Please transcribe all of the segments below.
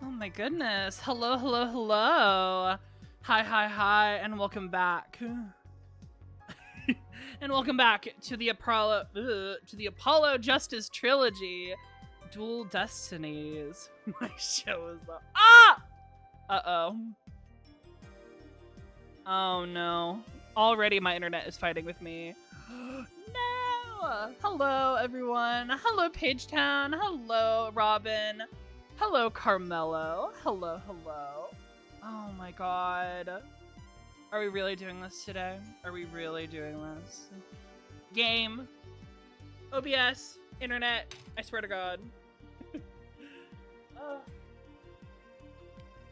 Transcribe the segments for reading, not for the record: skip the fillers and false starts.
Oh my goodness. Hello, hello, hello. Hi, and welcome back. And welcome back to the Apollo Justice Trilogy. Dual Destinies. My show is up. Ah! Uh-oh. Oh no. Already my internet is fighting with me. No! Hello, everyone. Hello, Pagetown. Hello, Robin. Hello, Carmelo. Hello, hello. Oh my god. Are we really doing this today? Are we really doing this? Game. OBS. Internet. I swear to god.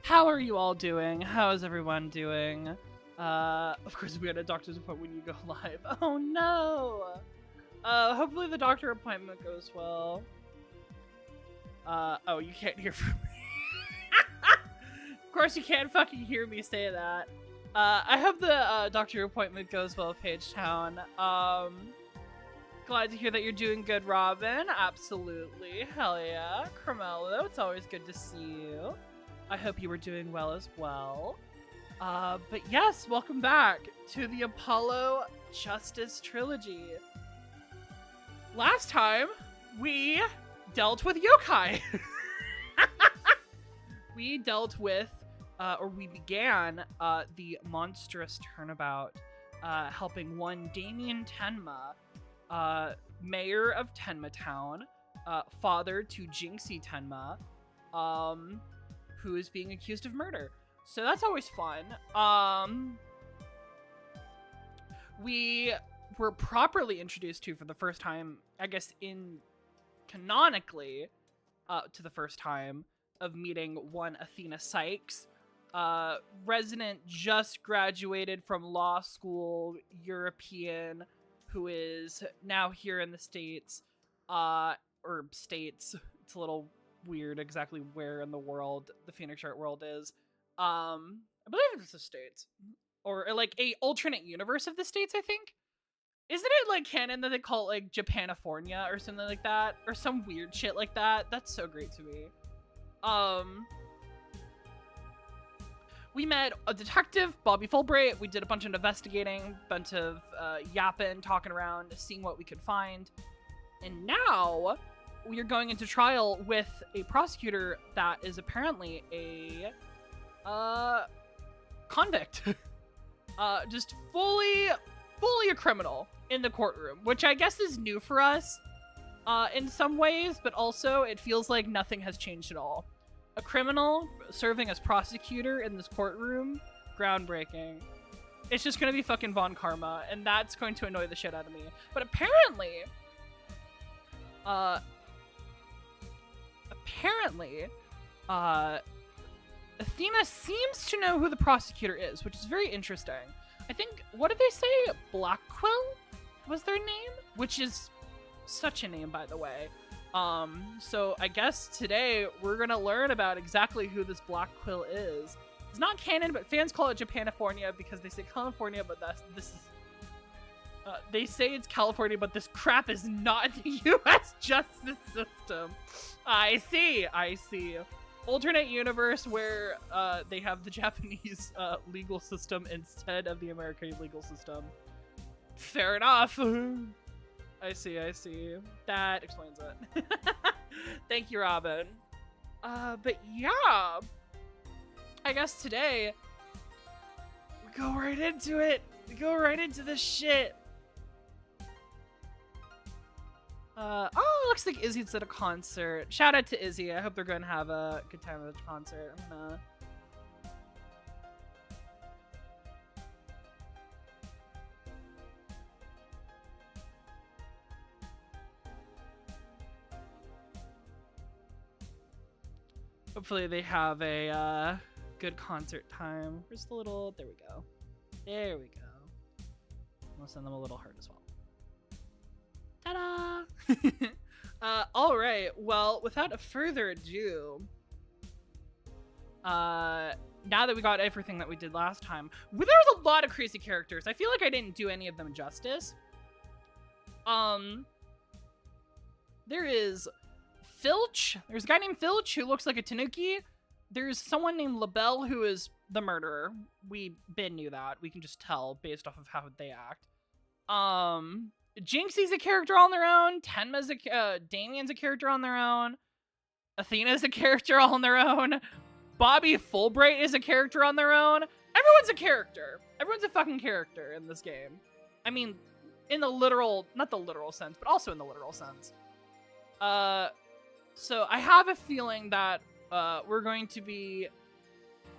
How are you all doing? How is everyone doing? Of course we had a doctor's appointment when you go live. Oh no! Hopefully the doctor appointment goes well. Oh, you can't hear from me. Of course you can't fucking hear me say that. I hope the doctor appointment goes well, Pagetown. Glad to hear that you're doing good, Robin. Absolutely. Hell yeah. Carmelo, it's always good to see you. I hope you were doing well as well. But yes, welcome back to the Apollo Justice Trilogy. Last time, we dealt with yokai. We dealt with, or we began, the monstrous turnabout, helping one Damien Tenma, mayor of Tenma Town, father to Jinxie Tenma, who is being accused of murder. So that's always fun. We were properly introduced to for the first time, I guess canonically, to the first time of meeting one Athena Sykes, resident just graduated from law school, European, who is now here in the States, or States. It's a little weird exactly where in the world the Phoenix Wright world is. I believe it's the States, or like a alternate universe of the States, I think. Isn't it like canon that they call it like Japanifornia or something like that, or some weird shit like that? That's so great to me. We met a detective, Bobby Fulbright. We did a bunch of investigating, bunch of yapping, talking around, seeing what we could find, and now we are going into trial with a prosecutor that is apparently a convict. Just fully a criminal in the courtroom, which I guess is new for us in some ways, but also it feels like nothing has changed at all. A criminal serving as prosecutor in this courtroom, groundbreaking. It's just gonna be fucking Von Karma, and that's going to annoy the shit out of me. But apparently, Athena seems to know who the prosecutor is, which is very interesting. I think, what did they say? Blackquill was their name? Which is such a name, by the way. So I guess today we're gonna learn about exactly who this Blackquill is. It's not canon, but fans call it Japanifornia because they say California, but this is... they say it's California, but this crap is not the U.S. justice system. I see. Alternate universe where they have the Japanese legal system instead of the American legal system. Fair enough. I see. That explains it. Thank you, Robin. But yeah, I guess today we go right into it. We go right into this shit. Oh, looks like Izzy's at a concert. Shout out to Izzy. I hope they're going to have a good time at the concert. I'm gonna... Hopefully they have a good concert time. Where's the little... There we go. There we go. I'll send them a little heart as well. Ta-da! All right. Well, without further ado, now that we got everything that we did last time, there's a lot of crazy characters. I feel like I didn't do any of them justice. There is Filch. There's a guy named Filch who looks like a tanuki. there's someone named LaBelle who is the murderer. We knew that. We can just tell based off of how they act. Jinxie's a character on their own. Tenma's Damien's a character on their own. Athena's a character all on their own. Bobby Fulbright is a character on their own. Everyone's a character. Everyone's a fucking character in this game. I mean, in the literal, not the literal sense, but also in the literal sense. So I have a feeling that we're going to be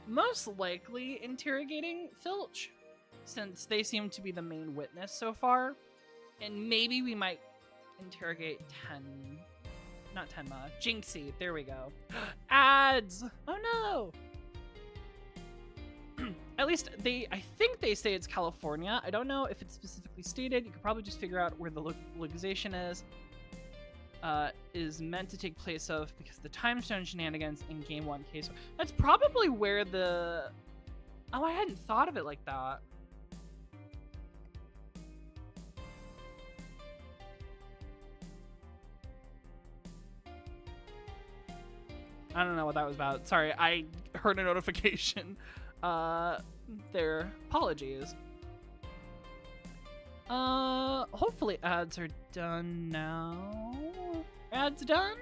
most likely interrogating Filch, since they seem to be the main witness so far. And maybe we might interrogate not Tenma, Jinxie. There we go. Ads! Oh no! At least I think they say it's California. I don't know if it's specifically stated. You could probably just figure out where the localization is meant to take place of, because the time stone shenanigans in Game 1 case. That's probably where the... Oh, I hadn't thought of it like that. I don't know what that was about. Sorry, I heard a notification. Their apologies. Hopefully ads are done now. Ads done?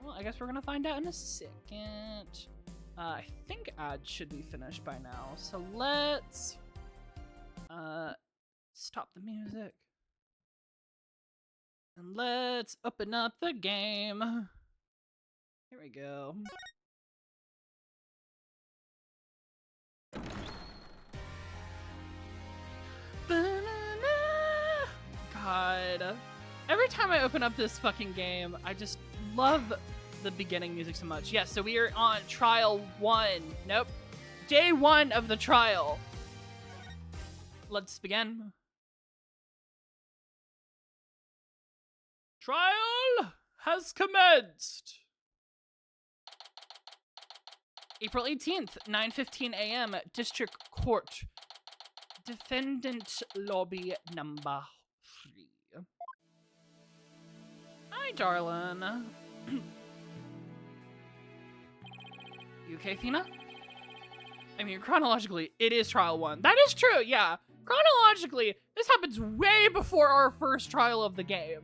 Well, I guess we're gonna find out in a second. I think ads should be finished by now. So let's stop the music. And let's open up the game. Here we go. God. Every time I open up this fucking game, I just love the beginning music so much. Yes, so we are on trial 1. Nope. Day 1 of the trial. Let's begin. Trial has commenced. April 18th, 9:15 a.m. District Court. Defendant lobby number 3. Hi, darling. You okay, Athena? I mean, chronologically, it is trial 1. That is true, yeah. Chronologically, this happens way before our first trial of the game.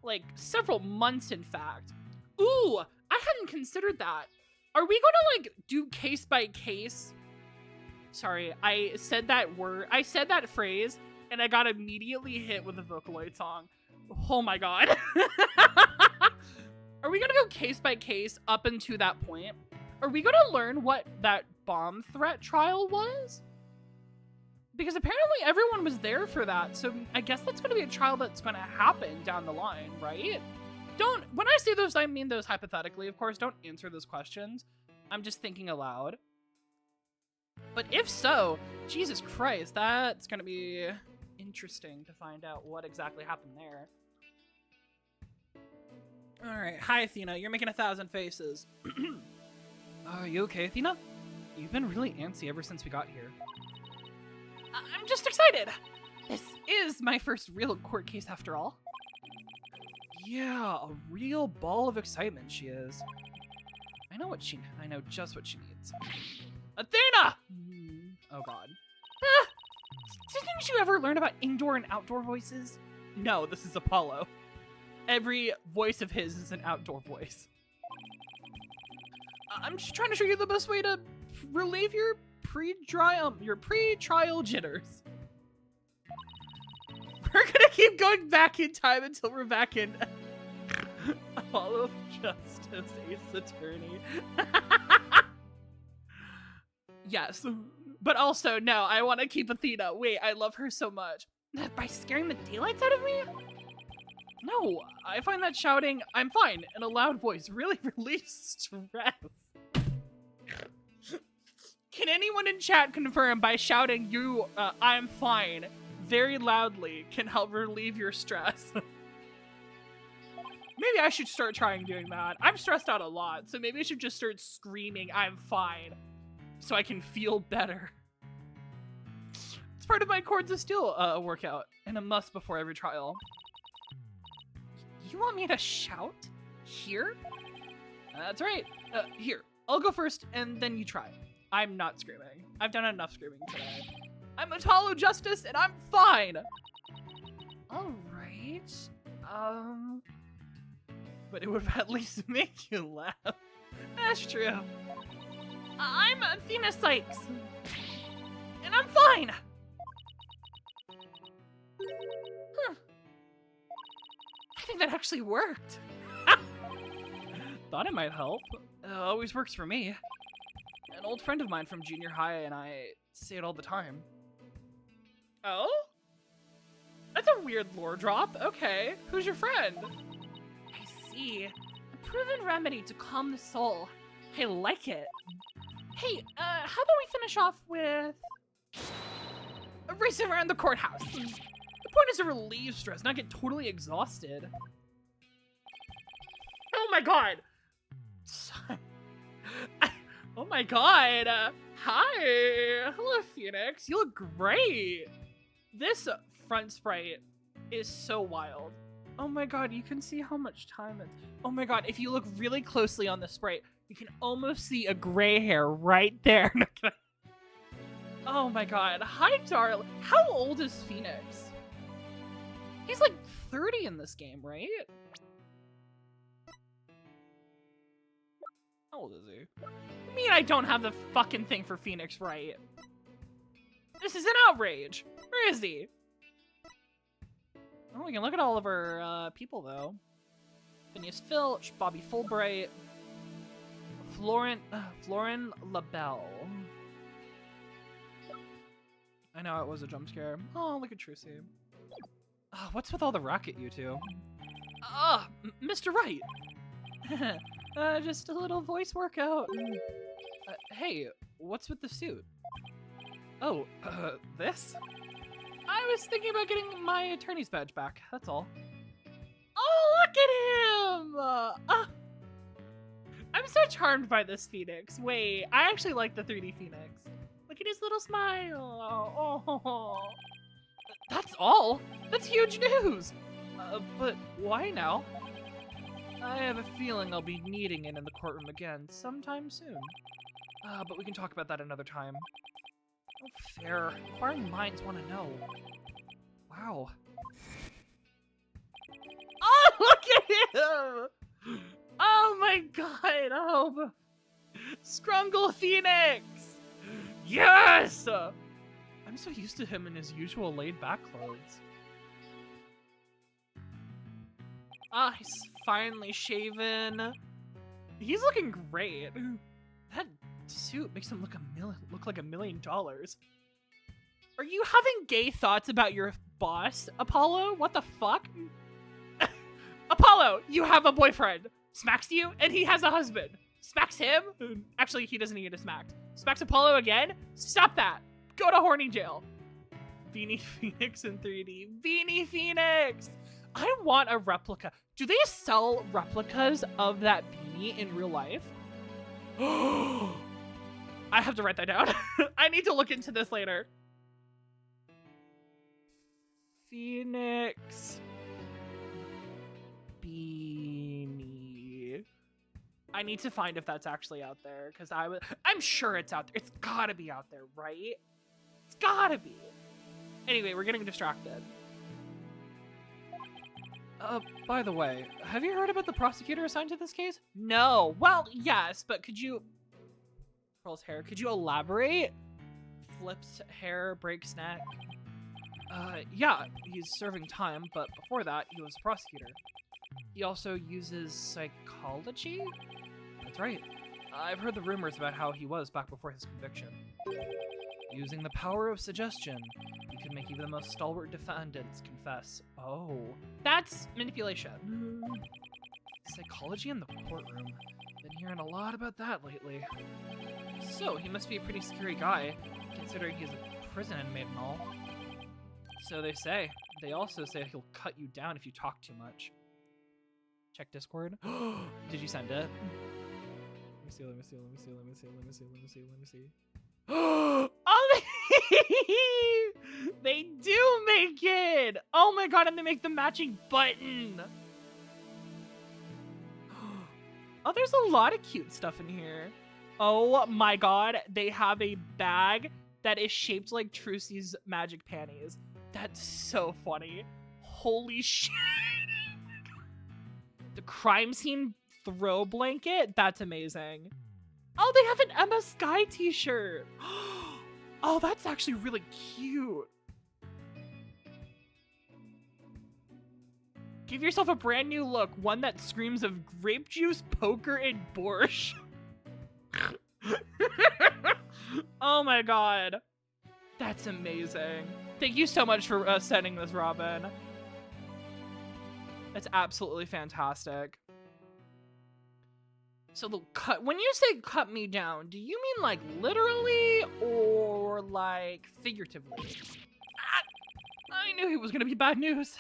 Like, several months, in fact. Ooh, I hadn't considered that. Are we gonna, like, do case by case? Sorry, I said that phrase, and I got immediately hit with a Vocaloid song. Oh my god. Are we gonna go case by case up until that point? Are we gonna learn what that bomb threat trial was? Because apparently everyone was there for that, so I guess that's gonna be a trial that's gonna happen down the line, right? When I say those, I mean those hypothetically, of course. Don't answer those questions. I'm just thinking aloud. But if so, Jesus Christ, that's gonna be interesting to find out what exactly happened there. Alright, hi Athena, you're making 1,000 faces. Are you okay, Athena? You've been really antsy ever since we got here. I'm just excited! This is my first real court case after all. Yeah, a real ball of excitement she is. I know just what she needs. Athena! Oh god. Ah! Didn't you ever learn about indoor and outdoor voices? No, this is Apollo. Every voice of his is an outdoor voice. I'm just trying to show you the best way to relieve your pre-trial jitters. We're gonna keep going back in time until we're back in Apollo Justice, Ace Attorney. Yes, but also, no, I want to keep Athena. Wait, I love her so much. By scaring the daylights out of me? No, I find that shouting, "I'm fine," in a loud voice really relieves stress. Can anyone in chat confirm by shouting "I'm fine" very loudly can help relieve your stress? Maybe I should start trying doing that. I'm stressed out a lot, so maybe I should just start screaming "I'm fine" so I can feel better. It's part of my Chords of Steel workout, and a must before every trial. You want me to shout? Here? That's right. Here. I'll go first, and then you try. I'm not screaming. I've done enough screaming today. I'm Apollo Justice, and I'm fine. All right. But it would at least make you laugh. That's true. I'm Athena Sykes, and I'm fine. Huh. I think that actually worked. Thought it might help. Always works for me. An old friend of mine from junior high and I say it all the time. Oh? That's a weird lore drop. Okay. Who's your friend? I see. A proven remedy to calm the soul. I like it. Hey, how about we finish off with a race around the courthouse? The point is to relieve stress, not get totally exhausted. Oh my god! Oh my god! Hi! Hello, Phoenix. You look great! This front sprite is so wild. Oh my god, you can see how much time it's... Oh my god, if you look really closely on the sprite, you can almost see a gray hair right there. Oh my god. Hi, darling. How old is Phoenix? He's like 30 in this game, right? How old is he? I mean, I don't have the fucking thing for Phoenix right. This is an outrage. Where is he? Oh, we can look at all of our people, though. Phineas Filch, Bobby Fulbright, Florin LaBelle. I know it was a jump scare. Oh, look at Trucy. What's with all the racket, you two? Mr. Wright. Just a little voice workout. Hey, what's with the suit? Oh, this? I was thinking about getting my attorney's badge back, that's all. Oh, look at him! I'm so charmed by this Phoenix. Wait, I actually like the 3D Phoenix. Look at his little smile. Oh. That's all? That's huge news! But why now? I have a feeling I'll be needing it in the courtroom again sometime soon. But we can talk about that another time. Oh, fair. Inquiring minds want to know. Wow. Oh, look at him! Oh my god! Oh, Scrungle Phoenix! Yes! I'm so used to him in his usual laid-back clothes. He's finally shaven. He's looking great. That suit makes him look like $1 million. Are you having gay thoughts about your boss, Apollo? What the fuck? Apollo, you have a boyfriend. Smacks you, and he has a husband. Smacks him? Actually, he doesn't need a smacked. Smacks Apollo again? Stop that. Go to horny jail. Beanie Phoenix in 3D. Beanie Phoenix! I want a replica. Do they sell replicas of that beanie in real life? I have to write that down. I need to look into this later. Phoenix beanie. I need to find if that's actually out there, because I'm sure it's out there. It's gotta be out there, right? It's gotta be. Anyway, we're getting distracted. By the way, have you heard about the prosecutor assigned to this case? No. Well, yes, but could you... Pearl's hair. Could you elaborate? Flips hair, breaks neck. Yeah, he's serving time, but before that, he was a prosecutor. He also uses psychology? That's right. I've heard the rumors about how he was back before his conviction. Using the power of suggestion, he could make even the most stalwart defendants confess. Oh, that's manipulation. Psychology in the courtroom. Been hearing a lot about that lately. So, he must be a pretty scary guy, considering he's a prison inmate and all. So they say. They also say he'll cut you down if you talk too much. Check Discord. Did you send it? Let me see. Oh, they do make it! Oh my god, and they make the matching button! Oh, there's a lot of cute stuff in here. Oh my god, they have a bag that is shaped like Trucy's magic panties. That's so funny. Holy shit. The crime scene throw blanket? That's amazing. Oh, they have an Emma Sky t-shirt. Oh, that's actually really cute. Give yourself a brand new look, one that screams of grape juice, poker, and borscht. Oh my god. That's amazing. Thank you so much for sending this, Robin. That's absolutely fantastic. So the cut, when you say cut me down, do you mean like literally or like figuratively? I knew he was gonna be bad news.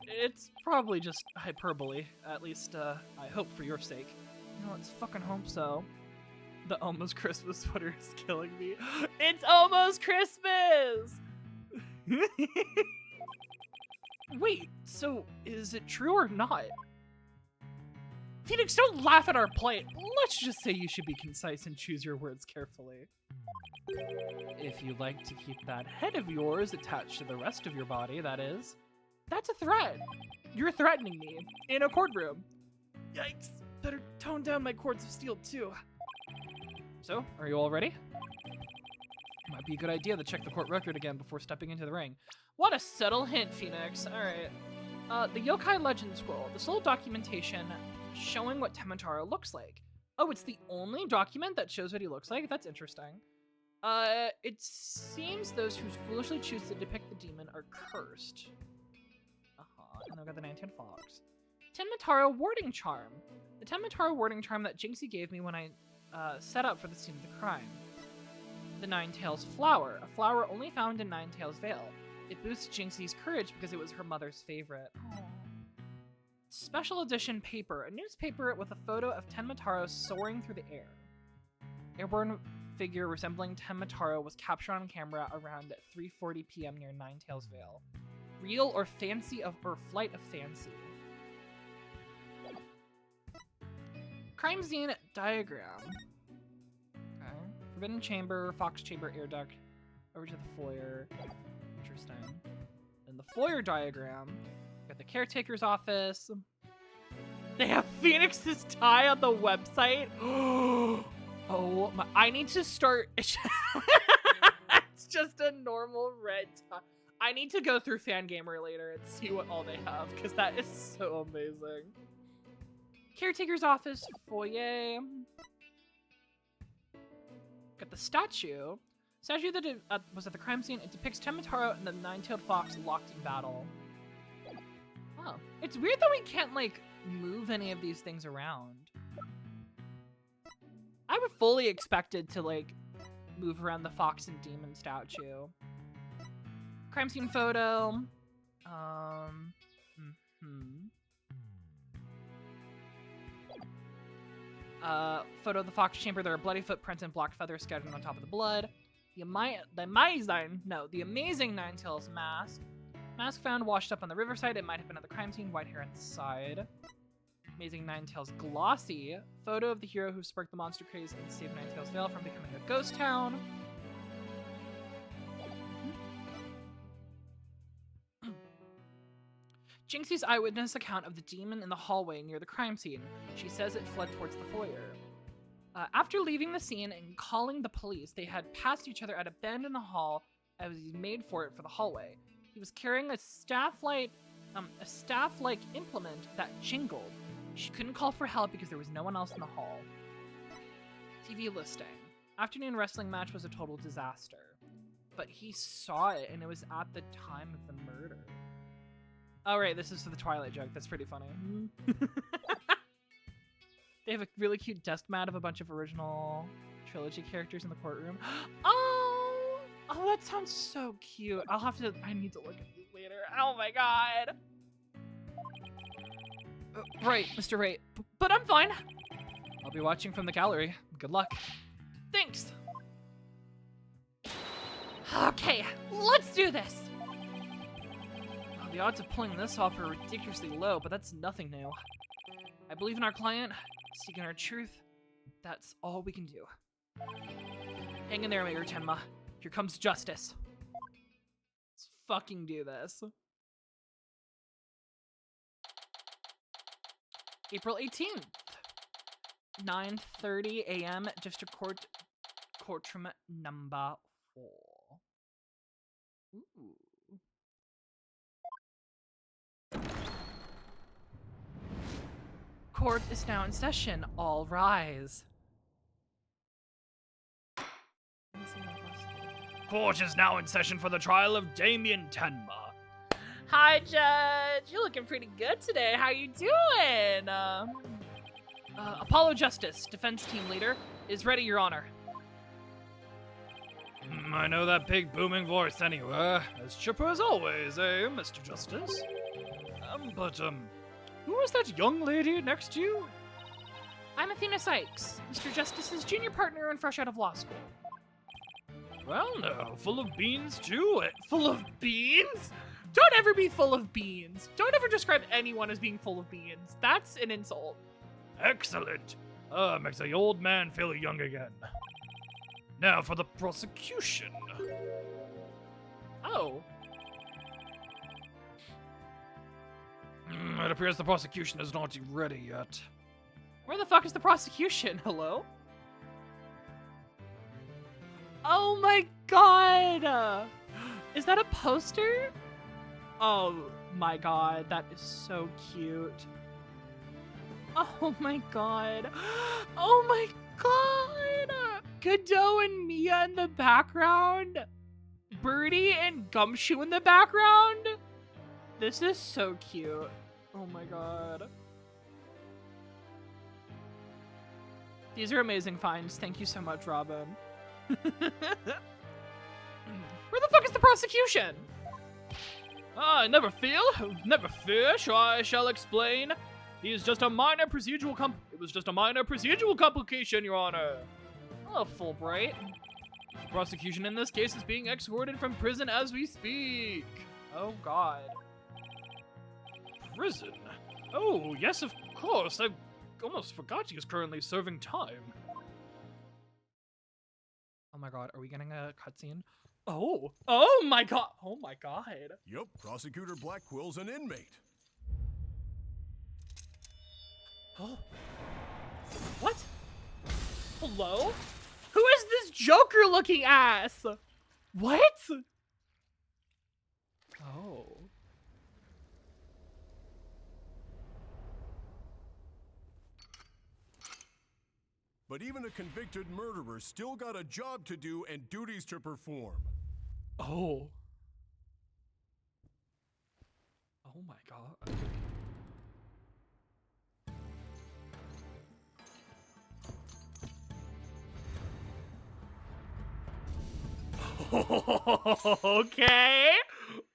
It's probably just hyperbole, at least I hope for your sake. No, let's fucking hope so. The almost Christmas sweater is killing me. It's almost Christmas! Wait, so is it true or not? Phoenix, don't laugh at our plight. Let's just say you should be concise and choose your words carefully. If you like to keep that head of yours attached to the rest of your body, that is. That's a threat. You're threatening me in a courtroom. Yikes. Better tone down my cords of steel too. So, are you all ready? Might be a good idea to check the court record again before stepping into the ring. What a subtle hint, Phoenix. Alright. The Yokai Legend Scroll. This little documentation showing what Temitaro looks like. Oh, it's the only document that shows what he looks like? That's interesting. It seems those who foolishly choose to depict the demon are cursed. And I've got the 19 Fox. Temitaro Warding Charm. The Temitaro Warding Charm that Jinxie gave me when I set up for the scene of the crime. The Ninetales Flower. A flower only found in Ninetales Vale. It boosts Jinxie's courage because it was her mother's favorite. Aww. Special edition paper. A newspaper with a photo of Temitaro soaring through the air. Airborne figure resembling Temitaro was captured on camera around 3:40 p.m. near Ninetales Vale. Real or flight of fancy. Crime scene diagram. Okay. Forbidden chamber, fox chamber, air duct. Over to the foyer. Interesting. And the foyer diagram. Got the caretaker's office. They have Phoenix's tie on the website. Oh my! I need to start. It's just a normal red tie. I need to go through Fangamer later and see what all they have, because that is so amazing. Caretaker's office, foyer. Got the statue. Statue that was at the crime scene. It depicts Temitaro and the nine-tailed fox locked in battle. Oh. It's weird that we can't, like, move any of these things around. I would fully expected to, like, move around the fox and demon statue. Crime scene photo. Photo of the fox chamber. There are bloody footprints and blocked feathers scattered on top of the blood. The amazing Ninetales mask. Mask found washed up on the riverside. It might have been at the crime scene. White hair inside. Amazing Ninetales glossy. Photo of the hero who sparked the monster craze and saved Ninetales Vale from becoming a ghost town. Jinxie's eyewitness account of the demon in the hallway near the crime scene. She says it fled towards the foyer. After leaving the scene and calling the police, they had passed each other at a bend in the hall as he made for it for the hallway. He was carrying a staff-like implement that jingled. She couldn't call for help because there was no one else in the hall. TV listing. Afternoon wrestling match was a total disaster. But he saw it and it was at the time of the murder. Oh, right, this is for the Twilight joke. That's pretty funny. They have a really cute desk mat of a bunch of original Trilogy characters in the courtroom. Oh, that sounds so cute. I need to look at these later. Oh my god. Right, Mr. Right. But I'm fine. I'll be watching from the gallery. Good luck. Thanks. Okay, let's do this. The odds of pulling this off are ridiculously low, but that's nothing new. I believe in our client, seeking our truth, That's all we can do. Hang in there, Mayor Tenma. Here comes justice. Let's fucking do this. April 18th. 9:30 a.m. District Court, courtroom number 4. Ooh. Court is now in session. All rise. Court is now in session for the trial of Damien Tenma. Hi, Judge. You're looking pretty good today. How you doing? Apollo Justice, defense team leader, is ready, Your Honor. I know that big booming voice anywhere. As chipper as always, eh, Mr. Justice? Who is that young lady next to you? I'm Athena Sykes, Mr. Justice's junior partner and fresh out of law school. Well, no, full of beans too. Full of beans? Don't ever be full of beans. Don't ever describe anyone as being full of beans. That's an insult. Excellent. Makes the old man feel young again. Now for the prosecution. Oh. It appears the prosecution is not ready yet. Where the fuck is the prosecution? Hello? Oh my god! Is that a poster? Oh my god, that is so cute. Oh my god. Oh my god! Godot and Mia in the background. Birdie and Gumshoe in the background. This is so cute. Oh my god. These are amazing finds. Thank you so much, Robin. Where the fuck is the prosecution? Never fear, I shall explain. He is just a minor procedural It was just a minor procedural complication, Your Honor. Oh, Fulbright. The prosecution in this case is being escorted from prison as we speak. Oh, God. Prison? Oh, yes, of course. I almost forgot he is currently serving time. Oh my god, are we getting a cutscene? Oh! Oh my god! Oh my god! Yup, Prosecutor Blackwell's an inmate. Oh. What? Hello? Who is this Joker-looking ass? What? Oh. But even a convicted murderer still got a job to do and duties to perform. Oh. Oh my god. Okay.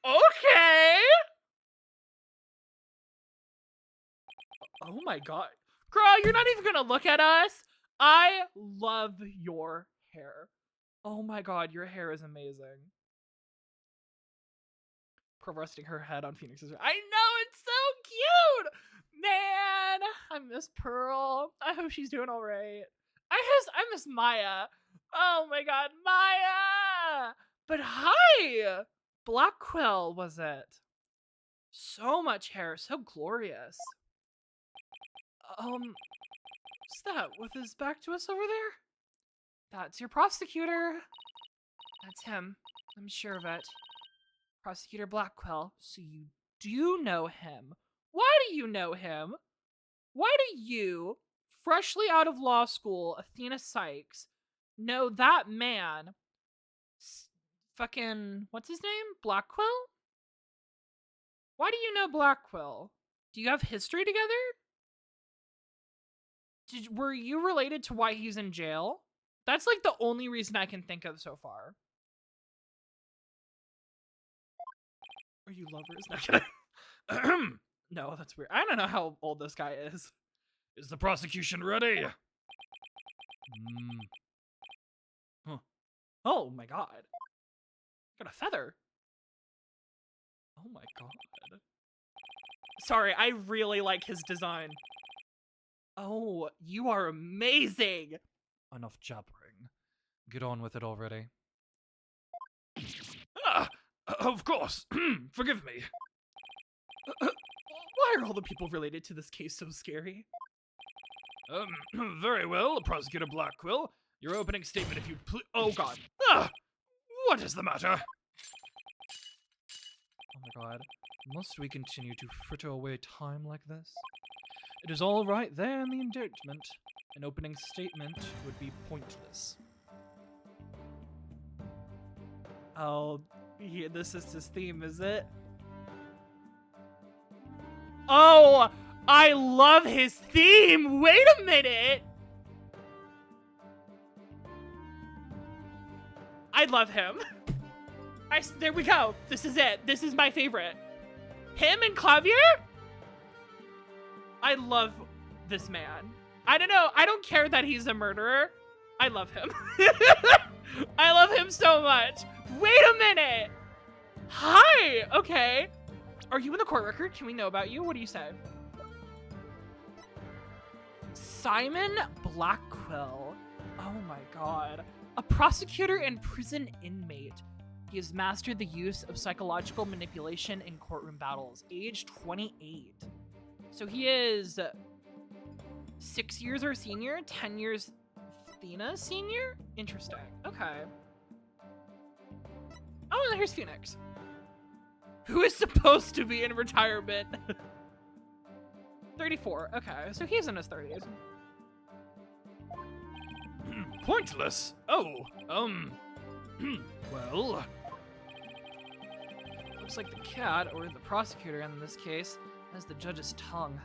Okay. Oh my god. Girl, you're not even gonna look at us. I love your hair. Oh my god, your hair is amazing. Pearl resting her head on Phoenix's. I know, it's so cute! Man, I miss Pearl. I hope she's doing alright. I miss Maya. Oh my god, Maya! But hi! Blackwell, was it? So much hair, so glorious. What's that with his back to us over there? That's your prosecutor. That's him. I'm sure of it. Prosecutor Blackwell. So you do know him. Why do you know him? Why do you, freshly out of law school, Athena Sykes, know that man? Fucking, what's his name? Blackwell? Why do you know Blackwell? Do you have history together? Were you related to why he's in jail? That's like the only reason I can think of so far. Are you lovers? No, no, that's weird. I don't know how old this guy is. Is the prosecution ready? Huh. Oh my god. Got a feather. Oh my god. Sorry, I really like his design. Oh, you are amazing! Enough jabbering. Get on with it already. Ah, of course. Forgive me. Why are all the people related to this case so scary? Very well, Prosecutor Blackquill. Your opening statement, if you'd please. Oh, God. What is the matter? Oh my god. Must we continue to fritter away time like this? It is all right there in the indictment. An opening statement would be pointless. Oh, yeah, this is his theme, is it? Oh, I love his theme! Wait a minute! I love him. There we go. This is it. This is my favorite. Him and Clavier? I love this man. I don't know. I don't care that he's a murderer. I love him. I love him so much. Wait a minute. Hi. Okay. Are you in the court record? Can we know about you? What do you say? Simon Blackquill. Oh my god. A prosecutor and prison inmate. He has mastered the use of psychological manipulation in courtroom battles. Age 28. So he is 6 years our senior, 10 years Athena's senior? Interesting. Okay. Oh, and here's Phoenix. Who is supposed to be in retirement? 34. Okay, so he's in his 30s. Pointless. Oh, well. Looks like the cat, or the prosecutor in this case, has the judge's tongue.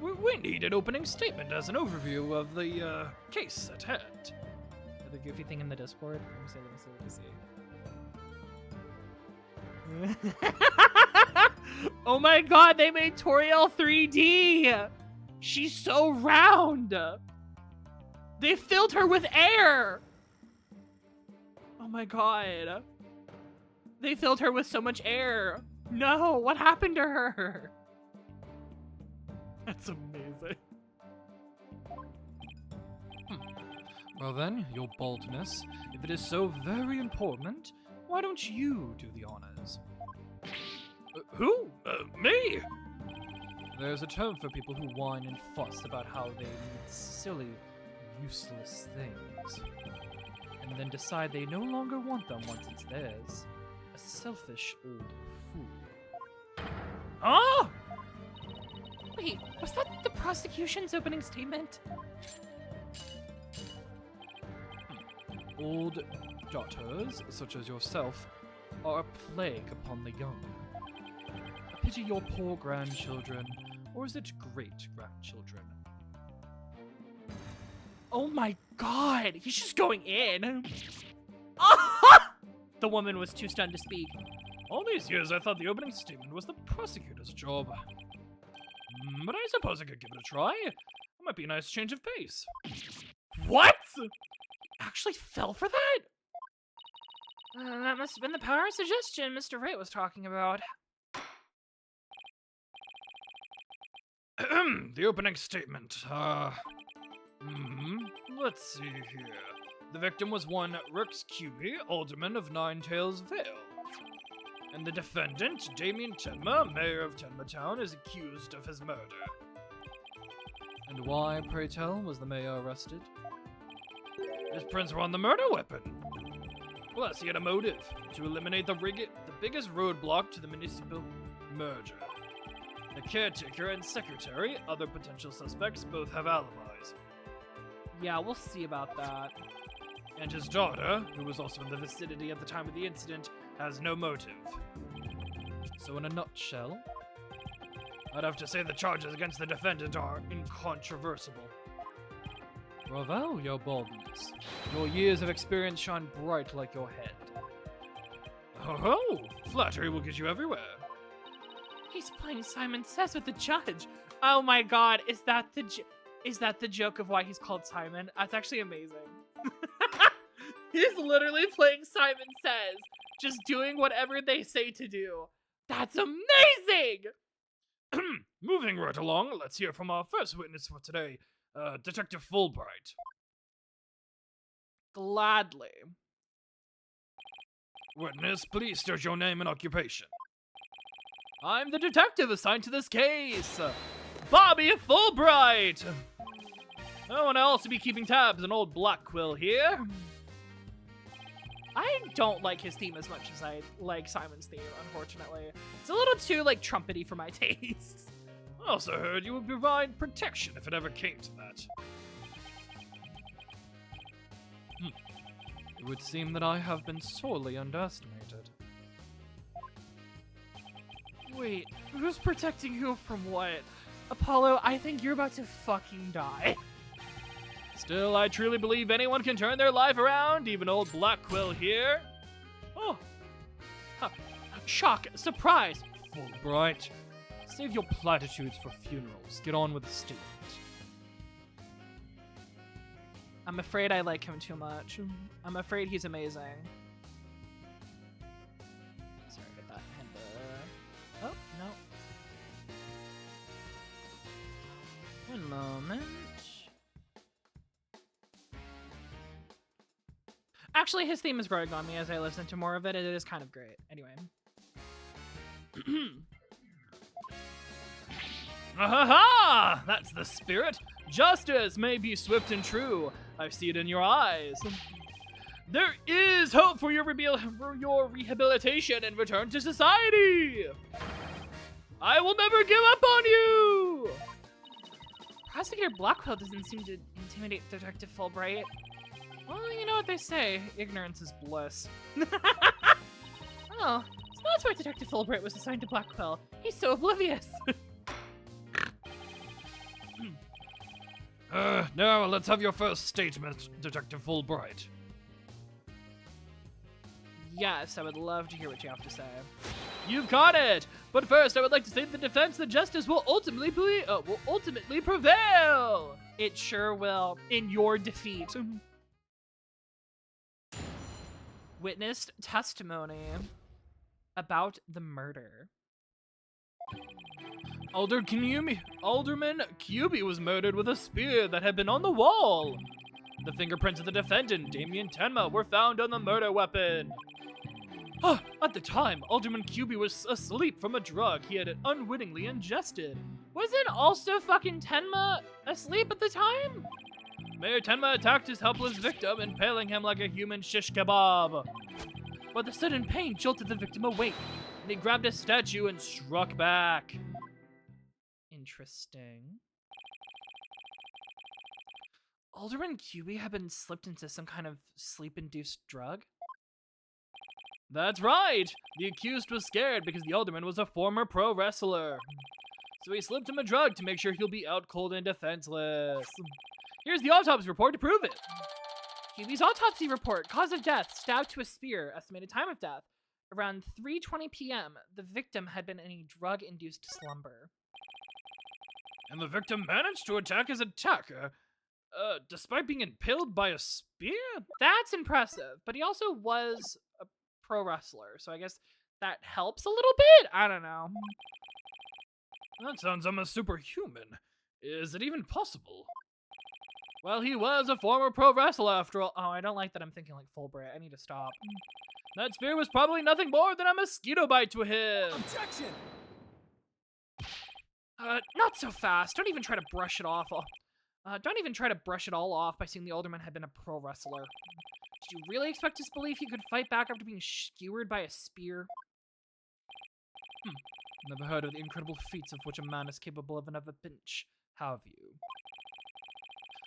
We need an opening statement as an overview of the, case at hand. The goofy thing in the Discord? Let me see. Oh my god, they made Toriel 3D! She's so round! They filled her with air! Oh my god. They filled her with so much air. No, what happened to her? That's amazing. Well then, your baldness, if it is so very important, why don't you do the honors? Who? Me? There's a term for people who whine and fuss about how they need silly, useless things, and then decide they no longer want them once it's theirs. A selfish old fool. Huh? Wait, was that the prosecution's opening statement? Old daughters, such as yourself, are a plague upon the young. I pity your poor grandchildren, or is it great-grandchildren? Oh my god, he's just going in. The woman was too stunned to speak. All these years I thought the opening statement was the prosecutor's job. But I suppose I could give it a try. It might be a nice change of pace. What? Actually fell for that? That must have been the power of suggestion Mr. Wright was talking about. The opening statement. Let's see here. The victim was one Rex Cubey, alderman of Nine Tails Vale. And the defendant, Damien Tenma, mayor of Tenma Town, is accused of his murder. And why, pray tell, was the mayor arrested? His prints were on the murder weapon. Plus, he had a motive to eliminate the biggest roadblock to the municipal merger. The caretaker and secretary, other potential suspects, both have alibis. Yeah, we'll see about that. And his daughter, who was also in the vicinity at the time of the incident, has no motive. So in a nutshell, I'd have to say the charges against the defendant are incontrovertible. bravo, your baldness. Your years of experience shine bright like your head. Oh, flattery will get you everywhere. He's playing Simon Says with the judge. Oh my god, is that the joke of why he's called Simon? That's actually amazing. He's literally playing Simon Says, just doing whatever they say to do. That's amazing! Moving right along, let's hear from our first witness for today, Detective Fulbright. Gladly. Witness, please state your name and occupation. I'm the detective assigned to this case, Bobby Fulbright. No one else to be keeping tabs on old Black Quill here. I don't like his theme as much as I like Simon's theme, unfortunately. It's a little too, like, trumpety for my tastes. I also heard you would provide protection if it ever came to that. It would seem that I have been sorely underestimated. Wait, who's protecting who from what? Apollo, I think you're about to fucking die. Still, I truly believe anyone can turn their life around, even old Black Quill here. Oh. Huh. Shock, surprise. Fulbright, save your platitudes for funerals. Get on with the statement. I'm afraid I like him too much. I'm afraid he's amazing. Sorry about that. And, oh, no. One moment. Actually, his theme is growing on me as I listen to more of it. It is kind of great. Anyway. Ha! That's the spirit. Justice may be swift and true. I see it in your eyes. There is hope for your rehabilitation and return to society. I will never give up on you. Prosecutor Blackwell doesn't seem to intimidate Detective Fulbright. Well, you know what they say. Ignorance is bliss. Oh, so that's why Detective Fulbright was assigned to Blackwell. He's so oblivious. Now let's have your first statement, Detective Fulbright. Yes, I would love to hear what you have to say. You've got it. But first, I would like to say the defense that justice will ultimately prevail. It sure will, in your defeat. Witnessed testimony about the murder. Alderman Cuby was murdered with a spear that had been on the wall. The fingerprints of the defendant, Damien Tenma, were found on the murder weapon. At the time, Alderman Cuby was asleep from a drug he had unwittingly ingested. Wasn't also fucking Tenma asleep at the time? Mayor Tenma attacked his helpless victim, impaling him like a human shish kebab. But the sudden pain jolted the victim awake, and he grabbed a statue and struck back. Interesting. Alderman Cuby had been slipped into some kind of sleep-induced drug? That's right! The accused was scared because the alderman was a former pro wrestler. So he slipped him a drug to make sure he'll be out cold and defenseless. Here's the autopsy report to prove it. Cuby's autopsy report. Cause of death, stabbed to a spear. Estimated time of death. Around 3:20 p.m., the victim had been in a drug-induced slumber. And the victim managed to attack his attacker, despite being impaled by a spear? That's impressive, but he also was a pro wrestler, so I guess that helps a little bit? I don't know. That sounds almost superhuman. Is it even possible? Well, he was a former pro wrestler after all. Oh, I don't like that I'm thinking like Fulbright. I need to stop. That spear was probably nothing more than a mosquito bite to him. Objection! Not so fast. Don't even try to brush it off. Don't even try to brush it all off by saying the alderman had been a pro wrestler. Did you really expect us to believe he could fight back after being skewered by a spear? Never heard of the incredible feats of which a man is capable of another pinch, have you?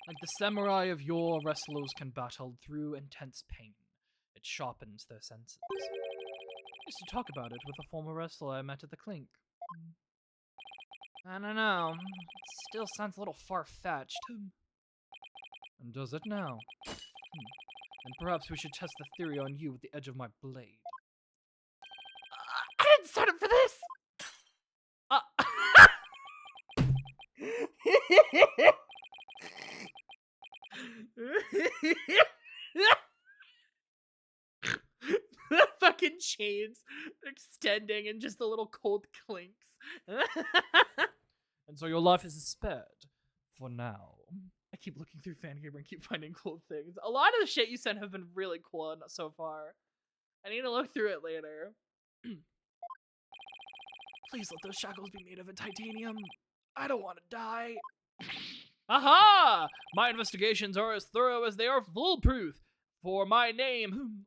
Like the samurai of yore, wrestlers can battle through intense pain. It sharpens their senses. I used to talk about it with a former wrestler I met at the clink. I don't know. It still sounds a little far-fetched. And does it now? And perhaps we should test the theory on you with the edge of my blade. I didn't sign up for this! The fucking chains extending and just the little cold clinks. And so your life is spared. For now. I keep looking through Fangamer and keep finding cool things. A lot of the shit you sent have been really cool so far. I need to look through it later. Please let those shackles be made of a titanium. I don't want to die. Aha! My investigations are as thorough as they are foolproof. For my name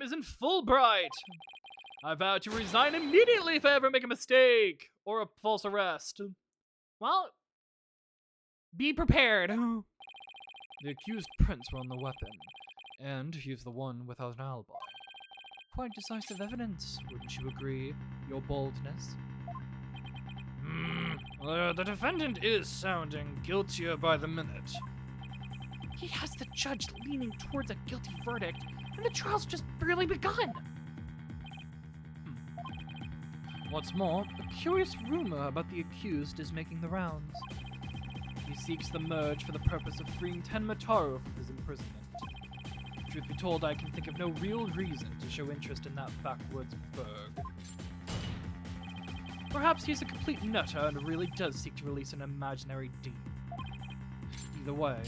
isn't Fulbright. I vow to resign immediately if I ever make a mistake or a false arrest. Well, be prepared. The accused prince were on the weapon, and he's the one without an alibi. Quite decisive evidence, wouldn't you agree, your boldness? The defendant is sounding guiltier by the minute. He has the judge leaning towards a guilty verdict, and the trial's just barely begun. What's more, a curious rumor about the accused is making the rounds. He seeks the merge for the purpose of freeing Tenma Taro from his imprisonment. Truth be told, I can think of no real reason to show interest in that backwoods burg. Perhaps he's a complete nutter and really does seek to release an imaginary demon. Either way,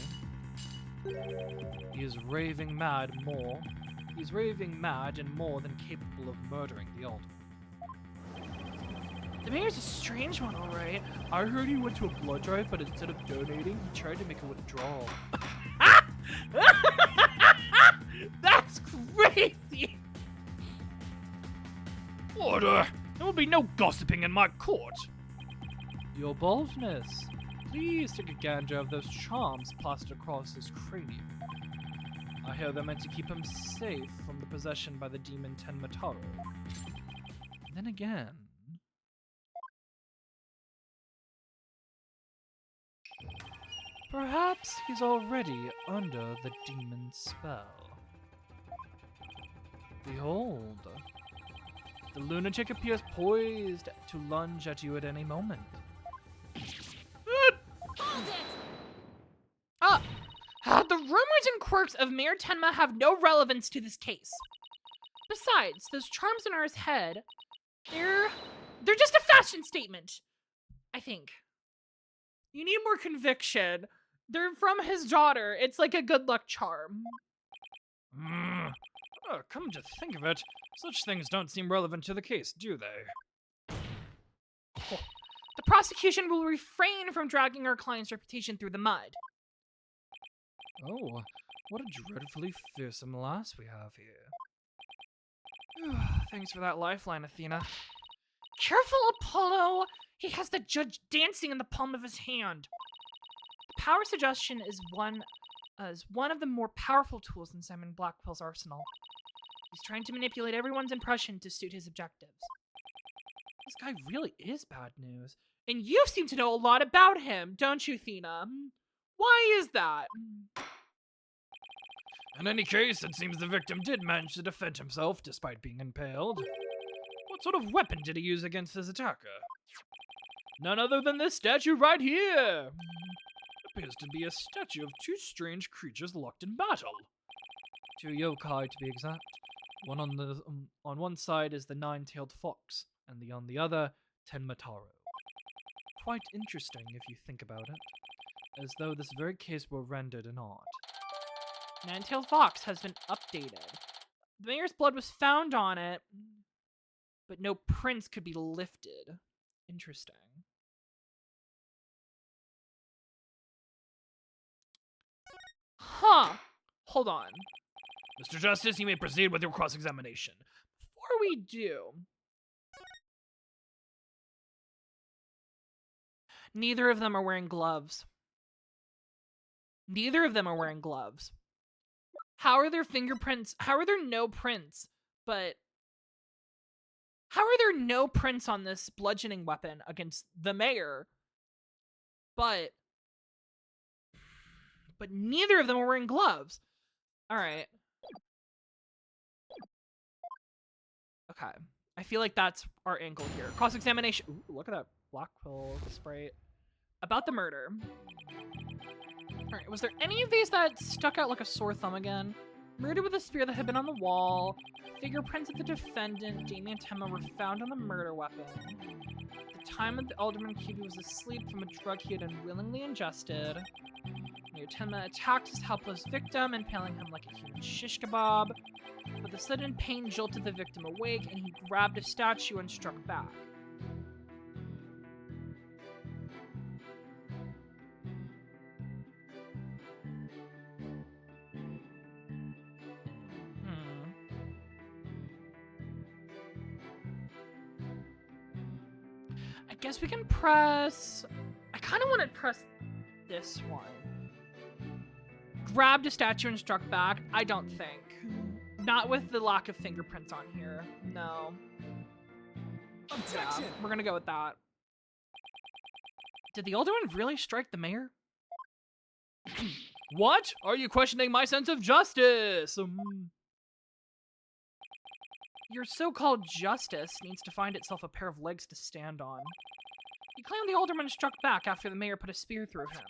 he is raving mad and more than capable of murdering the alderman. The mayor's a strange one, alright. I heard he went to a blood drive, but instead of donating, he tried to make a withdrawal. That's crazy! Order! There will be no gossiping in my court. Your boldness. Please take a gander of those charms plastered across his cranium. I hear they're meant to keep him safe from the possession by the demon Tenma Taro. Then again... perhaps he's already under the demon's spell. Behold, the lunatic appears poised to lunge at you at any moment. The rumors and quirks of Mayor Tenma have no relevance to this case. Besides, those charms in his head, they're just a fashion statement, I think. You need more conviction. They're from his daughter. It's like a good luck charm. Come to think of it, such things don't seem relevant to the case, do they? The prosecution will refrain from dragging our client's reputation through the mud. Oh, what a dreadfully fearsome lass we have here. Thanks for that lifeline, Athena. Careful, Apollo! He has the judge dancing in the palm of his hand. Power suggestion is one of the more powerful tools in Simon Blackwell's arsenal. He's trying to manipulate everyone's impression to suit his objectives. This guy really is bad news. And you seem to know a lot about him, don't you, Athena? Why is that? In any case, it seems the victim did manage to defend himself despite being impaled. What sort of weapon did he use against his attacker? None other than this statue right here! Appears to be a statue of two strange creatures locked in battle. Two yokai, to be exact. One on one side is the nine-tailed fox, and on the other, Tenma Taro. Quite interesting if you think about it, as though this very case were rendered an art. Nine-tailed fox has been updated. The mayor's blood was found on it, but no prints could be lifted. Interesting. Huh. Hold on. Mr. Justice, you may proceed with your cross-examination. Before we do... Neither of them are wearing gloves. Neither of them are wearing gloves. How are there fingerprints? How are there no prints? But... how are there no prints on this bludgeoning weapon against the mayor? But neither of them are wearing gloves. Alright. Okay. I feel like that's our angle here. Cross-examination. Ooh, look at that Blackwell sprite. About the murder. Alright, was there any of these that stuck out like a sore thumb again? Murder with a spear that had been on the wall. Fingerprints of the defendant, Damien Temma, were found on the murder weapon. At the time of the Alderman, QB was asleep from a drug he had unwillingly ingested. Mayor Temma attacked his helpless victim, impaling him like a human shish kebab. But the sudden pain jolted the victim awake, and he grabbed a statue and struck back. I guess we can press... I kind of want to press this one. Grabbed a statue and struck back? I don't think. Not with the lack of fingerprints on here. No. Objection! Yeah, we're gonna go with that. Did the Alderman really strike the mayor? What? Are you questioning my sense of justice? Your so-called justice needs to find itself a pair of legs to stand on. You claim the Alderman struck back after the mayor put a spear through him.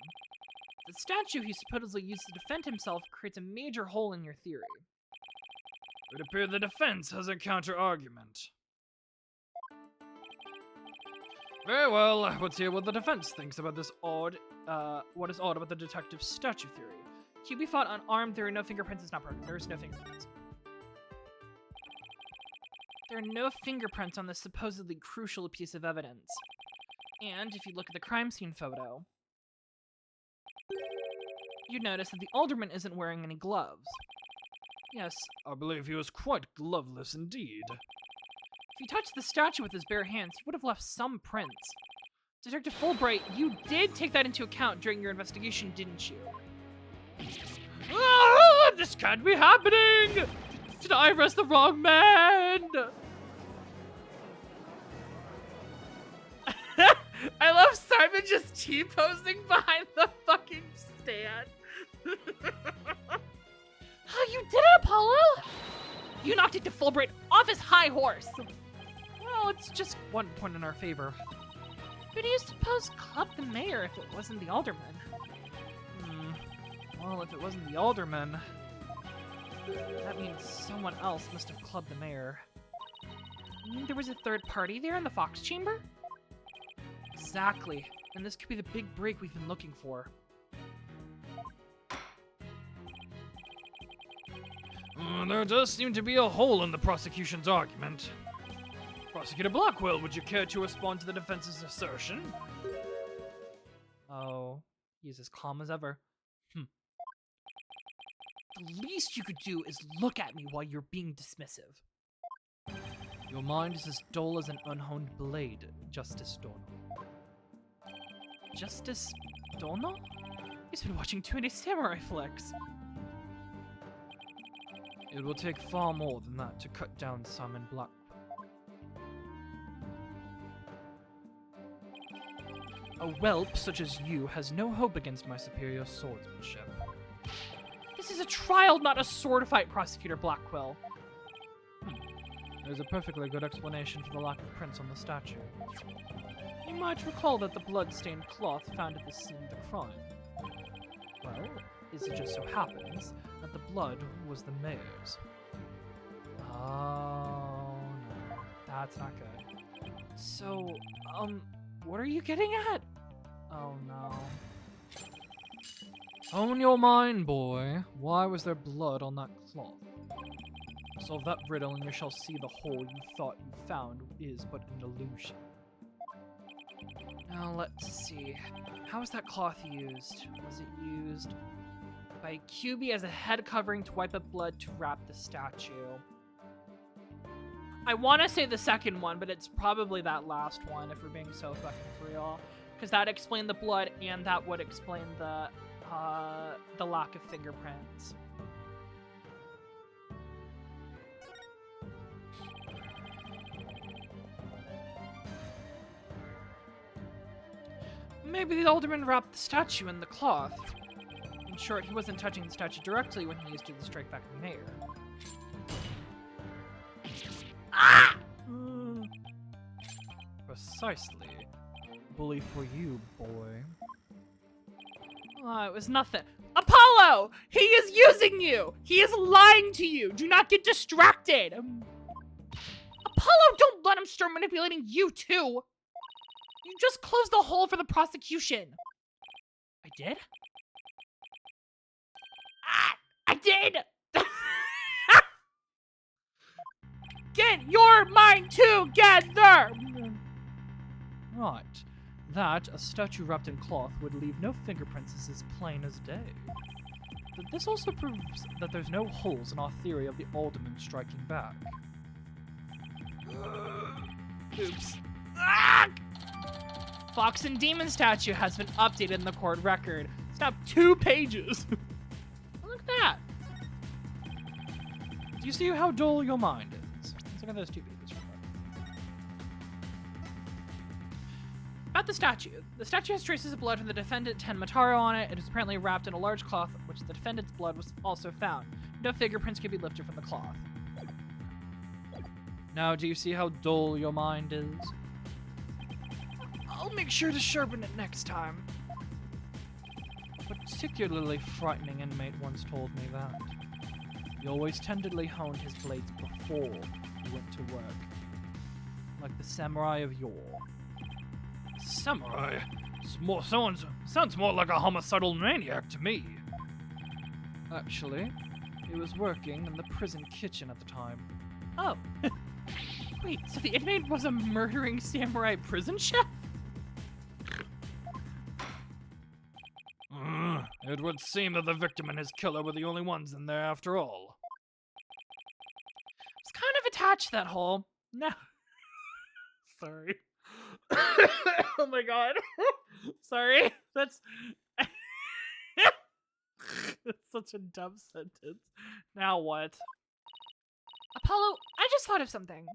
The statue he supposedly used to defend himself creates a major hole in your theory. It appears the defense has a counter-argument. Very well, let's hear what the defense thinks about this what is odd about the detective's statue theory. QB fought unarmed, there are no fingerprints, it's not broken. There's no fingerprints. There are no fingerprints on this supposedly crucial piece of evidence. And if you look at the crime scene photo, you notice that the Alderman isn't wearing any gloves. Yes, I believe he was quite gloveless indeed. if he touched the statue with his bare hands, he would have left some prints. Detective Fulbright, you did take that into account during your investigation, didn't you? Ah, this can't be happening! Did I arrest the wrong man? I love Simon just T-posing behind the fucking stand. Oh, you did it, Apollo! You knocked Detective Fulbright off his high horse. Well, it's just 1 point in our favor. Who do you suppose clubbed the mayor if it wasn't the Alderman? Well, if it wasn't the Alderman, That means someone else must have clubbed the mayor. You mean there was a third party there in the Fox Chamber? Exactly. And this could be the big break we've been looking for. There does seem to be a hole in the prosecution's argument. Prosecutor Blackwell, would you care to respond to the defense's assertion? oh, he's as calm as ever. The least you could do is look at me while you're being dismissive. Your mind is as dull as an unhoned blade, Justice Dono. Justice Dono? He's been watching too many samurai flicks. It will take far more than that to cut down Simon Blackwell. A whelp such as you has no hope against my superior swordsmanship. This is a trial, not a sword fight, Prosecutor Blackwell. There's a perfectly good explanation for the lack of prints on the statue. You might recall that the blood-stained cloth found at the scene of the crime. Well, it just so happens that the blood was the mayor's. Oh, no. That's not good. So, what are you getting at? Oh, no. Own your mind, boy. Why was there blood on that cloth? Solve that riddle and you shall see the hole you thought you found is but an illusion. Now, let's see. How was that cloth used? Was it used by QB as a head covering to wipe up blood to wrap the statue? I want to say the second one, but it's probably that last one, if we're being so fucking for real. Because that explained the blood, and that would explain the lack of fingerprints. Maybe the Alderman wrapped the statue in the cloth. In short, he wasn't touching the statue directly when he used it to strike back the mayor. Ah! Precisely. Bully for you, boy. It was nothing. Apollo! He is using you! He is lying to you! Do not get distracted! Apollo, don't let him start manipulating you, too! You just closed the hole for the prosecution. I did? Ah! I did! Get your mind together! Right. That, a statue wrapped in cloth, would leave no fingerprints is as plain as day. But this also proves that there's no holes in our theory of the alderman striking back. Oops. Ah! Fox and Demon statue has been updated in the court record. It's now 2 pages. Look at that. Do you see how dull your mind is? Let's look at those 2 pages. About the statue. The statue has traces of blood from the defendant Tenmataro on it. It is apparently wrapped in a large cloth, which the defendant's blood was also found. No fingerprints can be lifted from the cloth. Now, do you see how dull your mind is? I'll make sure to sharpen it next time. A particularly frightening inmate once told me that. He always tenderly honed his blades before he went to work. Like the samurai of yore. Samurai? Sounds more like a homicidal maniac to me. Actually, he was working in the prison kitchen at the time. Oh. Wait, so the inmate was a murdering samurai prison chef? It would seem that the victim and his killer were the only ones in there after all. It's kind of attached to that hole. No. Sorry. Oh my god. Sorry. That's That's such a dumb sentence. Now what? Apollo, I just thought of something.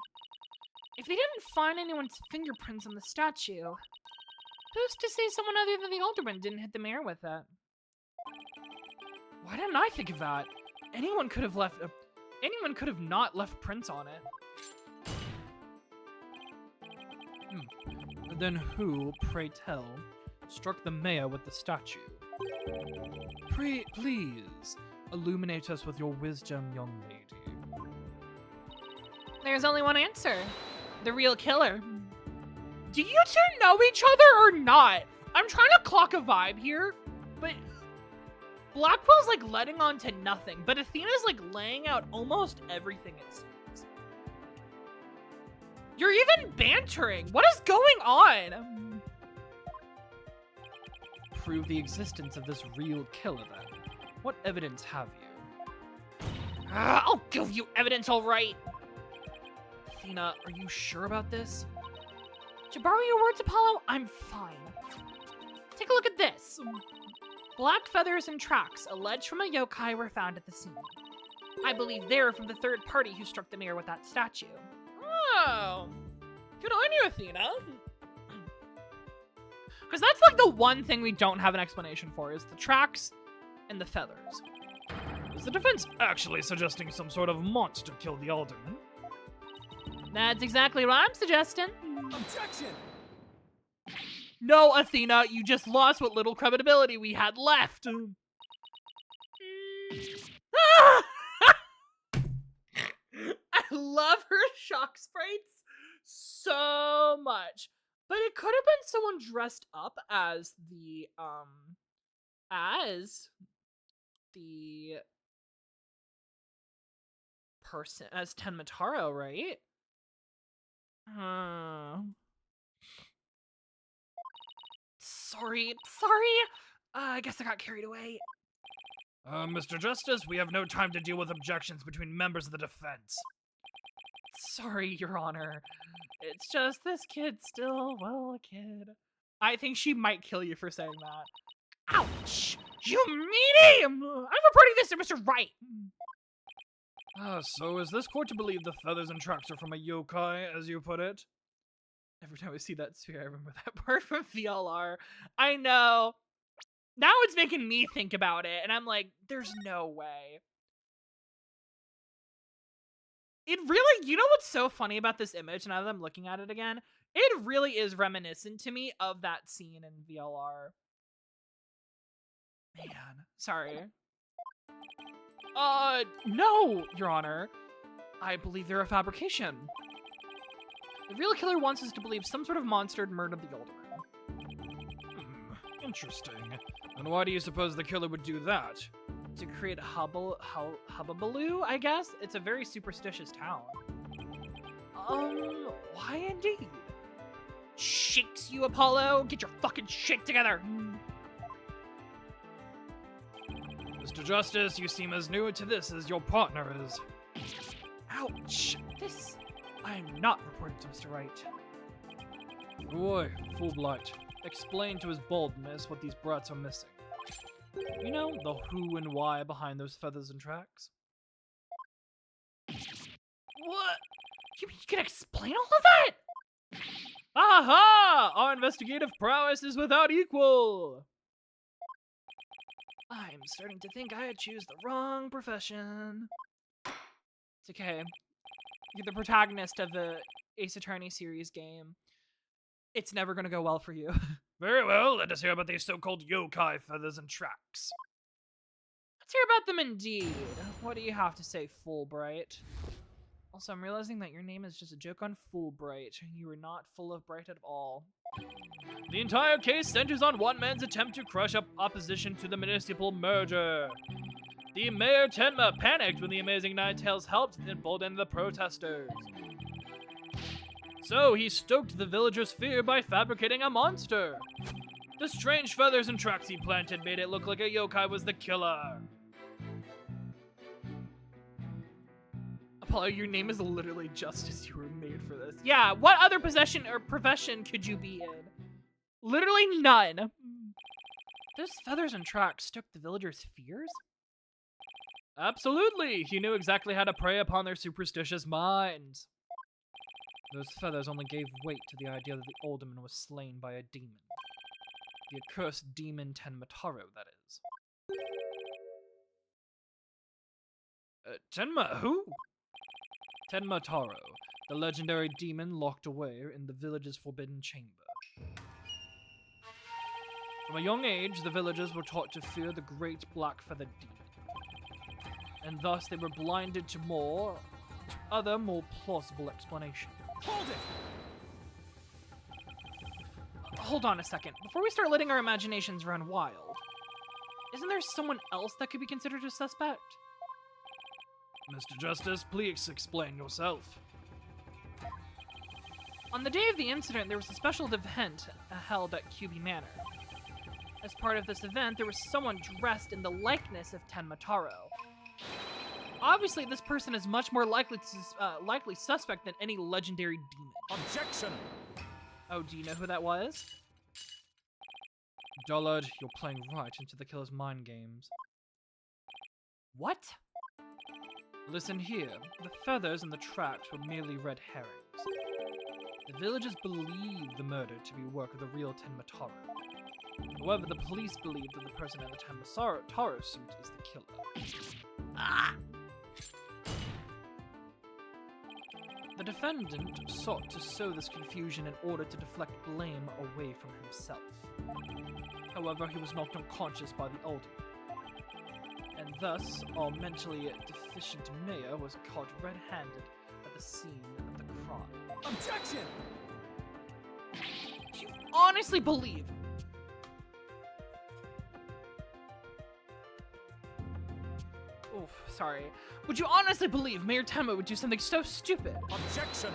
If they didn't find anyone's fingerprints on the statue, who's to say someone other than the alderman didn't hit the mayor with it? Why didn't I think of that? Anyone could have not left prints on it. Then who, pray tell, struck the mayor with the statue? Please, illuminate us with your wisdom, young lady. There's only one answer. The real killer. Do you two know each other or not? I'm trying to clock a vibe here, but Blackwell's like letting on to nothing, but Athena's like laying out almost everything it seems. You're even bantering. What is going on? Prove the existence of this real killer, then. What evidence have you? I'll give you evidence, all right. Athena, are you sure about this? To borrow your words, Apollo, I'm fine. Take a look at this. Black feathers and tracks, alleged from a yokai, were found at the scene. I believe they're from the third party who struck the mayor with that statue. Oh, good on you, Athena. Because that's like the one thing we don't have an explanation for, is the tracks and the feathers. Is the defense actually suggesting some sort of monster killed the alderman? That's exactly what I'm suggesting. Objection! No, Athena, you just lost what little credibility we had left. I love her shock sprites so much. But it could have been someone dressed up as the person, as Tenmataro, right? Sorry. I guess I got carried away. Mr. Justice, we have no time to deal with objections between members of the defense. Sorry, Your Honor. It's just this kid's still, well, a kid. I think she might kill you for saying that. Ouch! You meanie! I'm reporting this to Mr. Wright. So is this court to believe the feathers and tracks are from a yokai, as you put it? Every time I see that sphere, I remember that part from VLR. I know. Now it's making me think about it, and I'm like, there's no way. It really, you know what's so funny about this image, now that I'm looking at it again? It really is reminiscent to me of that scene in VLR. Man, sorry. No, Your Honor. I believe they're a fabrication. The real killer wants us to believe some sort of monster had murdered the alderman. Interesting. And why do you suppose the killer would do that? To create a hubbubaloo, I guess? It's a very superstitious town. Why indeed? Shakes you, Apollo! Get your fucking shit together! Mr. Justice, you seem as new to this as your partner is. Ouch! This... I'm not reporting to Mr. Wright. Roy, Fulbright, explain to his baldness what these brats are missing. You know, the who and why behind those feathers and tracks? What? You mean you can explain all of that? Aha! Our investigative prowess is without equal! I'm starting to think I choose the wrong profession. It's okay. You're the protagonist of the Ace Attorney series game. It's never gonna go well for you. Very well, let us hear about these so-called yokai feathers and tracks. Let's hear about them indeed. What do you have to say, Fulbright? Also, I'm realizing that your name is just a joke on Fulbright. You are not full of bright at all. The entire case centers on one man's attempt to crush up opposition to the municipal merger. The Mayor Tenma panicked when the Amazing Ninetales helped embolden the protesters. So he stoked the villagers' fear by fabricating a monster. The strange feathers and tracks he planted made it look like a yokai was the killer. Apollo, your name is literally just as you were made for this. Yeah, what other possession or profession could you be in? Literally none. Those feathers and tracks stoked the villagers' fears? Absolutely, he knew exactly how to prey upon their superstitious minds. Those feathers only gave weight to the idea that the alderman was slain by a demon. The accursed demon Tenmataro, that is. Tenma who? Tenmataro, the legendary demon locked away in the village's forbidden chamber. From a young age, the villagers were taught to fear the great black-feathered demon. And thus they were blinded to other more plausible explanations. Hold it! Hold on a second. Before we start letting our imaginations run wild, isn't there someone else that could be considered a suspect? Mr. Justice, please explain yourself. On the day of the incident, there was a special event held at QB Manor. As part of this event, there was someone dressed in the likeness of Tenmataro. Obviously, this person is much more likely suspect than any legendary demon. Objection! Oh, do you know who that was? Dullard, you're playing right into the killer's mind games. What? Listen here, the feathers and the tracks were merely red herrings. The villagers believed the murder to be work of the real Tenmataro. However, the police believe that the person in the Tenmataro suit is the killer. Ah! The defendant sought to sow this confusion in order to deflect blame away from himself. However, he was knocked unconscious by the alderman. And thus, our mentally deficient mayor was caught red-handed at the scene of the crime. Objection! Do you honestly believe? Oof, sorry. Would you honestly believe Mayor Tenma would do something so stupid? Objection!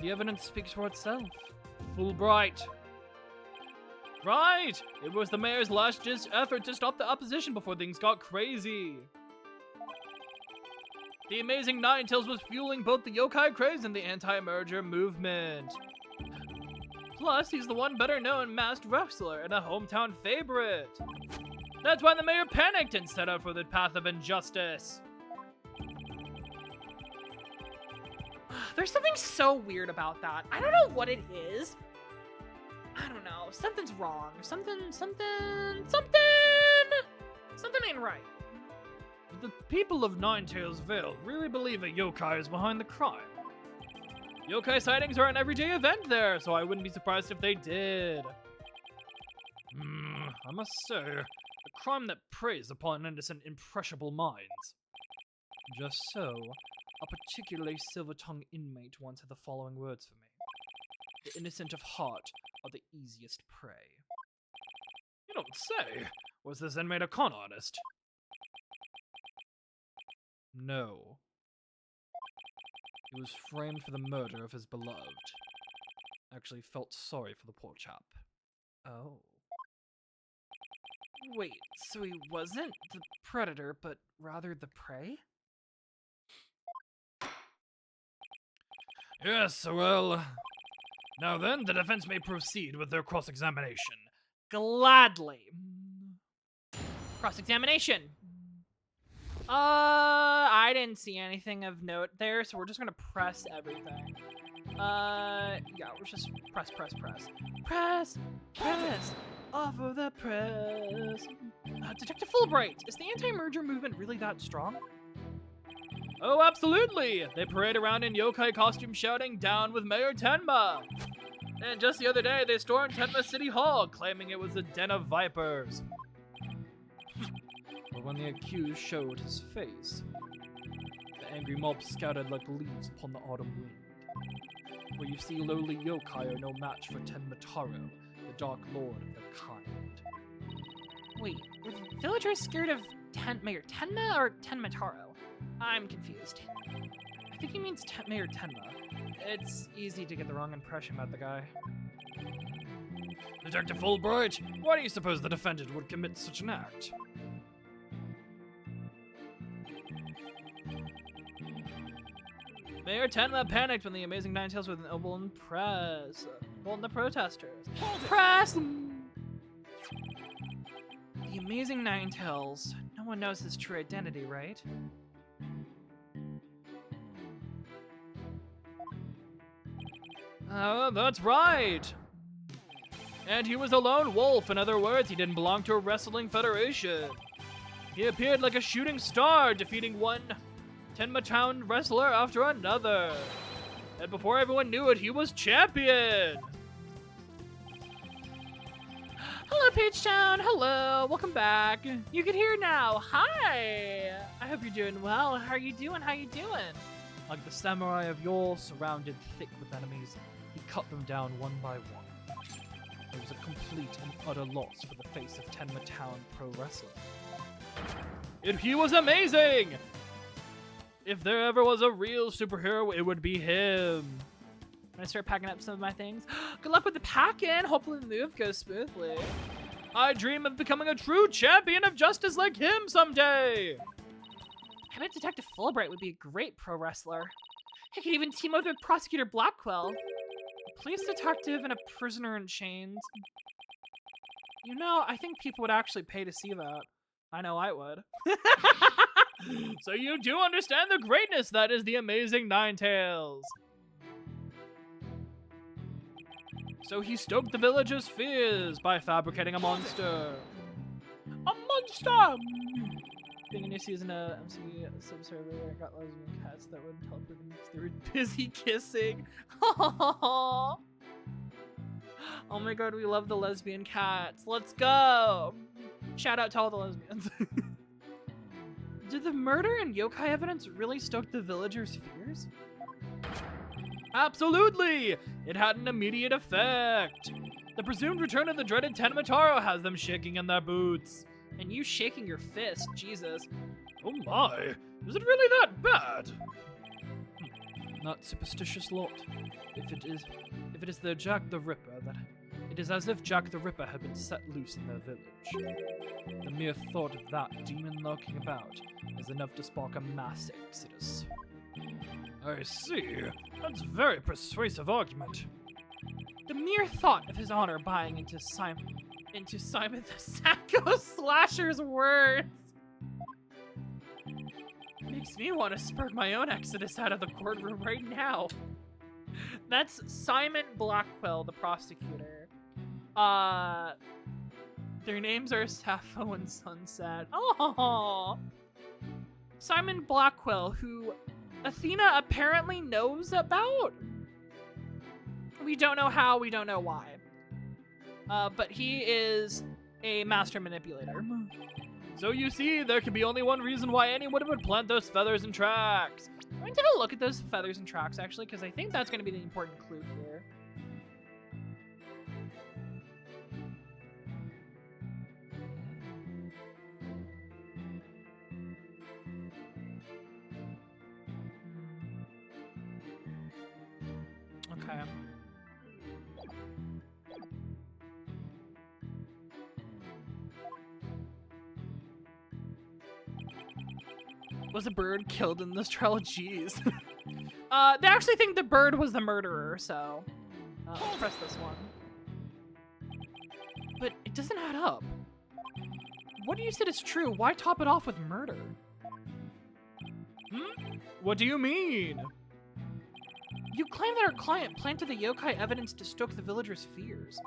The evidence speaks for itself. Fulbright. Right! It was the mayor's last-ditch effort to stop the opposition before things got crazy. The Amazing Ninetales was fueling both the yokai craze and the anti-merger movement. Plus, he's the one better-known masked wrestler and a hometown favorite. That's why the mayor panicked and set out for the path of injustice. There's something so weird about that. I don't know what it is. I don't know. Something's wrong. Something ain't right. But the people of Ninetales really believe a yokai is behind the crime. Yokai sightings are an everyday event there, so I wouldn't be surprised if they did. I must say, a crime that preys upon innocent, impressionable minds. Just so, a particularly silver-tongued inmate once had the following words for me. The innocent of heart are the easiest prey. You don't say. Was this inmate a con artist? No. He was framed for the murder of his beloved. Actually felt sorry for the poor chap. Oh. Wait, so he wasn't the predator, but rather the prey? Yes, well... Now then, the defense may proceed with their cross-examination. Gladly. Cross-examination. I didn't see anything of note there, so we're just gonna press everything. Yeah, we're just press. Press, off of the press. Detective Fulbright, is the anti-merger movement really that strong? Oh, absolutely! They parade around in yokai costume shouting, "Down with Mayor Tenma!" And just the other day, they stormed Tenma City Hall, claiming it was a den of vipers. But when the accused showed his face, the angry mob scattered like leaves upon the autumn wind. Where you see lowly yokai are no match for Tenma Taro, the dark lord of their kind. Wait, were the villagers scared of Mayor Tenma or Tenma Taro? I'm confused. I think he means Mayor Tenma. It's easy to get the wrong impression about the guy. Detective Fulbright, why do you suppose the defendant would commit such an act? Mayor Tenma panicked when the Amazing Nine Tails were Bolton Press. Bolton the protesters. Press! The Amazing Nine Tails. No one knows his true identity, right? That's right! And he was a lone wolf. In other words, he didn't belong to a wrestling federation. He appeared like a shooting star, defeating one Tenma Town wrestler after another. And before everyone knew it, he was champion! Hello, Page Town. Hello. Welcome back. You can hear now. Hi. I hope you're doing well. How are you doing? How you doing? Like the samurai of yore, surrounded thick with enemies, he cut them down one by one. It was a complete and utter loss for the face of Tenma Town Pro Wrestling. He was amazing! If there ever was a real superhero, it would be him. I'm gonna start packing up some of my things. Good luck with the pack-in. Hopefully the move goes smoothly. I dream of becoming a true champion of justice like him someday! I bet Detective Fulbright would be a great pro wrestler. He could even team up with Prosecutor Blackwell. A police detective and a prisoner in chains. You know, I think people would actually pay to see that. I know I would. So you do understand the greatness that is the Amazing Nine Tails. So he stoked the villagers' fears by fabricating a monster. A monster! Being a new season of MC Subserver, I got lesbian cats that would teleport them because they were busy kissing. Oh my god, we love the lesbian cats. Let's go! Shout out to all the lesbians. Did the murder and yokai evidence really stoke the villagers' fears? Absolutely! It had an immediate effect. The presumed return of the dreaded Tenma Taro has them shaking in their boots. And you shaking your fist, Jesus. Oh my, is it really that bad? Not superstitious lot. If it is their Jack the Ripper, that it is as if Jack the Ripper had been set loose in their village. The mere thought of that demon lurking about is enough to spark a mass exodus. I see. That's a very persuasive argument. The mere thought of his honor buying into Simon the Sacco Slasher's words makes me want to spark my own exodus out of the courtroom right now. That's Simon Blackwell, the prosecutor. Their names are Sappho and Sunset. Oh, Simon Blackwell, who Athena apparently knows about. We don't know how, we don't know why. but he is a master manipulator. So you see, there could be only one reason why anyone would plant those feathers and tracks. I'm going to take a look at those feathers and tracks, actually, because I think that's going to be the important clue here. Okay. Was a bird killed in this trial? Jeez. They actually think the bird was the murderer, so let's press this one. But it doesn't add up. What you said is true. Why top it off with murder? What do you mean? You claim that our client planted the yokai evidence to stoke the villagers' fears.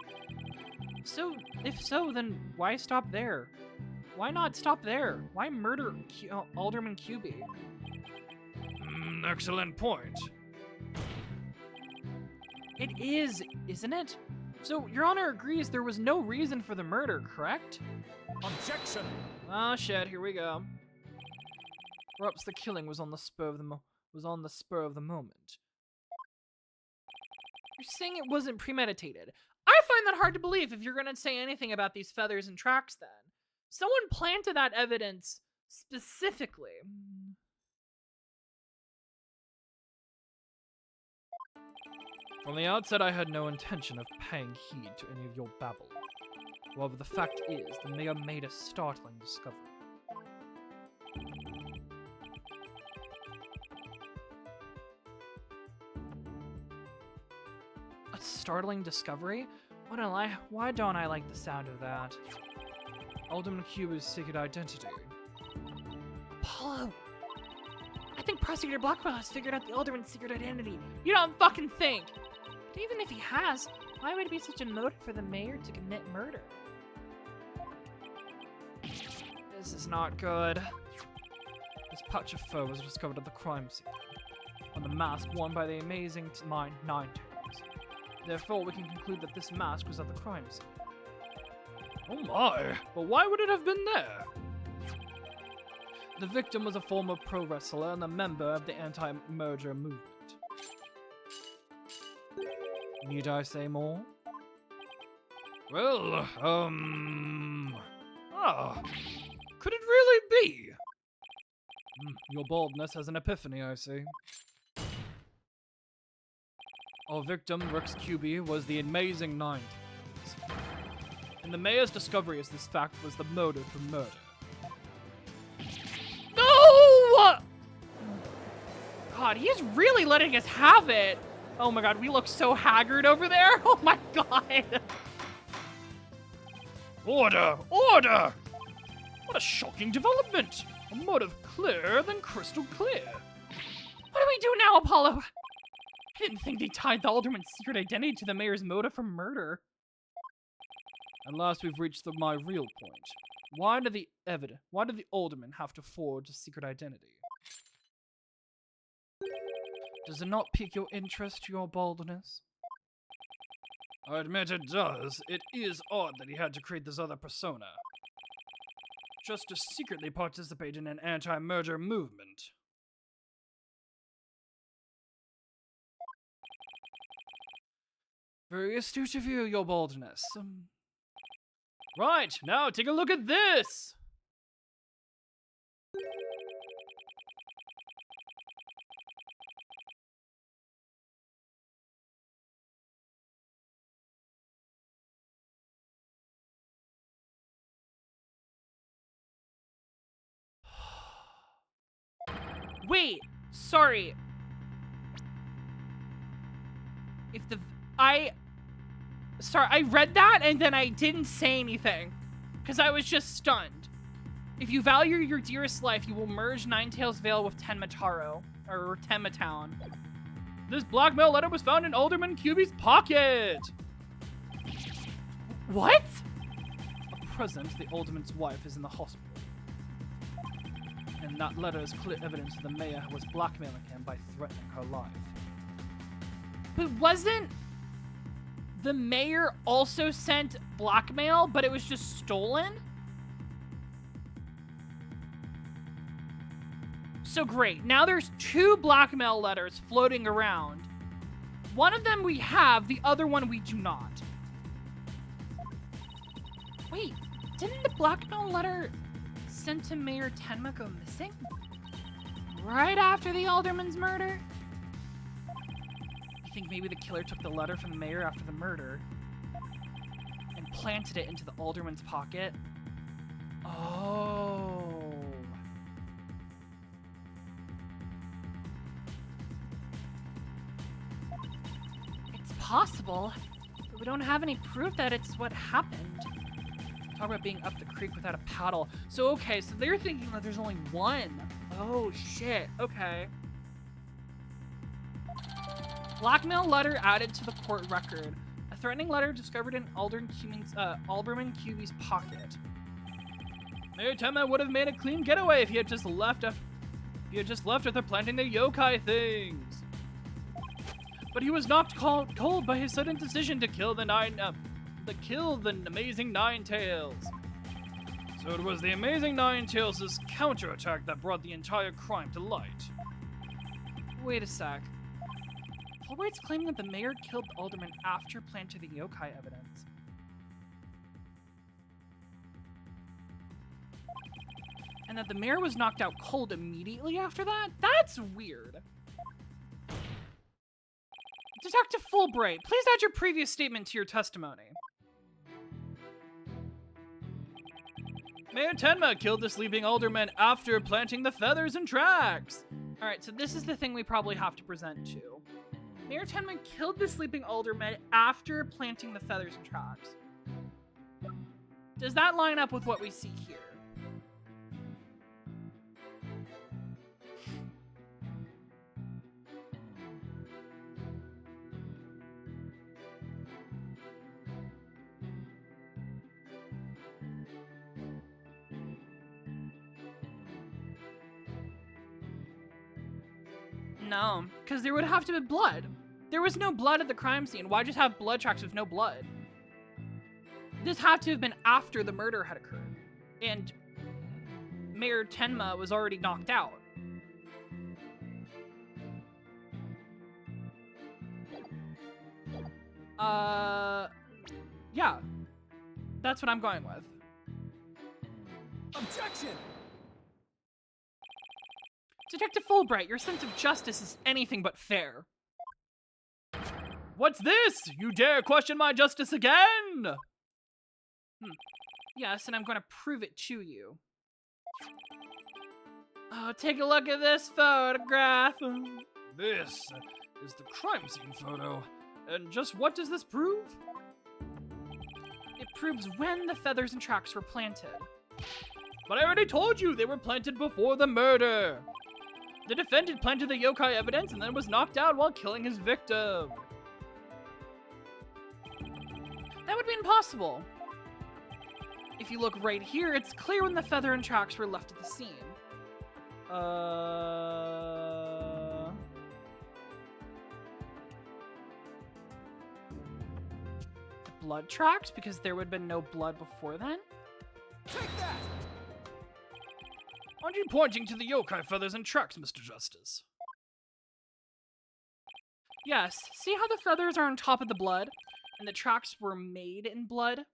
So, if so, then why stop there? Why not stop there? Why murder Alderman QB? Excellent point. It is, isn't it? So, Your Honor agrees there was no reason for the murder, correct? Objection! Oh shit, here we go. Perhaps the killing was on the spur of the moment. You're saying it wasn't premeditated. I find that hard to believe if you're gonna say anything about these feathers and tracks then. Someone planted that evidence specifically. From the outset, I had no intention of paying heed to any of your babble. However, the fact is, the mayor made a startling discovery. A startling discovery? Why don't I like the sound of that? Alderman Cuba's secret identity. Apollo! I think Prosecutor Blackwell has figured out the Alderman's secret identity. You don't fucking think! But even if he has, why would it be such a motive for the mayor to commit murder? This is not good. This patch of fur was discovered at the crime scene, on the mask worn by the amazing Ninetales. Therefore, we can conclude that this mask was at the crime scene. Oh my, but why would it have been there? The victim was a former pro wrestler and a member of the anti-merger movement. Need I say more? Well, could it really be? Your baldness has an epiphany, I see. Our victim, Rex QB, was the amazing Ninetales. And the mayor's discovery as this fact was the motive for murder. No! God, he's really letting us have it. Oh my god, we look so haggard over there. Oh my god. Order! Order! What a shocking development! A motive clearer than crystal clear. What do we do now, Apollo? I didn't think they tied the Alderman's secret identity to the mayor's motive for murder. At last we've reached my real point. Why did the Alderman have to forge a secret identity? Does it not pique your interest, your baldness? I admit it does. It is odd that he had to create this other persona. Just to secretly participate in an anti-merger movement. Very astute of you, your baldness. Right, now take a look at this! Wait, sorry. I read that and then I didn't say anything because I was just stunned. If you value your dearest life, you will merge Ninetales Vale with Tenmataro, or Tenmatown. This blackmail letter was found in Alderman QB's pocket! What? At present, the Alderman's wife is in the hospital. And that letter is clear evidence that the mayor was blackmailing him by threatening her life. But wasn't the mayor also sent blackmail, but it was just stolen? So great, now there's 2 blackmail letters floating around. One of them we have, the other one we do not. Wait, didn't the blackmail letter sent to Mayor Tenma go missing? Right after the alderman's murder? You think maybe the killer took the letter from the mayor after the murder and planted it into the alderman's pocket? Oh. It's possible, but we don't have any proof that it's what happened. Talk about being up the creek without a paddle. So, okay, so they're thinking that there's only one. Oh, shit. Okay. Blackmail letter added to the court record. A threatening letter discovered in Alderman Cuby's pocket. Mayor Tenma would have made a clean getaway if he had just left after planting the yokai things. But he was knocked cold by his sudden decision to kill the Amazing Ninetales. So it was the Amazing Ninetales' counterattack that brought the entire crime to light. Wait a sec. Fulbright's claiming that the mayor killed the alderman after planting the yokai evidence. And that the mayor was knocked out cold immediately after that? That's weird. Detective Fulbright, please add your previous statement to your testimony. Mayor Tenma killed the sleeping alderman after planting the feathers and tracks. Alright, so this is the thing we probably have to present to. Mayor Tenma killed the sleeping alderman after planting the feathers and tracks. Does that line up with what we see here? No, because there would have to be blood. There was no blood at the crime scene. Why just have blood tracks with no blood? This had to have been after the murder had occurred. And Mayor Tenma was already knocked out. Yeah. That's what I'm going with. Objection! Detective Fulbright, your sense of justice is anything but fair. What's this? You dare question my justice again? Yes, and I'm going to prove it to you. Oh, take a look at this photograph. This is the crime scene photo. And just what does this prove? It proves when the feathers and tracks were planted. But I already told you they were planted before the murder. The defendant planted the yokai evidence and then was knocked out while killing his victim. That would be impossible. If you look right here, it's clear when the feather and tracks were left at the scene. Blood tracks? Because there would have been no blood before then? Take that! Aren't you pointing to the yokai feathers and tracks, Mr. Justice? Yes. See how the feathers are on top of the blood, and the tracks were made in blood?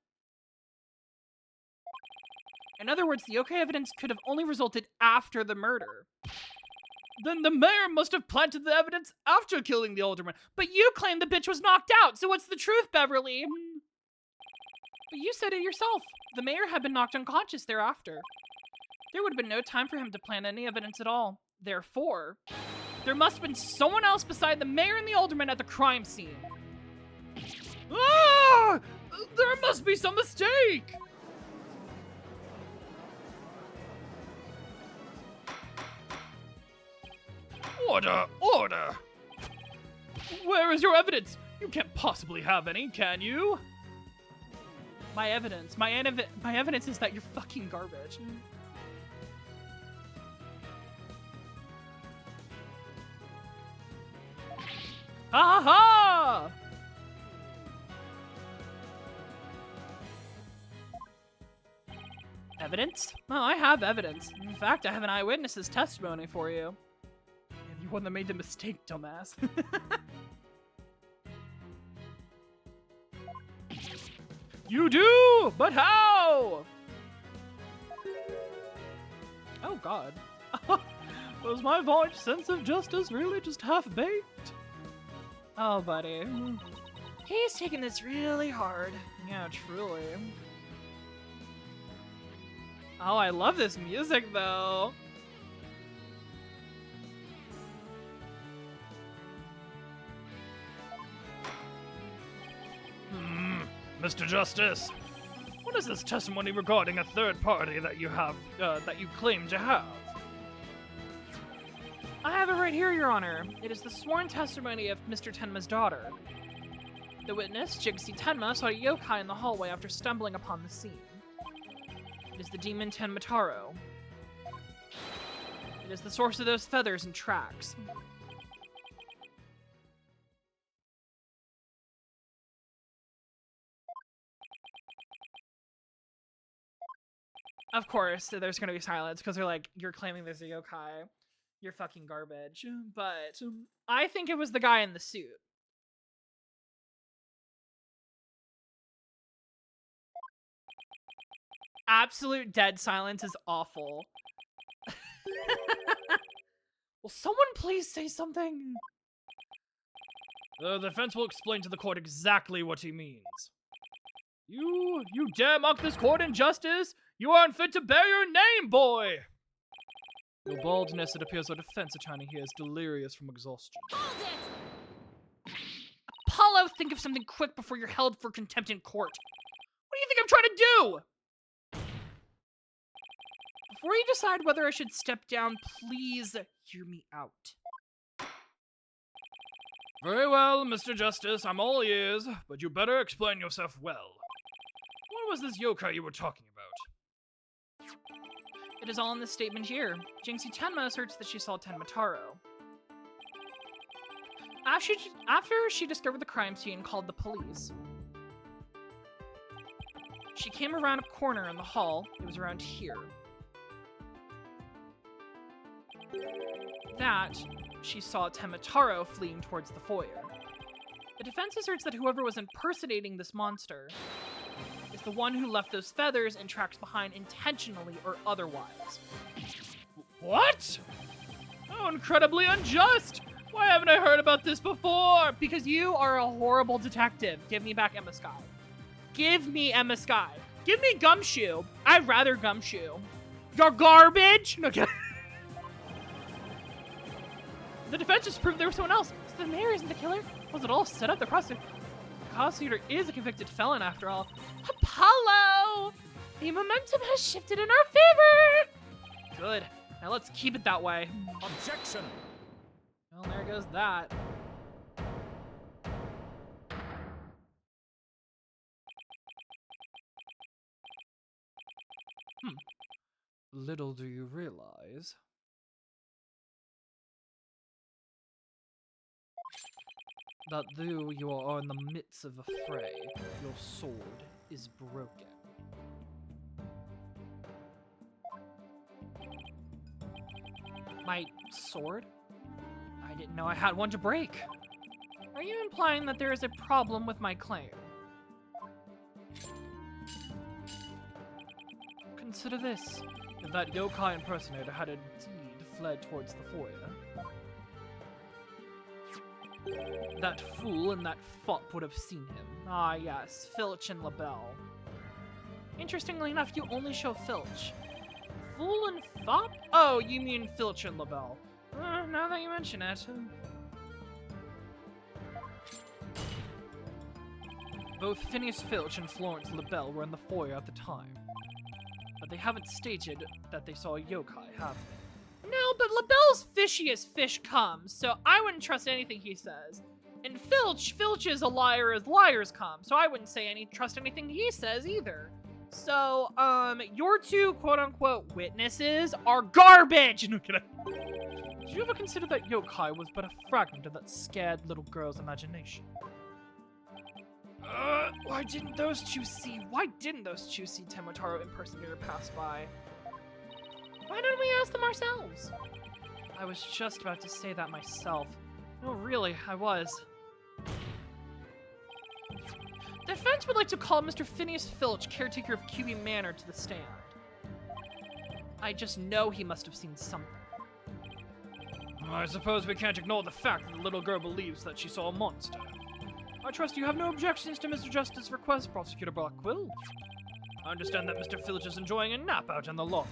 In other words, the yokai evidence could have only resulted after the murder. Then the mayor must have planted the evidence after killing the alderman. But you claim the bitch was knocked out, so what's the truth, Beverly? But you said it yourself. The mayor had been knocked unconscious thereafter. There would have been no time for him to plant any evidence at all. Therefore, there must have been someone else beside the mayor and the alderman at the crime scene. Ah! There must be some mistake! Order! Order! Where is your evidence? You can't possibly have any, can you? My evidence is that you're fucking garbage. Ha ha! Evidence? Oh, I have evidence. In fact, I have an eyewitness's testimony for you. You're the one that made the mistake, dumbass. You do? But how? Oh, God. Was my vaunted sense of justice really just half-baked? Oh, buddy. He's taking this really hard. Yeah, truly. Oh, I love this music, though. Mr. Justice, what is this testimony regarding a third party that you have, that you claim to have? I have it right here, Your Honor. It is the sworn testimony of Mr. Tenma's daughter. The witness, Jigsaw Tenma, saw a yokai in the hallway after stumbling upon the scene. It is the demon Tenmataro. It is the source of those feathers and tracks. Of course, there's gonna be silence because they're like, you're claiming there's a yokai. You're fucking garbage. But I think it was the guy in the suit. Absolute dead silence is awful. Will someone please say something? The defense will explain to the court exactly what he means. You dare mock this court in justice? You are unfit to bear your name, boy! Your baldness, it appears our defense attorney here is delirious from exhaustion. Apollo, think of something quick before you're held for contempt in court. What do you think I'm trying to do? Before you decide whether I should step down, please hear me out. Very well, Mr. Justice, I'm all ears, but you better explain yourself well. What was this yokai you were talking about? It is all in this statement here. Jigsaw Tenma asserts that she saw Tenmataro. After she discovered the crime scene and called the police, she came around a corner in the hall. It was around here. That she saw Tenmataro fleeing towards the foyer. The defense asserts that whoever was impersonating this monster is the one who left those feathers and tracks behind intentionally or otherwise. What? How incredibly unjust! Why haven't I heard about this before? Because you are a horrible detective. Give me back Emma Sky. Give me Emma Sky. Give me Gumshoe. I'd rather Gumshoe. You're garbage! No, kidding. The defense just proved there was someone else. So the mayor isn't the killer? Was it all set up? The prosecutor is a convicted felon after all. Apollo! The momentum has shifted in our favor! Good. Now let's keep it that way. Objection! Well, there goes that. Little do you realize that though you are in the midst of a fray, your sword is broken. My sword? I didn't know I had one to break. Are you implying that there is a problem with my claim? Consider this. If that yokai impersonator had indeed fled towards the foyer, that fool and that fop would have seen him. Ah, yes, Filch and LaBelle. Interestingly enough, you only show Filch. Fool and fop? Oh, you mean Filch and LaBelle. Now that you mention it. Both Phineas Filch and Florence LaBelle were in the foyer at the time, but they haven't stated that they saw a yokai, have they? No, but LaBelle's fishy as fish comes, so I wouldn't trust anything he says. And Filch is a liar as liars come, so I wouldn't trust anything he says either. So, your two quote-unquote witnesses are garbage! No, kidding. Did you ever consider that yokai was but a fragment of that scared little girl's imagination? Why didn't those two see Temotaro impersonator pass by? Why didn't we ask them ourselves? I was just about to say that myself. No, really, I was. The defense would like to call Mr. Phineas Filch, caretaker of QB Manor, to the stand. I just know he must have seen something. I suppose we can't ignore the fact that the little girl believes that she saw a monster. I trust you have no objections to Mr. Justice's request, Prosecutor Blackwell. I understand that Mr. Filch is enjoying a nap out in the lobby.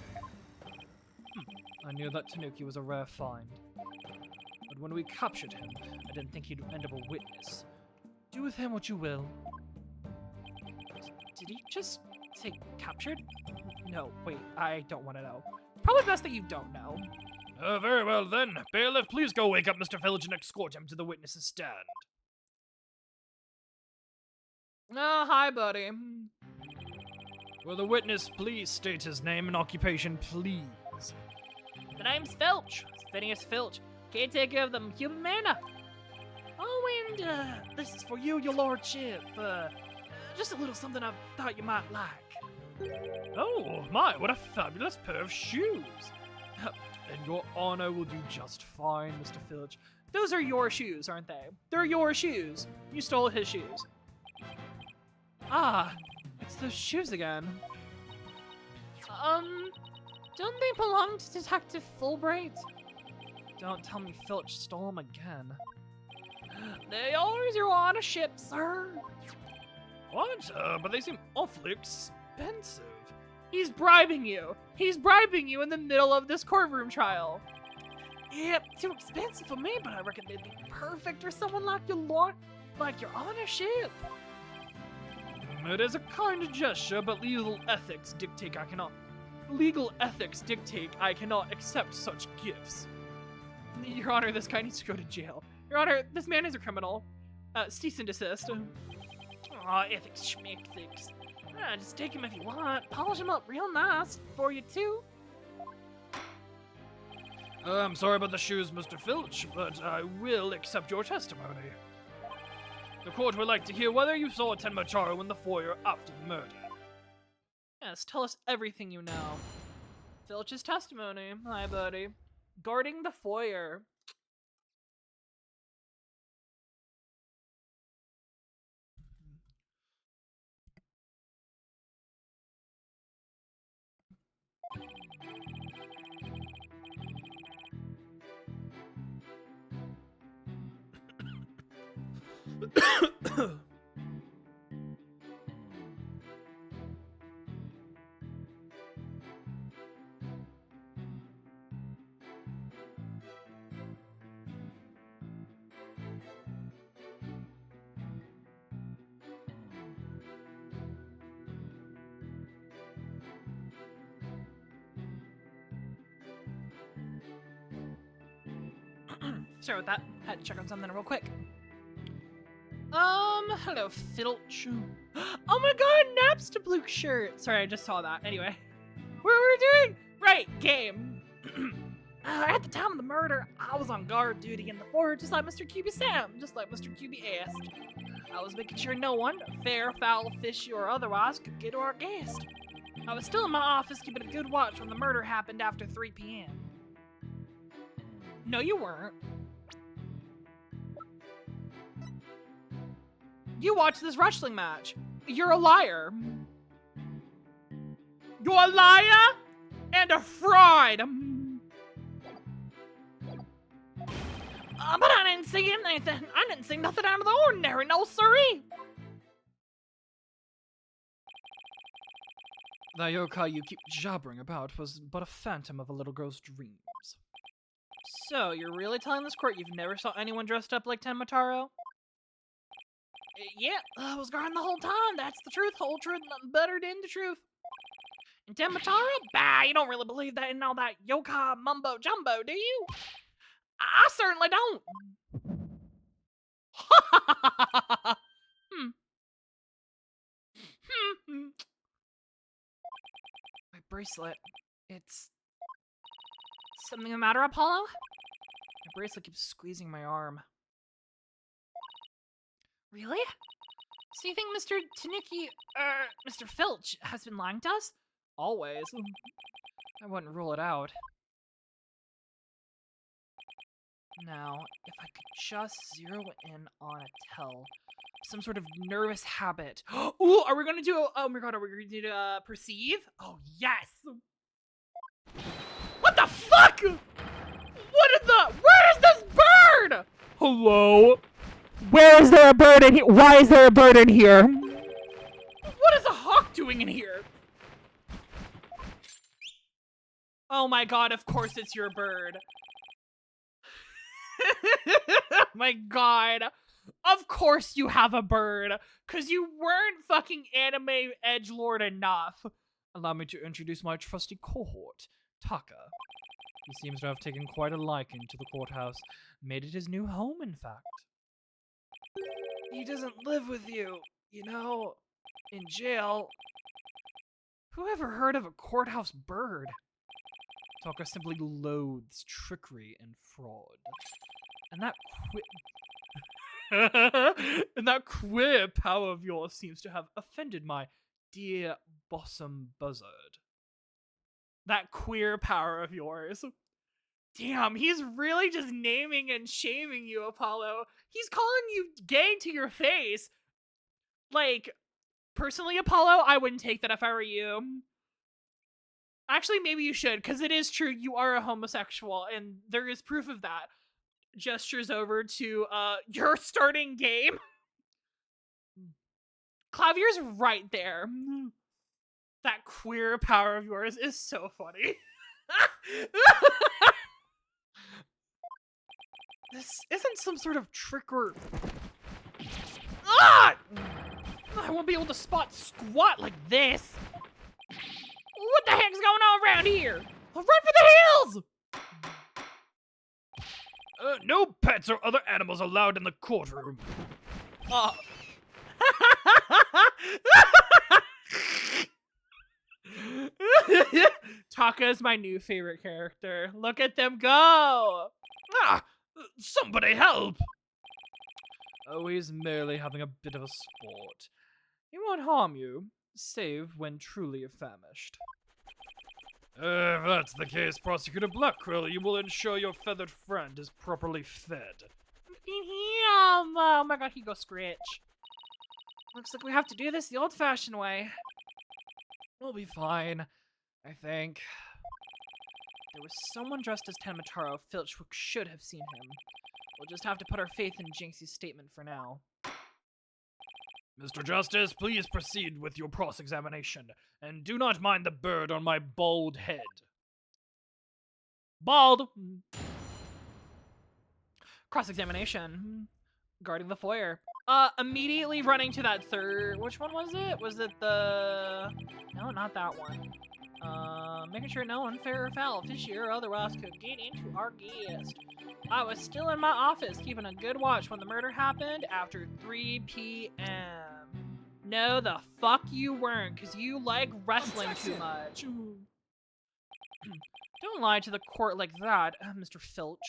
I knew that Tanuki was a rare find. But when we captured him, I didn't think he'd end up a witness. Do with him what you will. Did he just say captured? No, wait, I don't want to know. Probably best that you don't know. Very well then. Bailiff, please go wake up Mr. Filch and escort him to the witness's stand. Oh, hi, buddy. Will the witness please state his name and occupation, please? The name's Filch. Phineas Filch, caretaker of the Cuban Manor. Oh, and this is for you, your lordship. Just a little something I thought you might like. Oh, my, what a fabulous pair of shoes. And your honor will do just fine, Mr. Filch. Those are your shoes, aren't they? They're your shoes. You stole his shoes. Ah, it's those shoes again. Don't they belong to Detective Fulbright? Don't tell me Filch stole them again. They are your ownership, sir. What? But they seem awfully expensive. He's bribing you. He's bribing you in the middle of this courtroom trial. Yep, too expensive for me, but I reckon they'd be perfect for someone like your ownership. It is a kind gesture, but legal ethics dictate I cannot accept such gifts. Your Honor, this guy needs to go to jail. Your Honor, this man is a criminal. Cease and desist. Aw, ethics schmickthics. Just take him if you want. Polish him up real nice for you, too. I'm sorry about the shoes, Mr. Filch, but I will accept your testimony. The court would like to hear whether you saw Tenmacharo in the foyer after the murder. Yes, tell us everything you know. Filch's testimony. Hi, buddy. Guarding the foyer. Sorry with that. Had to check on something real quick. Hello, Filch. Oh my god, Napster blue shirt. Sorry, I just saw that. Anyway. What were we doing? Right, game. At the time of the murder, I was on guard duty in the foyer just like Mr. QB Sam, just like Mr. QB asked. I was making sure no one, fair, foul, fishy, or otherwise, could get to our guest. I was still in my office keeping a good watch when the murder happened after 3 p.m. No, you weren't. You watched this wrestling match. You're a liar. You're a liar and a fraud. But I didn't see anything. I didn't see nothing out of the ordinary, no siree. That yokai you keep jabbering about was but a phantom of a little girl's dreams. So, you're really telling this court you've never saw anyone dressed up like Tenmataro? Yeah, I was guarding the whole time. That's the truth, whole truth, nothing better than the truth. And Tenmataro? Bah, you don't really believe that in all that yokai mumbo jumbo, do you? I certainly don't. My bracelet. It's something the matter, Apollo? My bracelet keeps squeezing my arm. Really? So you think Mr. Tanuki, Mr. Filch has been lying to us? Always. I wouldn't rule it out. Now, if I could just zero in on a tell. Some sort of nervous habit. Ooh, are we gonna do oh my god, are we gonna do perceive? Oh yes! What the fuck? Where is this bird? Hello? Where is there a bird in here? Why is there a bird in here? What is a hawk doing in here? Oh my god, of course it's your bird. My god. Of course you have a bird, because you weren't fucking anime edgelord enough. Allow me to introduce my trusty cohort, Taka. He seems to have taken quite a liking to the courthouse, made it his new home, in fact. He doesn't live with you, you know, in jail. Who ever heard of a courthouse bird? Taka simply loathes trickery and fraud. And that queer power of yours seems to have offended my dear bosom buzzard. That queer power of yours. Damn, he's really just naming and shaming you, Apollo. He's calling you gay to your face. Like, personally, Apollo, I wouldn't take that if I were you. Actually, maybe you should, because it is true, you are a homosexual, and there is proof of that. Gestures over to, your starting game. Clavier's right there. That queer power of yours is so funny. This isn't some sort of trick or... Ah! I won't be able to spot squat like this. What the heck's going on around here? Run for the hills! No pets or other animals allowed in the courtroom. Taka is my new favorite character. Look at them go! Ah! Somebody help! Oh, he's merely having a bit of a sport. He won't harm you, save when truly famished. If that's the case, Prosecutor Blackwell, you will ensure your feathered friend is properly fed. Oh my god, he goes scratch. Looks like we have to do this the old-fashioned way. We'll be fine, I think. There was someone dressed as Tenmataro. Filch should have seen him. We'll just have to put our faith in Jinxie's statement for now. Mr. Justice, please proceed with your cross-examination, and do not mind the bird on my bald head. Bald! Cross-examination. Guarding the foyer. Immediately running to that third... Which one was it? Was it the... No, not that one. Making sure no unfair or foul, fishy or otherwise could get into our guest. I was still in my office keeping a good watch when the murder happened after 3 p.m. No, the fuck you weren't, because you like wrestling too much. Don't lie to the court like that, Mr. Filch.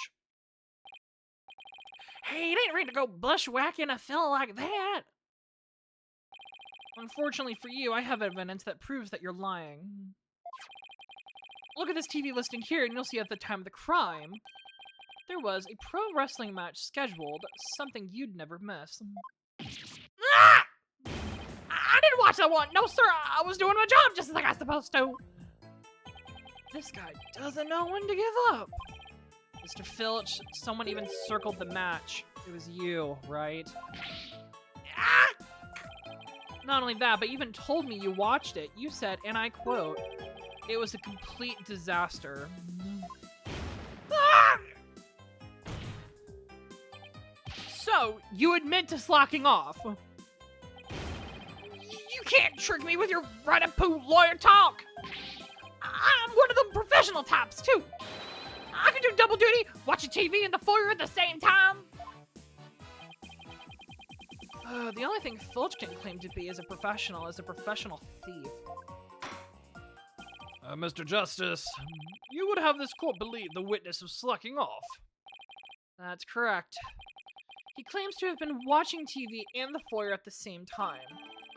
Hey, it ain't right to go bushwhacking a fella like that. Unfortunately for you, I have evidence that proves that you're lying. Look at this TV listing here, and you'll see at the time of the crime, there was a pro wrestling match scheduled, something you'd never miss. Ah! I didn't watch that one! No, sir, I was doing my job just like I was supposed to. This guy doesn't know when to give up. Mr. Filch, someone even circled the match. It was you, right? Ah! Not only that, but you even told me you watched it. You said, and I quote, "It was a complete disaster." Ah! So, you admit to slacking off. You can't trick me with your right-up-poo lawyer talk. I'm one of them professional types, too. I can do double duty, watching TV in the foyer at the same time. The only thing Filch can claim to be as a professional thief. Mr. Justice, you would have this court believe the witness was slacking off. That's correct. He claims to have been watching TV and the foyer at the same time.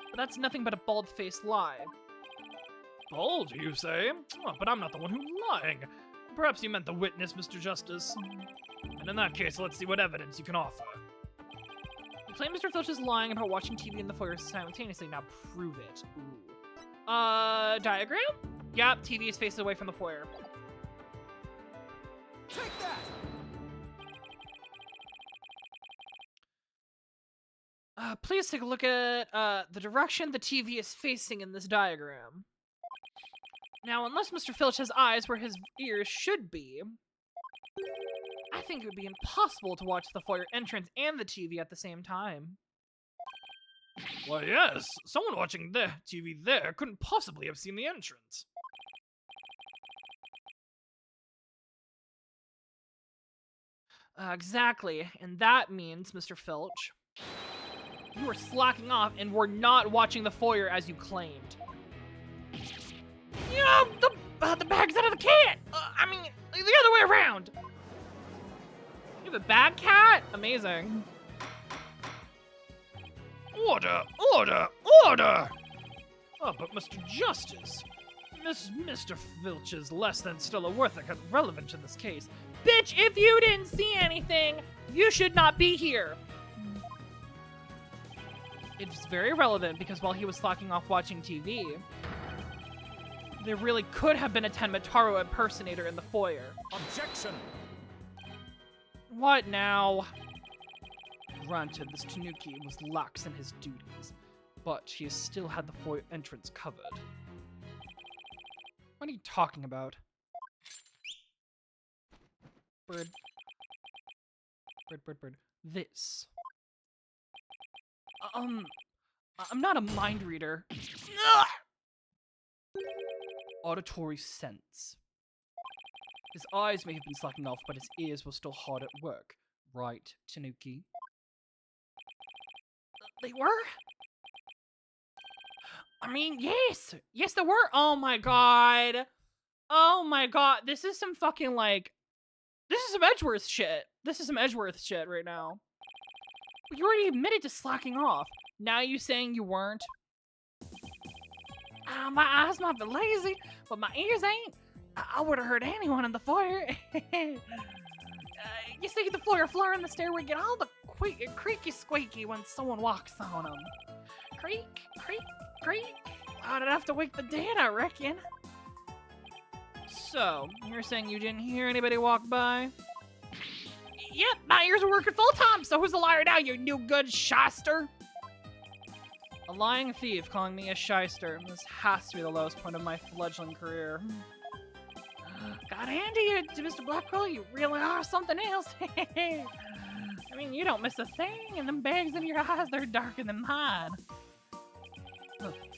But that's nothing but a bald-faced lie. Bald, you say? Oh, but I'm not the one who's lying. Perhaps you meant the witness, Mr. Justice. And in that case, let's see what evidence you can offer. You claim Mr. Filch is lying about watching TV in the foyer simultaneously. Now prove it. Ooh. Diagram? Yep, TV is facing away from the foyer. Take that! Please take a look at the direction the TV is facing in this diagram. Now, unless Mr. Filch has eyes where his ears should be, I think it would be impossible to watch the foyer entrance and the TV at the same time. Why, yes. Someone watching the TV there couldn't possibly have seen the entrance. Exactly, and that means, Mr. Filch, you were slacking off and were not watching the foyer as you claimed. Yeah, the bag's out of the cat! I mean, the other way around! You have a bag cat? Amazing. Order! Order! Order! Oh, but Mr. Justice, Mr. Filch is less than still a worth relevant to this case. Bitch, if you didn't see anything, you should not be here. It's very relevant because while he was slacking off watching TV, there really could have been a Tenmataro impersonator in the foyer. Objection! What now? Granted, this Tanuki was lax in his duties, but he still had the foyer entrance covered. What are you talking about? Bird. Bird. This. I'm not a mind reader. Ugh! Auditory sense. His eyes may have been slacking off, but his ears were still hard at work. Right, Tanuki? They were? I mean, yes! Yes, they were! Oh my god! Oh my god, this is some fucking, like... This is some Edgeworth shit. This is some Edgeworth shit right now. You already admitted to slacking off. Now you saying you weren't? My eyes might be lazy, but my ears ain't. I would have heard anyone in the foyer. You see the foyer floor and the stairway get all the creaky squeaky when someone walks on them. Creak, creak, creak. I'd have to wake the dead, I reckon. So, you're saying you didn't hear anybody walk by? Yep, my ears are working full time, so who's the liar now, you new good shyster? A lying thief calling me a shyster. This has to be the lowest point of my fledgling career. God hand to you, Mr. Blackwell, you really are something else. I mean, you don't miss a thing, and them bags in your eyes, they're darker than mine.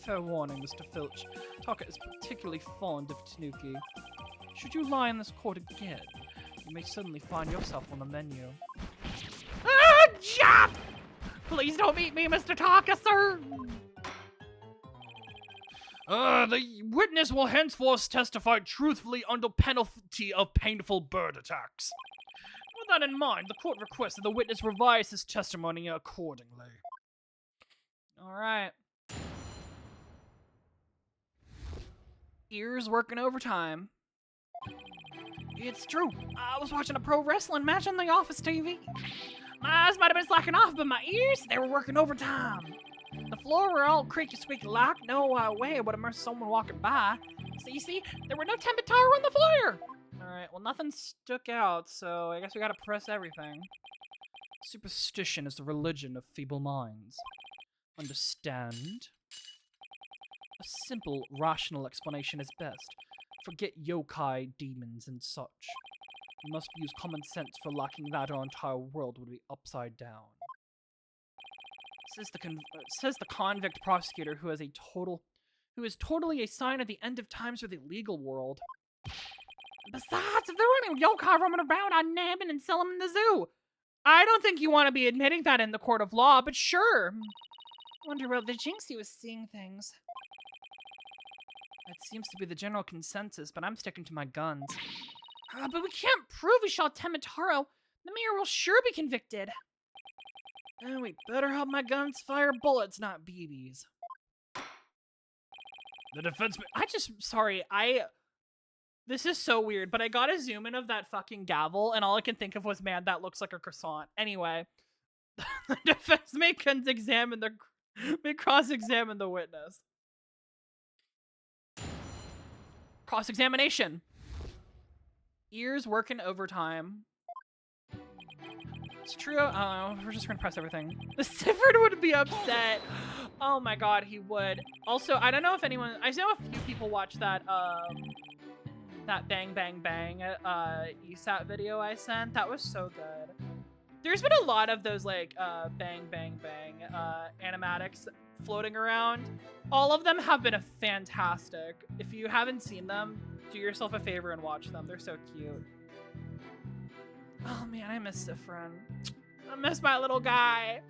Fair warning, Mr. Filch. Taka is particularly fond of Tanuki. Should you lie in this court again, you may suddenly find yourself on the menu. Ah, Jop! Please don't beat me, Mr. Taka, sir! The witness will henceforth testify truthfully under penalty of painful bird attacks. With that in mind, the court requests that the witness revise his testimony accordingly. Alright. Ears working overtime. It's true. I was watching a pro wrestling match on the office TV. My eyes might have been slacking off, but my ears, they were working overtime. The floor were all creaky squeaky like, no way would have missed someone walking by. So you see, there were no Tempataro on the floor. Alright, well nothing stuck out, so I guess we gotta press everything. Superstition is the religion of feeble minds. Understand? A simple, rational explanation is best. Forget yokai, demons, and such. You must use common sense, for lacking that our entire world would be upside down. Says the convict prosecutor who is totally a sign of the end of times for the legal world. Besides, if there were any yokai roaming around, I'd nab and sell them in the zoo. I don't think you want to be admitting that in the court of law, but sure. Wonder about the Jinxie was seeing things. That seems to be the general consensus, but I'm sticking to my guns. But we can't prove he shot Temitaro. The mayor will sure be convicted. And we better hope my guns fire bullets, not BBs. The defense. This is so weird, but I got a zoom in of that fucking gavel, and all I can think of was, man, that looks like a croissant. Anyway, the defense may cross-examine the witness. Cross-examination. Ears working overtime. It's true. We're just gonna press everything. The Sifford would be upset. Oh my god, he would. Also, I don't know if anyone. I know a few people watch that Bang Bang Bang ESAT video I sent. That was so good. There's been a lot of those like Bang Bang Bang animatics floating around. All of them have been fantastic. If you haven't seen them, do yourself a favor and watch them. They're so cute. Oh man, I miss Siffrin. I miss my little guy.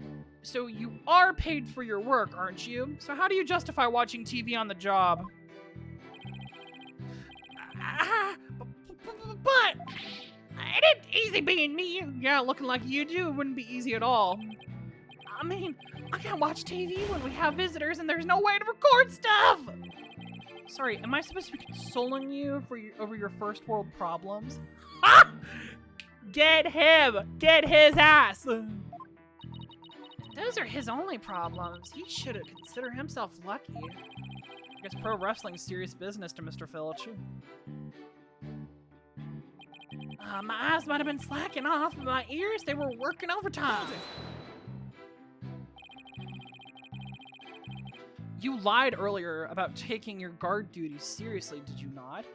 So you are paid for your work, aren't you? So how do you justify watching TV on the job? But it ain't easy being me. Yeah, looking like you do wouldn't be easy at all. I mean, I can't watch TV when we have visitors and there's no way to record stuff. Sorry, am I supposed to be consoling you for over your first world problems? Ah! Get him! Get his ass! Those are his only problems. He should have considered himself lucky. I guess pro wrestling's serious business to Mr. Filch. My eyes might have been slacking off, but my ears, they were working overtime. You lied earlier about taking your guard duties seriously, did you not?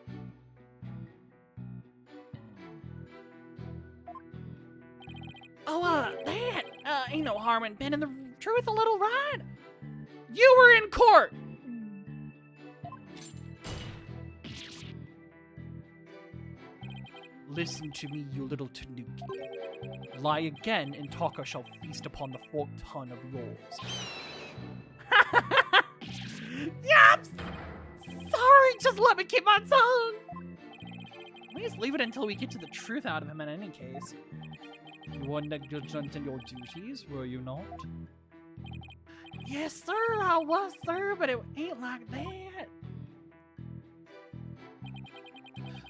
Oh, that ain't no harm in bending the truth a little, right? You were in court! Listen to me, you little tanuki. Lie again, and Taka shall feast upon the forked tongue of yours. Yaps! Sorry, just let me keep my tongue! Please leave it until we get to the truth out of him in any case. You were negligent in your duties, were you not? Yes, sir, I was, sir, but it ain't like that.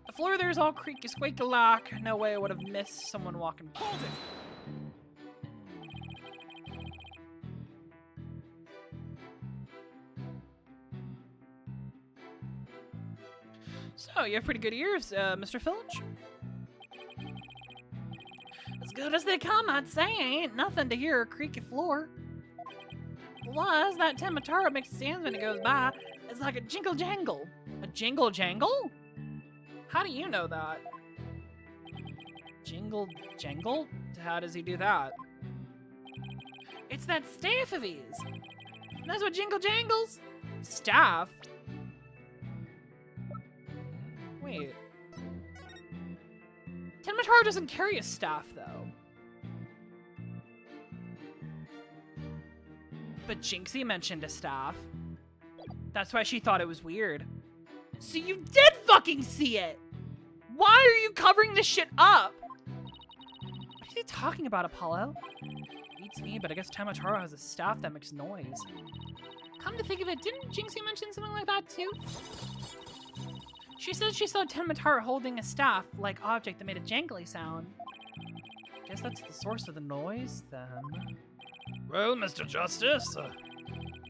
The floor there's all creaky squeaky like. No way I would have missed someone walking by. So, you have pretty good ears, Mr. Filch? As good as they come, I'd say. Ain't nothing to hear a creaky floor. Plus, that Tematara makes sounds when it goes by. It's like a jingle jangle. A jingle jangle? How do you know that? Jingle jangle? How does he do that? It's that staff of his. That's what jingle jangles. Staff? Wait. Tenmataro doesn't carry a staff, though. But Jinxie mentioned a staff. That's why she thought it was weird. So you did fucking see it! Why are you covering this shit up? What are you talking about, Apollo? Beats me, but I guess Tenmataro has a staff that makes noise. Come to think of it, didn't Jinxie mention something like that, too? She said she saw Tenmataro holding a staff-like object that made a jangly sound. Guess that's the source of the noise, then. Well, Mr. Justice.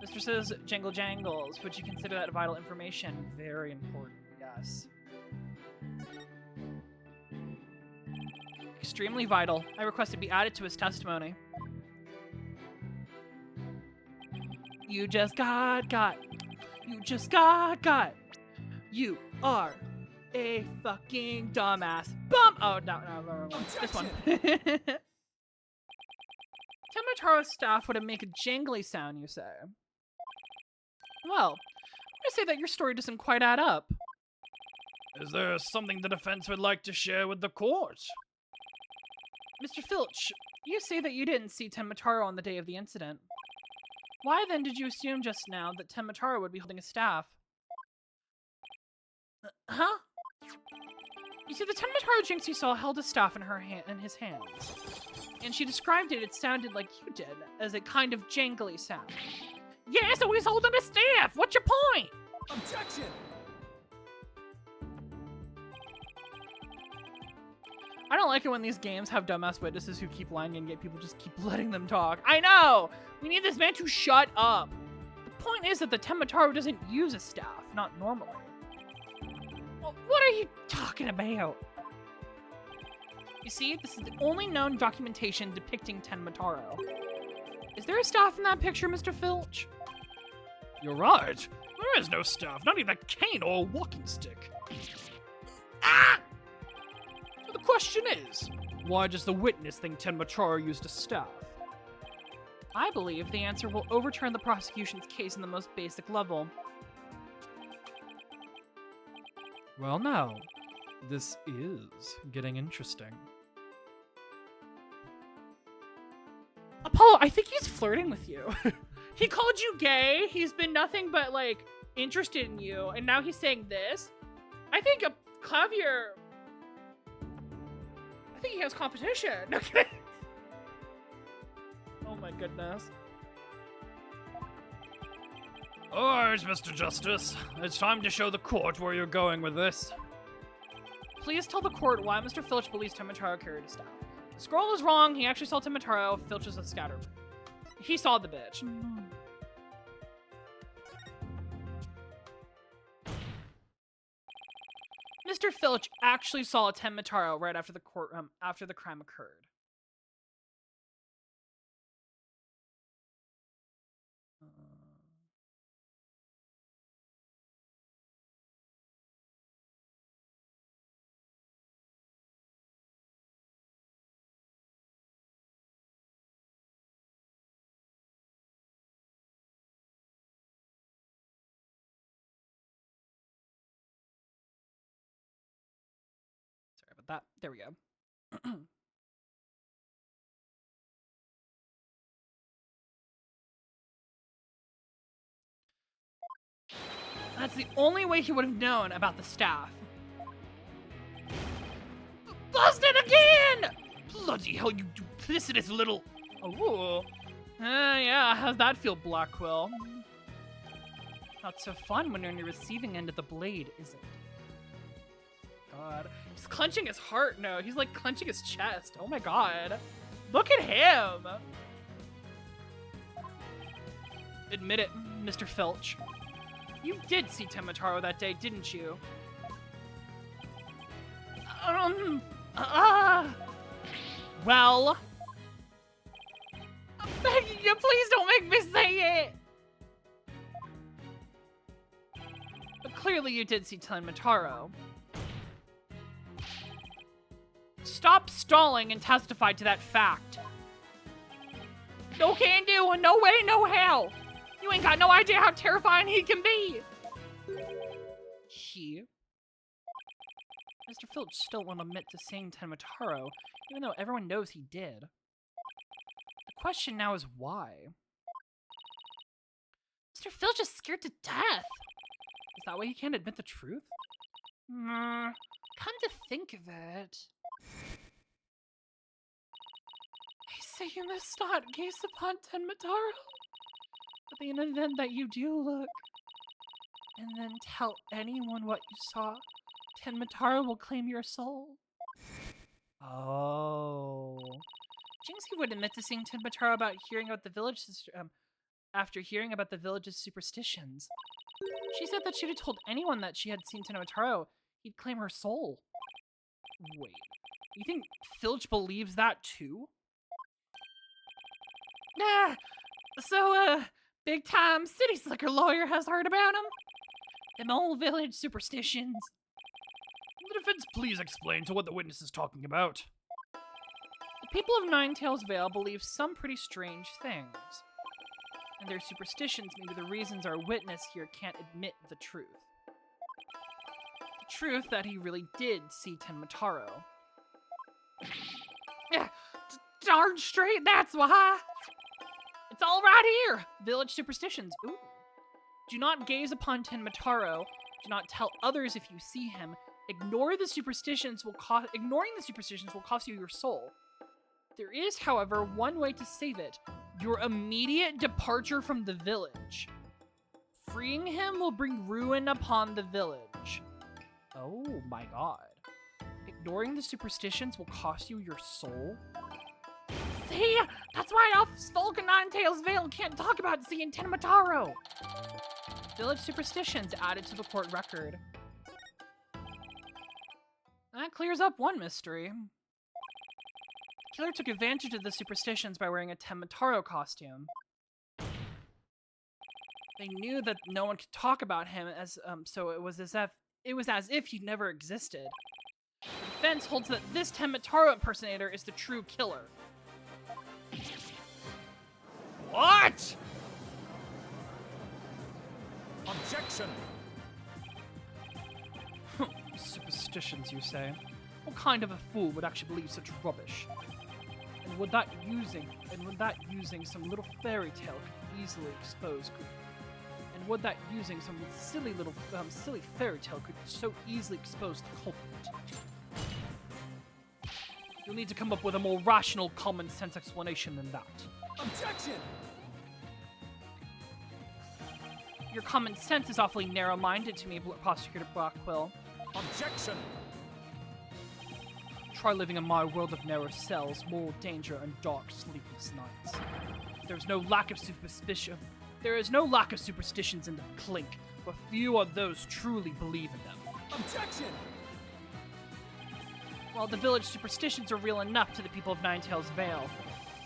Mr. says jangle jangles. Would you consider that vital information? Very important, yes. Extremely vital. I request it be added to his testimony. You just got. You just got. You are a fucking dumbass. Bum! Oh, no. This one. Temataro's staff would make a jangly sound, you say? Well, I say that your story doesn't quite add up. Is there something the defense would like to share with the court? Mr. Filch, you say that you didn't see Tenmataro on the day of the incident. Why then did you assume just now that Tenmataro would be holding a staff? Huh? You see, the Tenmataro Jinx you saw held a staff in his hands. And she described it sounded like you did, as a kind of jangly sound. Yeah, so he's holding a staff! What's your point? Objection! I don't like it when these games have dumbass witnesses who keep lying and yet people just keep letting them talk. I know! We need this man to shut up! The point is that the Tenmataro doesn't use a staff, not normally. Well, what are you talking about? You see, this is the only known documentation depicting Tenmataro. Is there a staff in that picture, Mr. Filch? You're right. There is no staff, not even a cane or a walking stick. Ah! So the question is, why does the witness think Tenmataro used a staff? I believe the answer will overturn the prosecution's case in the most basic level. Well, now, this is getting interesting. Apollo, I think he's flirting with you. He called you gay. He's been nothing but, like, interested in you. And now he's saying this. I think Clavier... I think he has competition. Okay. Oh my goodness. Alright, Mr. Justice. It's time to show the court where you're going with this. Please tell the court why Mr. Filch believes Tenmataro carried a staff. The scroll is wrong. He actually saw Tenmataro. Filch is a scatterbrain. He saw the bitch. Mr. Filch actually saw a Tenmataro right after the after the crime occurred. Sorry about that. There we go. That's the only way he would have known about the staff. Busted again! Bloody hell, you duplicitous little... Oh. Yeah, how's that feel, Black Quill? Not so fun when you're on the receiving end of the blade, is it? God. He's clenching his heart. No, he's like clenching his chest. Oh my god. Look at him! Admit it, Mr. Filch. You did see Tenmataro that day, didn't you? Well... I'm begging you, please don't make me say it! But clearly you did see Tenmataro. Stop stalling and testify to that fact. No can do, no way, no how. You ain't got no idea how terrifying he can be. He? Mr. Filch still won't admit to seeing Tenmataro, even though everyone knows he did. The question now is why? Mr. Filch is scared to death. Is that why he can't admit the truth? Come to think of it... I say you must not gaze upon Tenmataro, but in an event that you do look, and then tell anyone what you saw, Tenmataro will claim your soul. Oh. Jinxie would admit to seeing Tenmataro after hearing about the village's superstitions. She said that she'd have told anyone that she had seen Tenmataro, he'd claim her soul. Wait, you think Filch believes that too? Nah, so, big-time city slicker lawyer has heard about him? Them old village superstitions. The defense, please explain to what the witness is talking about. The people of Ninetales Vale believe some pretty strange things. And their superstitions may be the reasons our witness here can't admit the truth. The truth that he really did see Tenmataro. Yeah, darn straight, that's why! It's all right here! Village superstitions. Ooh. Do not gaze upon Tenmataro. Do not tell others if you see him. Ignoring the superstitions will cost you your soul. There is, however, one way to save it. Your immediate departure from the village. Freeing him will bring ruin upon the village. Oh my god. Ignoring the superstitions will cost you your soul? See? That's why Folk in Ninetales Vale can't talk about seeing Tenmataro! Village superstitions added to the court record. That clears up one mystery. Killer took advantage of the superstitions by wearing a Tenmataro costume. They knew that no one could talk about him, so it was as if he never existed. The defense holds that this Tenmataro impersonator is the true killer. What? Objection! Superstitions, you say? What kind of a fool would actually believe such rubbish? And would that using some little fairy tale could easily expose? And would that using some silly fairy tale could so easily expose the culprit? You'll need to come up with a more rational, common sense explanation than that. Objection! Your common sense is awfully narrow-minded to me, Prosecutor Blackquill. Objection! Try living in my world of narrow cells, moral danger, and dark, sleepless nights. There is no lack of superstitions in the clink, but few are those truly believe in them. Objection! While the village superstitions are real enough to the people of Ninetales Vale,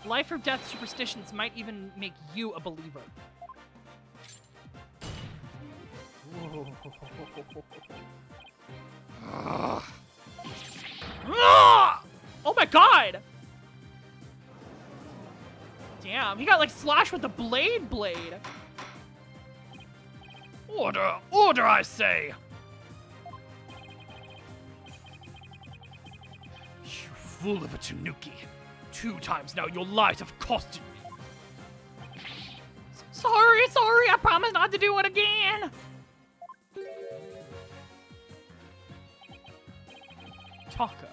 life or death superstitions might even make you a believer. Oh my god! Damn, he got like slashed with the blade. Order! Order, I say! You fool of a Tanuki. 2 times now your lies have costed me. Sorry, I promise not to do it again. Taka,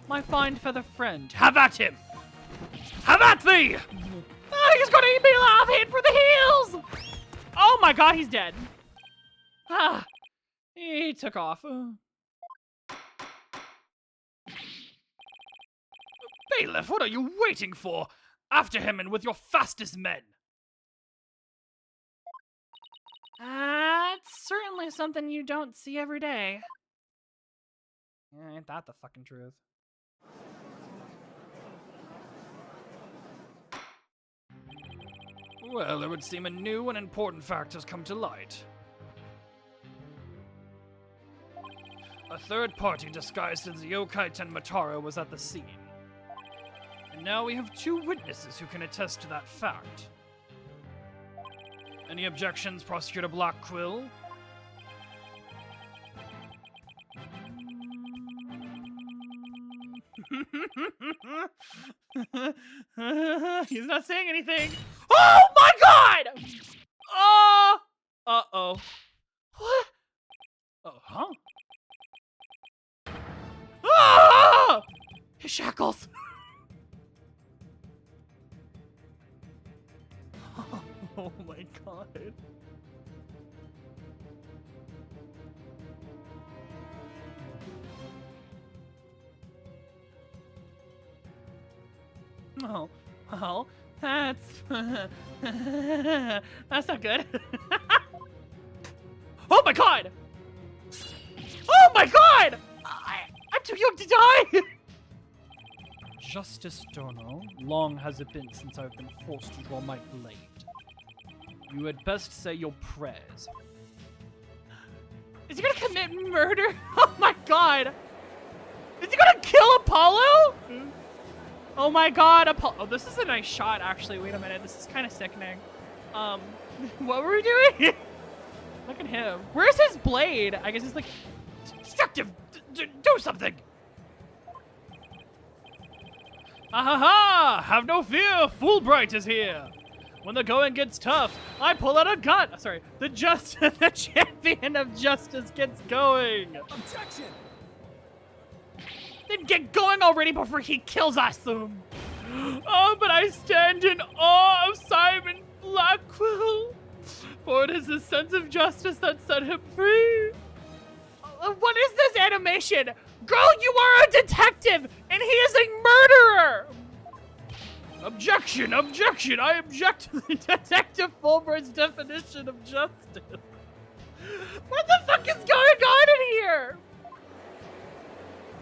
my fine feather friend, have at him! Have at thee! He's gonna eat me alive, head for the hills! Oh my god, he's dead. He took off. Bailiff, what are you waiting for? After him and with your fastest men! That's certainly something you don't see every day. Ain't that the fucking truth? Well, it would seem a new and important fact has come to light. A third party disguised as Yokai Tenmataro was at the scene. And now we have 2 witnesses who can attest to that fact. Any objections, Prosecutor Blackquill? He's not saying anything. Oh my god! Uh-oh. What? Oh, huh? Ah! His shackles. Oh my god. Oh, well, that's that's not good. Oh my god! Oh my god! I'm too young to die! Justice Dono, long has it been since I've been forced to draw my blade. You had best say your prayers. Is he gonna commit murder? Oh my god! Is he gonna kill Apollo? Oh my god, Apollo. Oh, this is a nice shot, actually. Wait a minute, this is kind of sickening. What were we doing? Look at him. Where's his blade? I guess it's like, Detective, do something! ha! Have no fear, Fulbright is here. When the going gets tough, I pull out a gun. Sorry, the champion of justice gets going. Objection! Then get going already before he kills us! Oh, but I stand in awe of Simon Blackwell, for it is his sense of justice that set him free. What is this animation? Girl, you are a detective, and he is a murderer! Objection! Objection! I object to the Detective Fulbrigh's definition of justice. What the fuck is going on in here?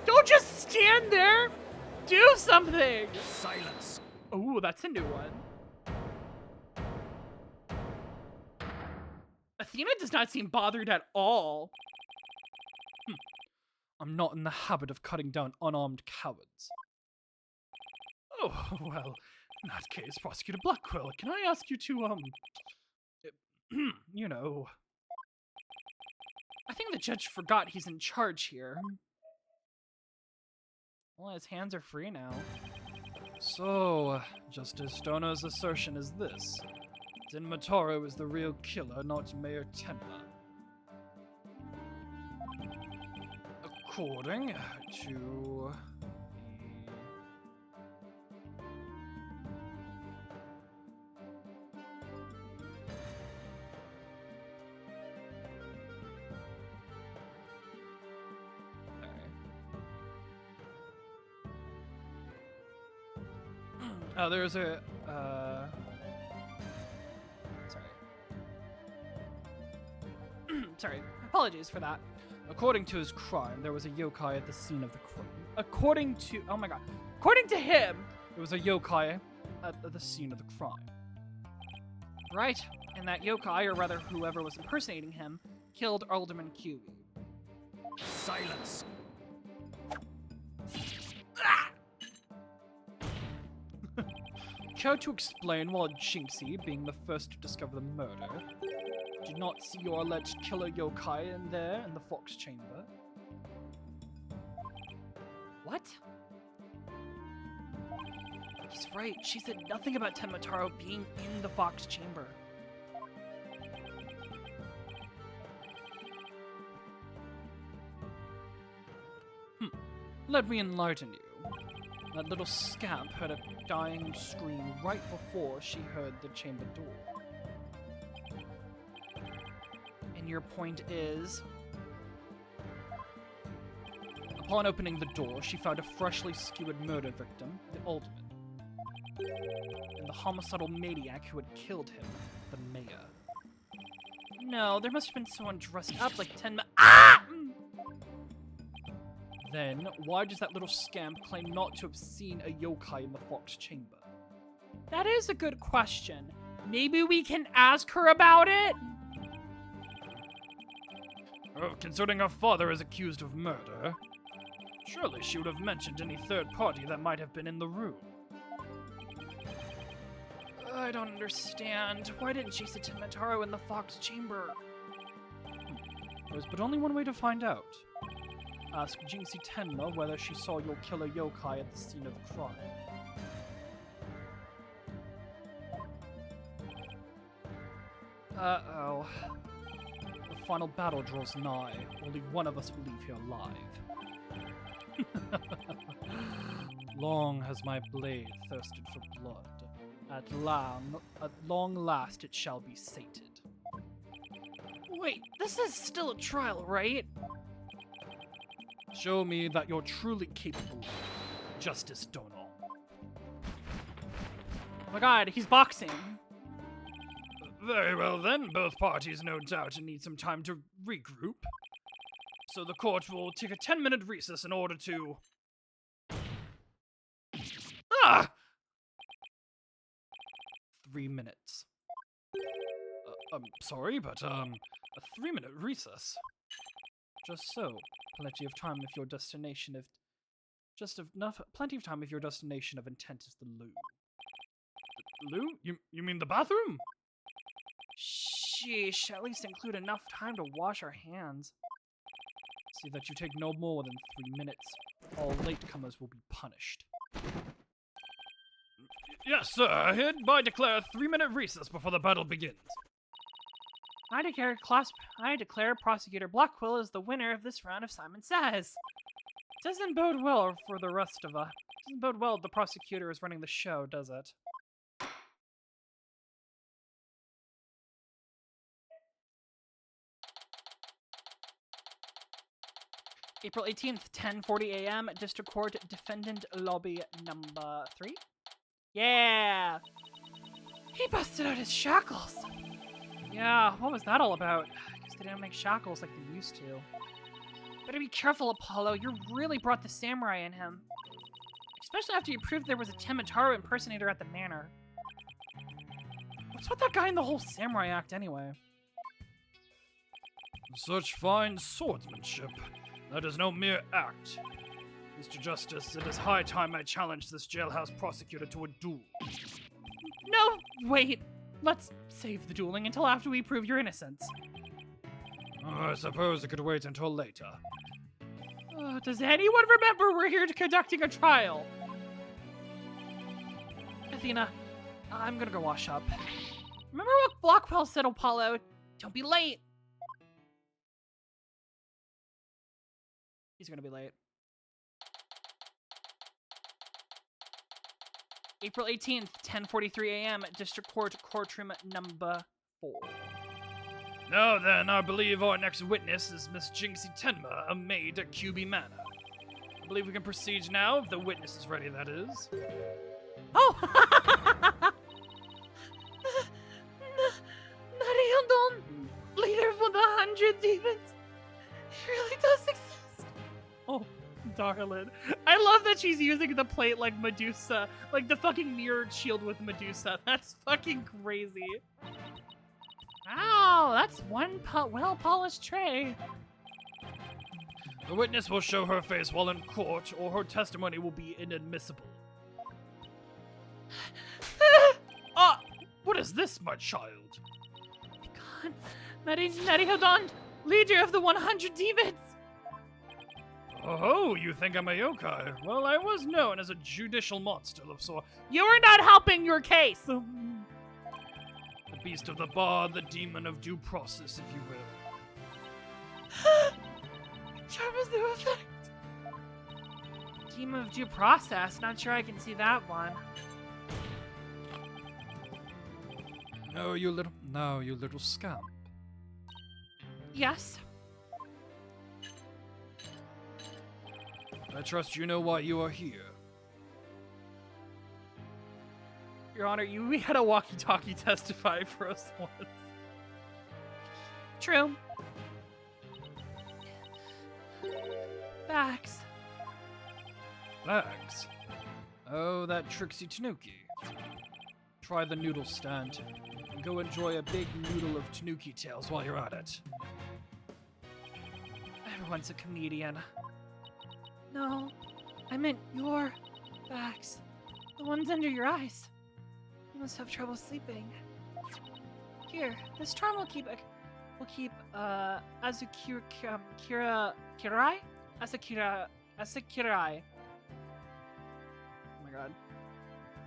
Don't just stand there. Do something. Silence. Ooh, that's a new one. Athena does not seem bothered at all. I'm not in the habit of cutting down unarmed cowards. Oh, well, in that case, Prosecutor Blackwell, can I ask you to, you know... I think the judge forgot he's in charge here. Well, his hands are free now. So, Justice Stoner's assertion is this. Then Mataro is the real killer, not Mayor Tenma. According to Oh, there's a, sorry, apologies for that. According to his crime, there was a yokai at the scene of the crime. According to, oh my god. According to him, There was a yokai at the scene of the crime. right, and that yokai, or rather whoever was impersonating him, killed Alderman QB. Silence. Care to explain why Jinxie, being the first to discover the murder, did not see your alleged killer yokai in there in the Fox Chamber? What? He's right, she said nothing about Tenmataro being in the Fox Chamber. Let me enlighten you. That little scamp heard a dying scream right before she heard the chamber door. And your point is? Upon opening the door, she found a freshly skewered murder victim, the Alderman, and the homicidal maniac who had killed him, the mayor. No, there must have been someone dressed up like Ah! Then, why does that little scamp claim not to have seen a yokai in the Fox Chamber? That is a good question. Maybe we can ask her about it? Oh, concerning her father is accused of murder, surely she would have mentioned any third party that might have been in the room. I don't understand. Why didn't she see Tenmataro in the Fox Chamber? There's but only one way to find out. Ask Jinxie Tenma whether she saw your killer yokai at the scene of the crime. Uh-oh. The final battle draws nigh. Only one of us will leave here alive. Long has my blade thirsted for blood. At long last it shall be sated. Wait, this is still a trial, right? Show me that you're truly capable of Justice Donal. Oh my god, he's boxing. Very well then, both parties no doubt need some time to regroup. So the court will take a 10-minute recess in order to... Ah! 3 minutes. I'm sorry, but, a 3-minute recess? Just so. Plenty of time if your destination of... Plenty of time if your destination of intent is the loo. Lou? You mean the bathroom? Sheesh, at least include enough time to wash our hands. See that you take no more than 3 minutes. All latecomers will be punished. Yes, sir. I hereby declare a 3-minute recess before the battle begins. I declare Prosecutor Blackwell is the winner of this round of Simon Says. Doesn't bode well for the rest of us. Doesn't bode well the prosecutor is running the show, does it? April 18th, 10:40 a.m. District Court, Defendant Lobby number 3. Yeah! He busted out his shackles! Yeah, what was that all about? I guess they didn't make shackles like they used to. Better be careful, Apollo. You really brought the samurai in him. Especially after you proved there was a Temitaro impersonator at the manor. What's with that guy in the whole samurai act anyway? Such fine swordsmanship. That is no mere act. Mr. Justice, it is high time I challenge this jailhouse prosecutor to a duel. No, wait. Let's save the dueling until after we prove your innocence. I suppose it could wait until later. Does anyone remember we're here conducting a trial? Athena, I'm gonna go wash up. Remember what Blockwell said, Apollo? Don't be late. He's gonna be late. April 18th, 10:43 a.m. District Court, courtroom number 4. Now then, I believe our next witness is Miss Jinxie Tenma, a maid at QB Manor. I believe we can proceed now, if the witness is ready, that is. Oh! NihilLights, leader of 100 demons. He really does exist. Oh, darling. I love that she's using the plate like Medusa. Like the fucking mirrored shield with Medusa. That's fucking crazy. Wow, that's one well-polished tray. The witness will show her face while in court, or her testimony will be inadmissible. What is this, my child? God, NihilLights, leader of the 100 demons. Oh, you think I'm a yokai? Well, I was known as a judicial monster of sort. You are not helping your case. The beast of the bar, the demon of due process, if you will. Charm has no effect. Demon of due process. Not sure I can see that one. No, you little scamp. Yes. I trust you know why you are here. Your Honor, we had a walkie-talkie testify for us once. True. Bags. Bags? Oh, that tricksy Tanuki. Try the noodle stand, and go enjoy a big noodle of Tanuki tails while you're at it. Everyone's a comedian. No, I meant your bags. The ones under your eyes. You must have trouble sleeping. Here, this charm will keep Asakurai? Asakurai. Oh my god.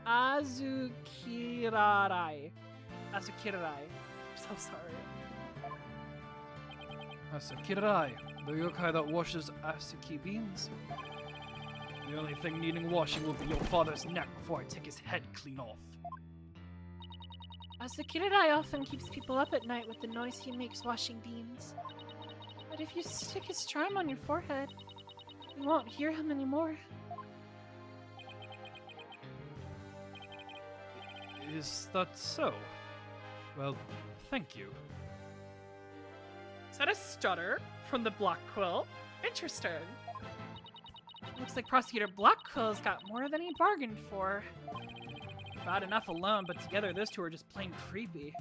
Azukirai. I'm so sorry. Asakirai, the yokai that washes Asuki beans. The only thing needing washing will be your father's neck before I take his head clean off. Asakurai often keeps people up at night with the noise he makes washing beans. But if you stick his charm on your forehead, you won't hear him anymore. Is that so? Well, thank you. Is that a stutter from the Black Quill? Interesting. Looks like Prosecutor Blackquill's got more than he bargained for. Bad enough alone, but together those two are just plain creepy.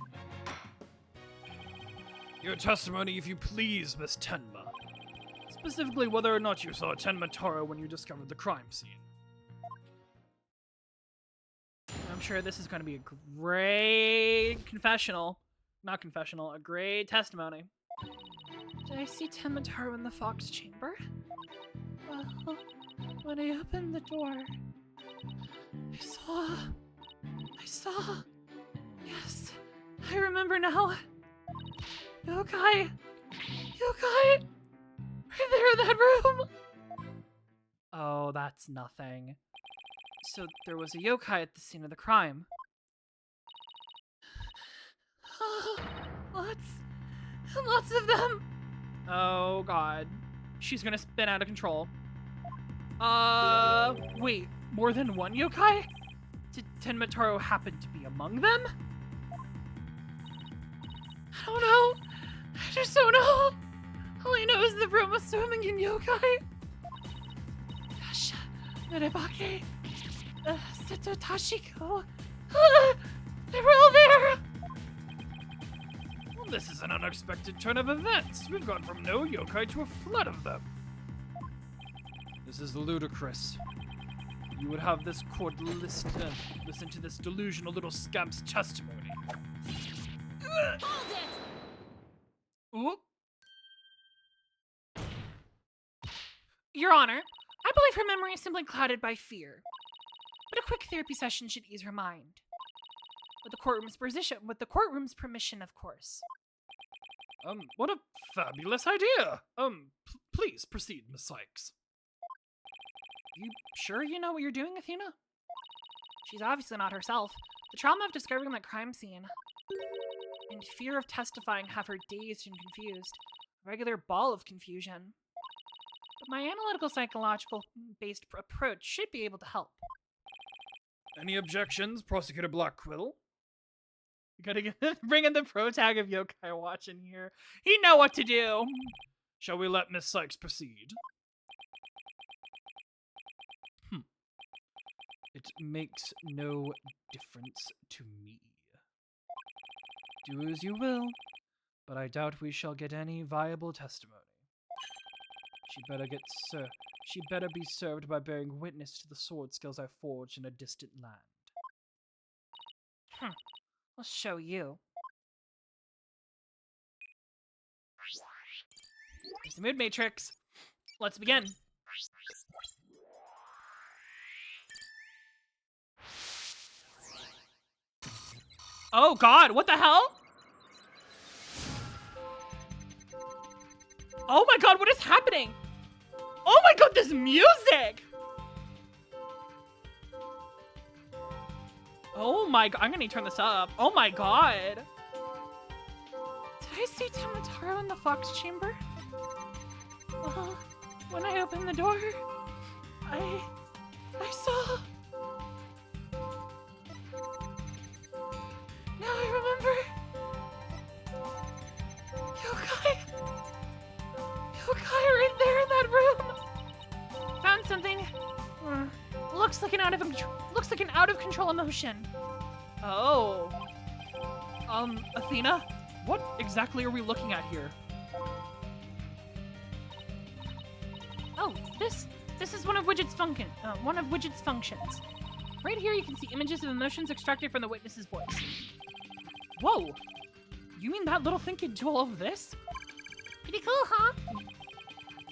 Your testimony, if you please, Miss Tenma. Specifically, whether or not you saw Tenma Taro when you discovered the crime scene. I'm sure this is going to be a great confessional. Not confessional, a great testimony. Did I see Temitaro in the Fox Chamber? Well, when I opened the door, I saw... Yes, I remember now. Yokai! Right there in that room! that's nothing. So there was a yokai at the scene of the crime. Lots of them. Oh god. She's gonna spin out of control. Wait, more than one yokai? Did Tenmataro happen to be among them? I don't know. I just don't know. All I know is the room was swimming in yokai. Gosh, Merebake, Seto Tashiko. They were all there. Well, this is an unexpected turn of events. We've gone from no yokai to a flood of them. This is ludicrous. You would have this court listen to this delusional little scamp's testimony. Hold it! Ooh. Your Honor, I believe her memory is simply clouded by fear. But a quick therapy session should ease her mind. With the courtroom's permission, of course. What a fabulous idea. Please proceed, Miss Sykes. You sure you know what you're doing, Athena? She's obviously not herself. The trauma of discovering that crime scene and fear of testifying have her dazed and confused. A regular ball of confusion. But my analytical psychological-based approach should be able to help. Any objections, Prosecutor Blackquill? You gotta bring in the pro tag of Yokai Watch in here. He know what to do! Shall we let Miss Sykes proceed? It makes no difference to me. Do as you will, but I doubt we shall get any viable testimony. She better be served by bearing witness to the sword skills I forged in a distant land. I'll show you. Here's the mood matrix. Let's begin. Oh god, what the hell? Oh my god, what is happening? Oh my god, this music! Oh my god, I'm gonna turn this up. Oh my god. Did I see Tomataro in the fox chamber? When I opened the door, I saw... Now I remember. Yokai right there in that room. Found something. Looks like an out of control emotion. Oh. Athena, what exactly are we looking at here? Oh, this is one of Widget's functions. Right here you can see images of emotions extracted from the witness's voice. Whoa! You mean that little thing can do all of this? Pretty cool, huh?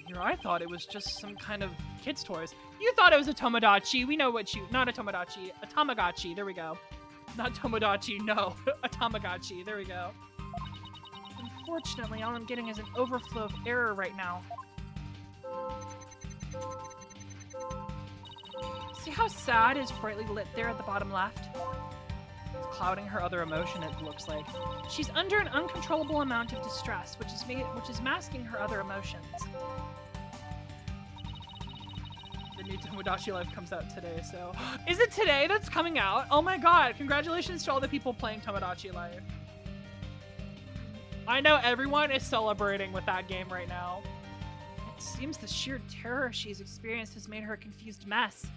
Here, I thought it was just some kind of kid's toys. You thought it was a Tomodachi. We know what not a Tomodachi, a Tamagotchi. There we go. Not Tomodachi, no. A Tamagotchi. There we go. Unfortunately, all I'm getting is an overflow of error right now. See how sad is brightly lit there at the bottom left? It's clouding her other emotion, it looks like. She's under an uncontrollable amount of distress, which is masking her other emotions. The new Tomodachi Life comes out today, so... Is it today that's coming out? Oh my god, congratulations to all the people playing Tomodachi Life. I know everyone is celebrating with that game right now. It seems the sheer terror she's experienced has made her a confused mess.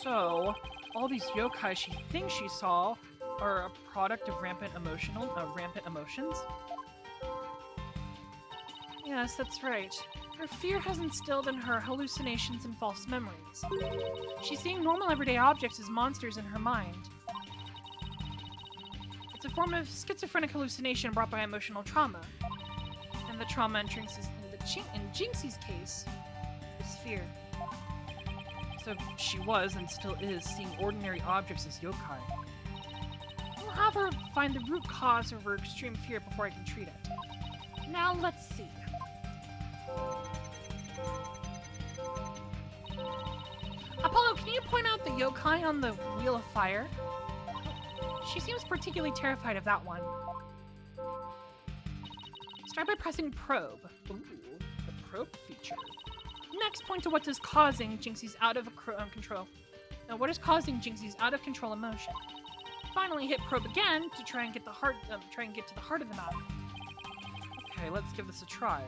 So, all these yokai she thinks she saw are a product of rampant emotions? Yes, that's right. Her fear has instilled in her hallucinations and false memories. She's seeing normal everyday objects as monsters in her mind. It's a form of schizophrenic hallucination brought by emotional trauma. And the trauma in Jinxie's case is fear. So she was, and still is, seeing ordinary objects as yokai. I'll have her find the root cause of her extreme fear before I can treat it. Now let's see. Apollo, can you point out the yokai on the Wheel of Fire? She seems particularly terrified of that one. Start by pressing probe. Ooh, the probe feature. Next, point to what is causing Jinxie's out of control. Now, what is causing Jinxie's out of control emotion? Finally, hit probe again to try and get to the heart of the matter. Okay, let's give this a try.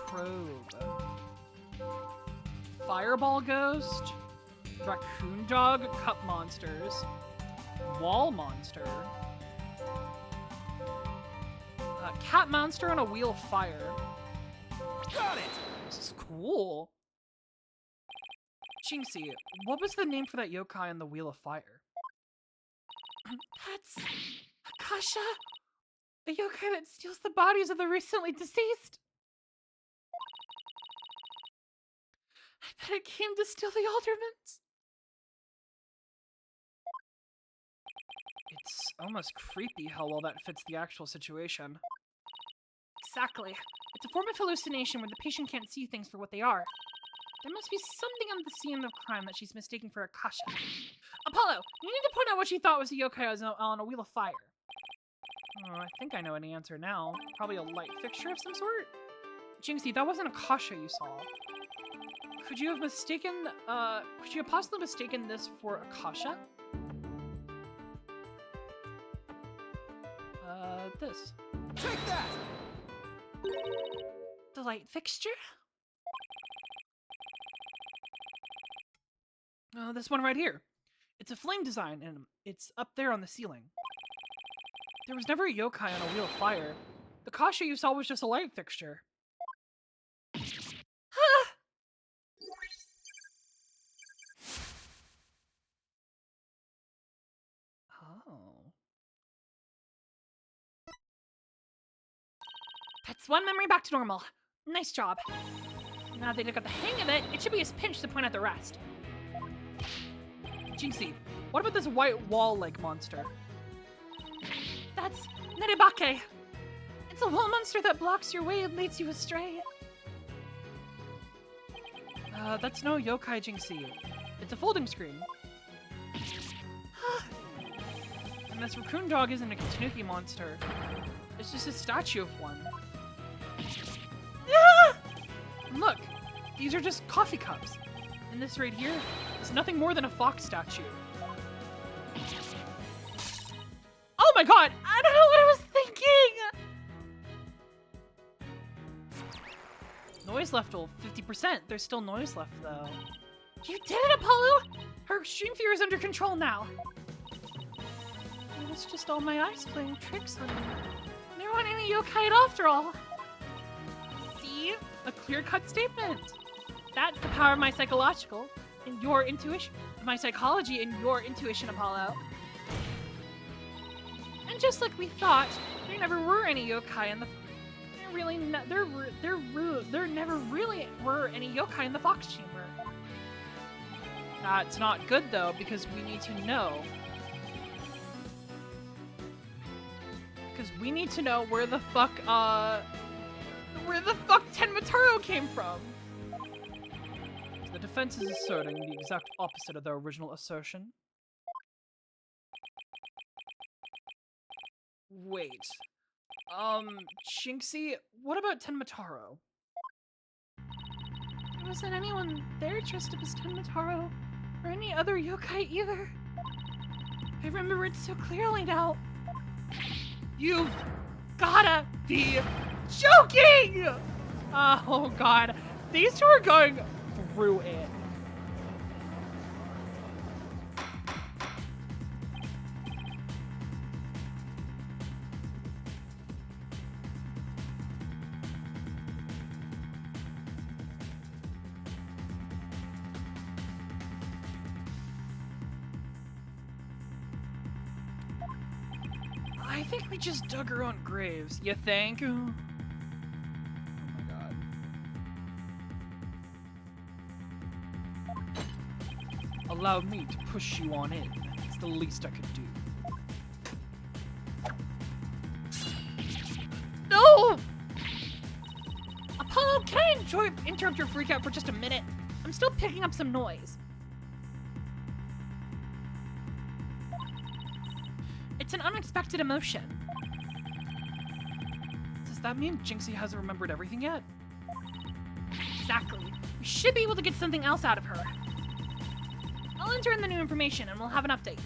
Probe. Fireball Ghost, Raccoon Dog, Cup Monsters, Wall Monster, Cat Monster on a Wheel of Fire. Got it! This is cool. Jinxie, what was the name for that yokai on the Wheel of Fire? That's Akasha, a yokai that steals the bodies of the recently deceased. I bet it came to steal the Aldermans. It's almost creepy how well that fits the actual situation. Exactly. It's a form of hallucination where the patient can't see things for what they are. There must be something on the scene of crime that she's mistaken for Akasha. Apollo, you need to point out what she thought was a yokai on a Wheel of Fire. Oh, I think I know an answer now. Probably a light fixture of some sort? Jinxie, that wasn't Akasha you saw. Could you have possibly mistaken this for Akasha? This. Take that! The light fixture? This one right here. It's a flame design, and it's up there on the ceiling. There was never a yokai on a Wheel of Fire. The Akasha you saw was just a light fixture. Oh. That's one memory back to normal. Nice job. Now that I got the hang of it, it should be a pinch to point at the rest. Jinxie, what about this white wall-like monster? That's Neribake. It's a wall monster that blocks your way and leads you astray. That's no yokai, Jinxie. It's a folding screen. And this raccoon dog isn't a Tanuki monster. It's just a statue of one. And look, these are just coffee cups. And this right here is nothing more than a fox statue. Oh my god! I don't know what I was thinking! Noise level 50%. There's still noise left though. You did it, Apollo! Her extreme fear is under control now. It was just all my eyes playing tricks on me. There weren't any yokai after all. See? A clear-cut statement. That's the power of my psychological and your intuition. My psychology and your intuition, Apollo. And just like we thought, there never were any yokai in the... There never really were any yokai in the Fox Chamber. That's not good, though, because we need to know. Because we need to know where the fuck Tenmataro came from. The defense is asserting the exact opposite of their original assertion. Wait. Jinxie, what about Tenmataro? There wasn't anyone there dressed up as Tenmataro, or any other yokai either. I remember it so clearly now. You've gotta be joking! Oh god, these two are going through it. I think we just dug our own graves. You think? Oh my god. Allow me to push you on in. It's the least I could do. No! Can I interrupt your freak out for just a minute? I'm still picking up some noise. It's an unexpected emotion. Does that mean Jinxie hasn't remembered everything yet? Exactly. We should be able to get something else out of her. I'll enter in the new information and we'll have an update.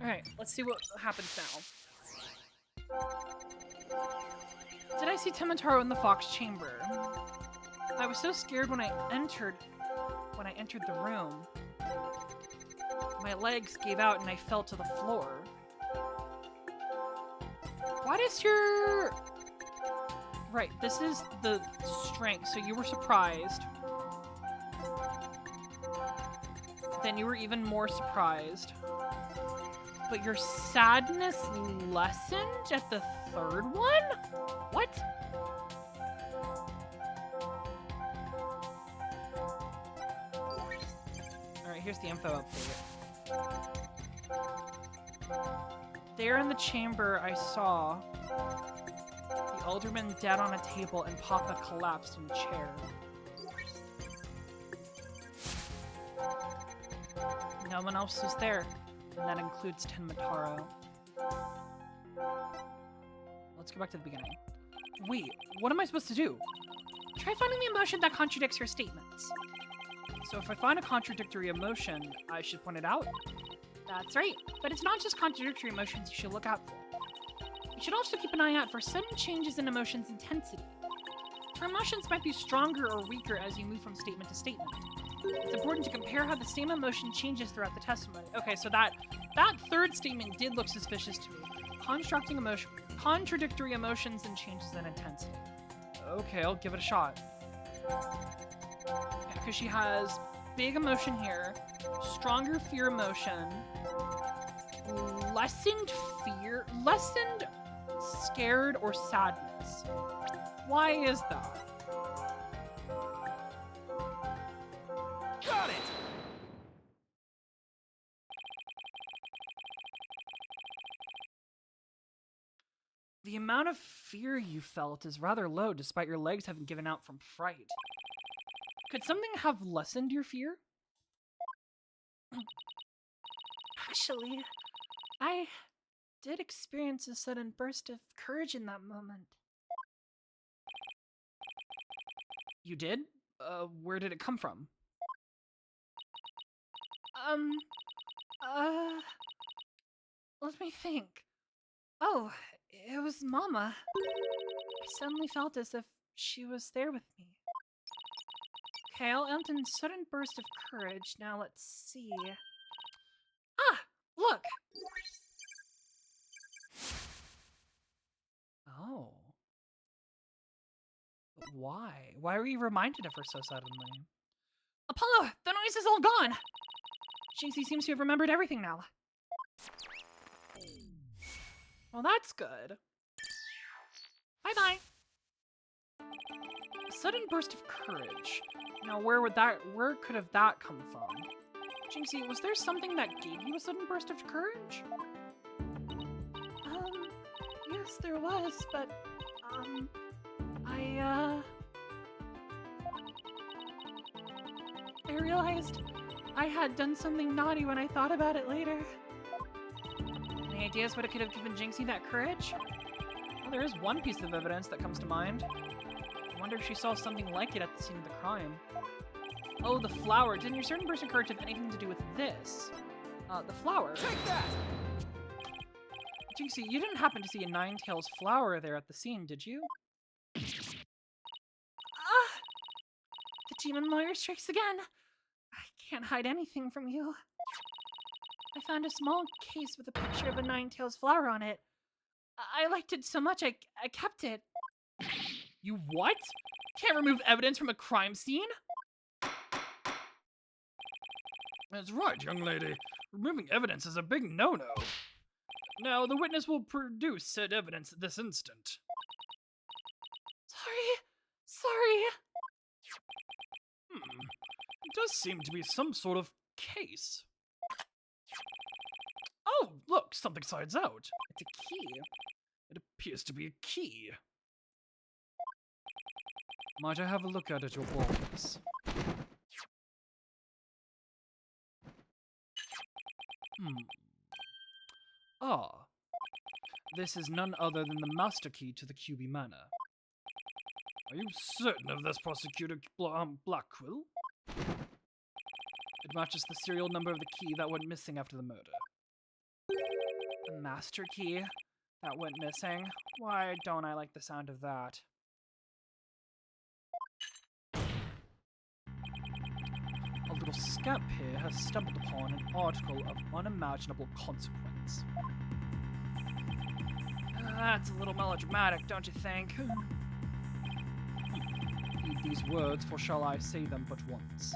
Alright, let's see what happens now. Did I see Tomotarou in the Fox chamber? I was so scared when I entered the room. My legs gave out and I fell to the floor. What is your... Right, this is the strength, so you were surprised. Then you were even more surprised. But your sadness lessened at the third one? What? Alright, here's the info update. There in the chamber, I saw the alderman dead on a table and Papa collapsed in a chair. No one else was there, and that includes Tomotarou. Let's go back to the beginning. Wait, what am I supposed to do? Try finding the emotion that contradicts your statements. So if I find a contradictory emotion, I should point it out? That's right, but it's not just contradictory emotions you should look out for. You should also keep an eye out for sudden changes in emotion's intensity. Your emotions might be stronger or weaker as you move from statement to statement. It's important to compare how the same emotion changes throughout the testimony. Okay, so that third statement did look suspicious to me. Contradictory emotions and changes in intensity. Okay, I'll give it a shot. Because she has big emotion here, stronger fear emotion, lessened scared or sadness. Why is that? Got it! The amount of fear you felt is rather low despite your legs having given out from fright. Could something have lessened your fear? Actually, I did experience a sudden burst of courage in that moment. You did? Where did it come from? Let me think. Oh, it was Mama. I suddenly felt as if she was there with me. Okay, I'll end in sudden burst of courage. Now let's see. Ah! Look! Oh. But why? Why were you reminded of her so suddenly? Apollo! The noise is all gone! Jinxie seems to have remembered everything now. Well, that's good. Bye-bye. A sudden burst of courage. Now, where could have that come from? Jinxie, was there something that gave you a sudden burst of courage? Yes, there was, but, I realized I had done something naughty when I thought about it later. Any ideas what it could have given Jinxie that courage? Well, there is one piece of evidence that comes to mind. I wonder if she saw something like it at the scene of the crime. Oh, the flower. Didn't your certain burst of courage have anything to do with this? The flower. Take that! Jinxie, you didn't happen to see a Ninetales flower there at the scene, did you? Ah! The demon lawyer strikes again. I can't hide anything from you. I found a small case with a picture of a Ninetales flower on it. I liked it so much I kept it. You what? Can't remove evidence from a crime scene? That's right, young lady. Removing evidence is a big no-no. Now, the witness will produce said evidence at this instant. Sorry. It does seem to be some sort of case. Oh, look, something slides out. It's a key. It appears to be a key. Might I have a look at your balls? Ah. This is none other than the master key to the QB Manor. Are you certain of this, Prosecutor Blackquill? It matches the serial number of the key that went missing after the murder. The master key that went missing? Why don't I like the sound of that? A little scamp here has stumbled upon an article of unimaginable consequence. That's a little melodramatic, don't you think? Heed these words, for shall I say them but once.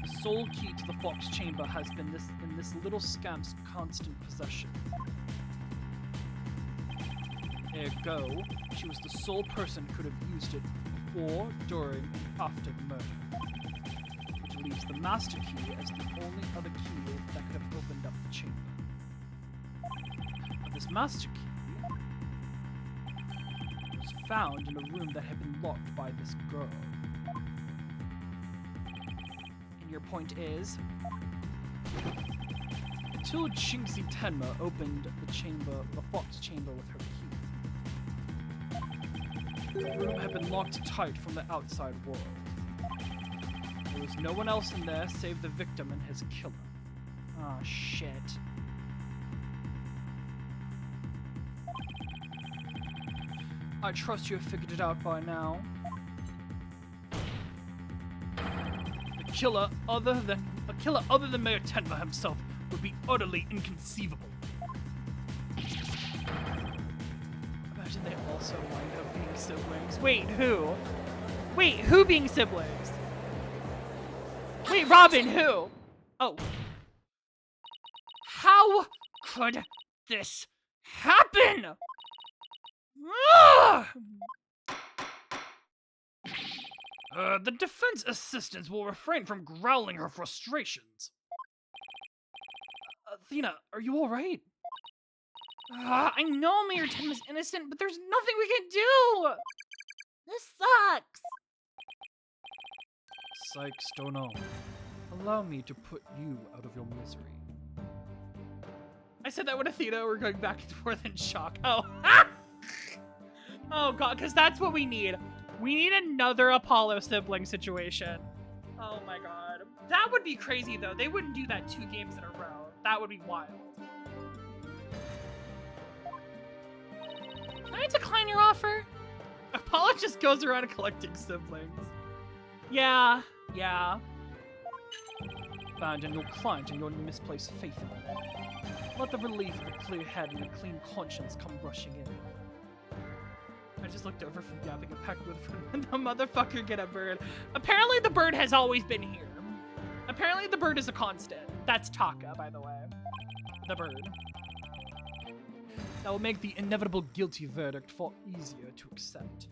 The sole key to the Fox Chamber has been in this little scamp's constant possession. Ergo, she was the sole person who could have used it before, during, and after the murder. Which leaves the master key as the only other key that could have opened up the chamber. But this master key was found in a room that had been locked by this girl. And your point is? Until Jinxie Tenma opened the Fox Chamber with her key. The room had been locked tight from the outside world. There was no one else in there save the victim and his killer. Oh, shit. I trust you have figured it out by now. A killer other than Mayor Tenma himself would be utterly inconceivable. Imagine they also wind up being siblings. Wait, who? Wait, who being siblings? Wait, Robin, who? Oh. How could this happen? The defense assistants will refrain from growling her frustrations. Athena, are you alright? I know Mayor Tenma's innocent, but there's nothing we can do! This sucks! Sykes, don't know. Allow me to put you out of your misery. I said that when Athena were going back and forth in shock. Oh. Oh god, because that's what we need. We need another Apollo sibling situation. Oh my god. That would be crazy though. They wouldn't do that 2 games in a row. That would be wild. Can I decline your offer? Apollo just goes around collecting siblings. Yeah. Abandon your client and your misplaced faith in him. Let the relief of a clear head and a clean conscience come rushing in. I just looked over from yapping a peck with when the motherfucker get a bird. Apparently the bird has always been here. Apparently the bird is a constant. That's Taka, by the way. The bird. That will make the inevitable guilty verdict far easier to accept.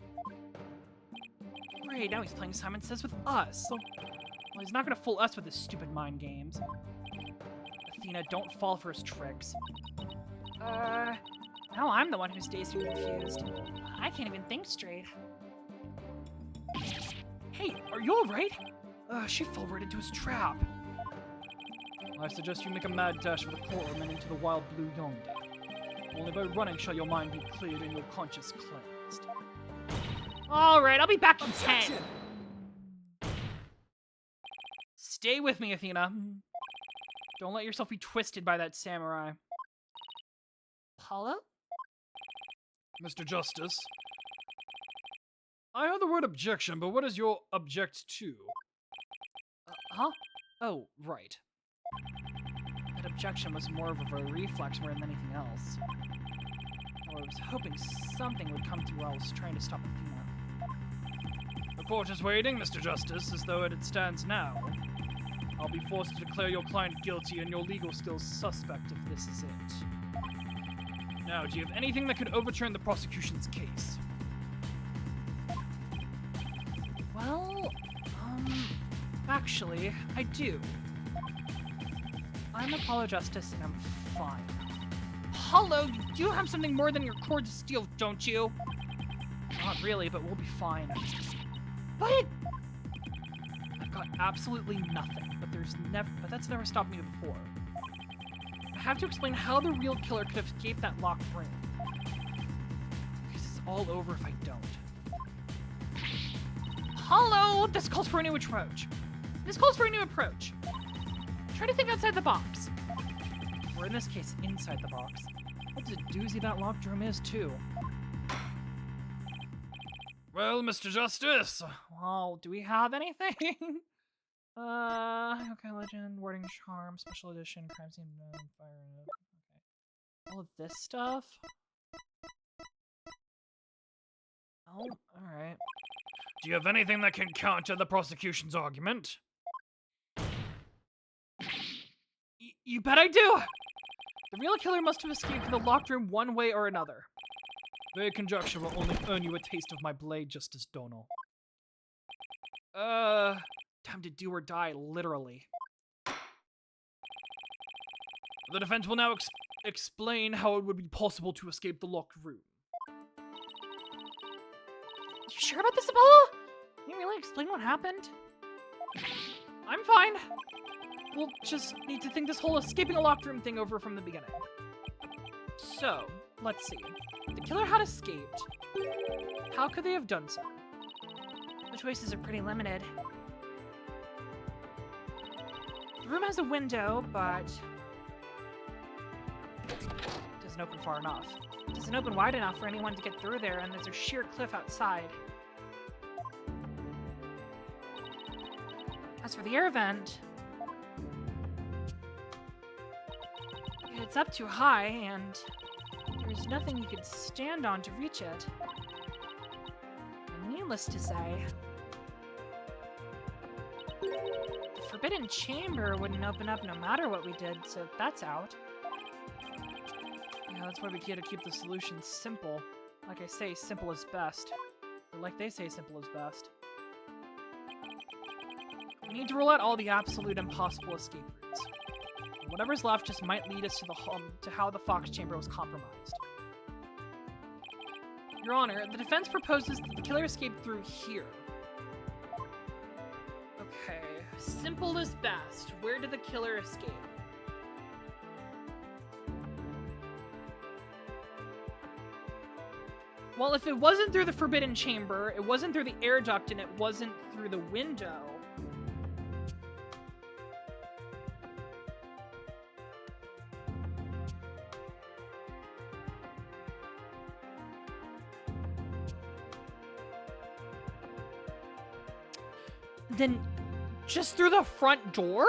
Great, now he's playing Simon Says with us. Well, he's not gonna fool us with his stupid mind games. Athena, don't fall for his tricks. Now I'm the one who stays here confused. I can't even think straight. Hey, are you alright? She fell right into his trap. I suggest you make a mad dash for the courtroom and into the wild blue yonder. Only by running shall your mind be cleared and your conscience cleansed. Alright, I'll be back in 10. Stay with me, Athena. Don't let yourself be twisted by that samurai. Paulo? Mr. Justice, I heard the word objection, but what is your object to? Huh? Oh, right. That objection was more of a reflex more than anything else. I was hoping something would come through while I was trying to stop Athena. The court is waiting, Mr. Justice, as though it stands now. I'll be forced to declare your client guilty and your legal skills suspect if this is it. Now, do you have anything that could overturn the prosecution's case? Well, actually, I do. I'm Apollo Justice and I'm fine. Apollo, you have something more than your cord to steel, don't you? Not really, but we'll be fine. What? I've got absolutely nothing, but that's never stopped me before. I have to explain how the real killer could have escaped that locked room. Because it's all over if I don't. Hello! This calls for a new approach. Try to think outside the box. Or in this case, inside the box. What a doozy that locked room is, too. Well, Mr. Justice. Well, do we have anything? Okay, legend, wording charm, special edition, crime scene, fire, okay. All of this stuff? Oh, alright. Do you have anything that can counter the prosecution's argument? You bet I do! The real killer must have escaped from the locked room one way or another. Their conjecture will only earn you a taste of my blade, Justice Dono. Time to do or die, literally. The defense will now explain how it would be possible to escape the locked room. You sure about this, Apollo? Can you really explain what happened? I'm fine. We'll just need to think this whole escaping a locked room thing over from the beginning. So, let's see. The killer had escaped. How could they have done so? The choices are pretty limited. The room has a window, but it doesn't open far enough. It doesn't open wide enough for anyone to get through there, and there's a sheer cliff outside. As for the air vent, it's up too high, and there's nothing you could stand on to reach it. And needless to say, the forbidden chamber wouldn't open up no matter what we did, so that's out. Yeah, that's why we gotta keep the solution simple. Like I say, simple is best. Or like they say, simple is best. We need to rule out all the absolute impossible escape routes. Whatever's left just might lead us to how the Fox Chamber was compromised. Your Honor, the defense proposes that the killer escaped through here. Okay, simple is best. Where did the killer escape? Well, if it wasn't through the Forbidden Chamber, it wasn't through the air duct, and it wasn't through the window, then just through the front door?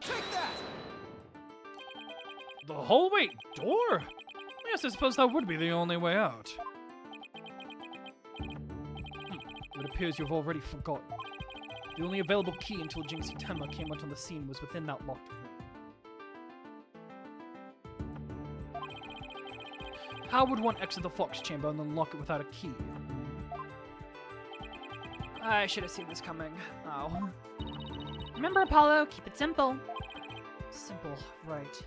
Take that! The hallway door? Yes, I suppose that would be the only way out. It appears you've already forgotten. The only available key until Jinxie Tenma came onto the scene was within that locked room. How would one exit the Fox Chamber and then lock it without a key? I should have seen this coming. Oh. Remember, Apollo, keep it simple. Simple, right.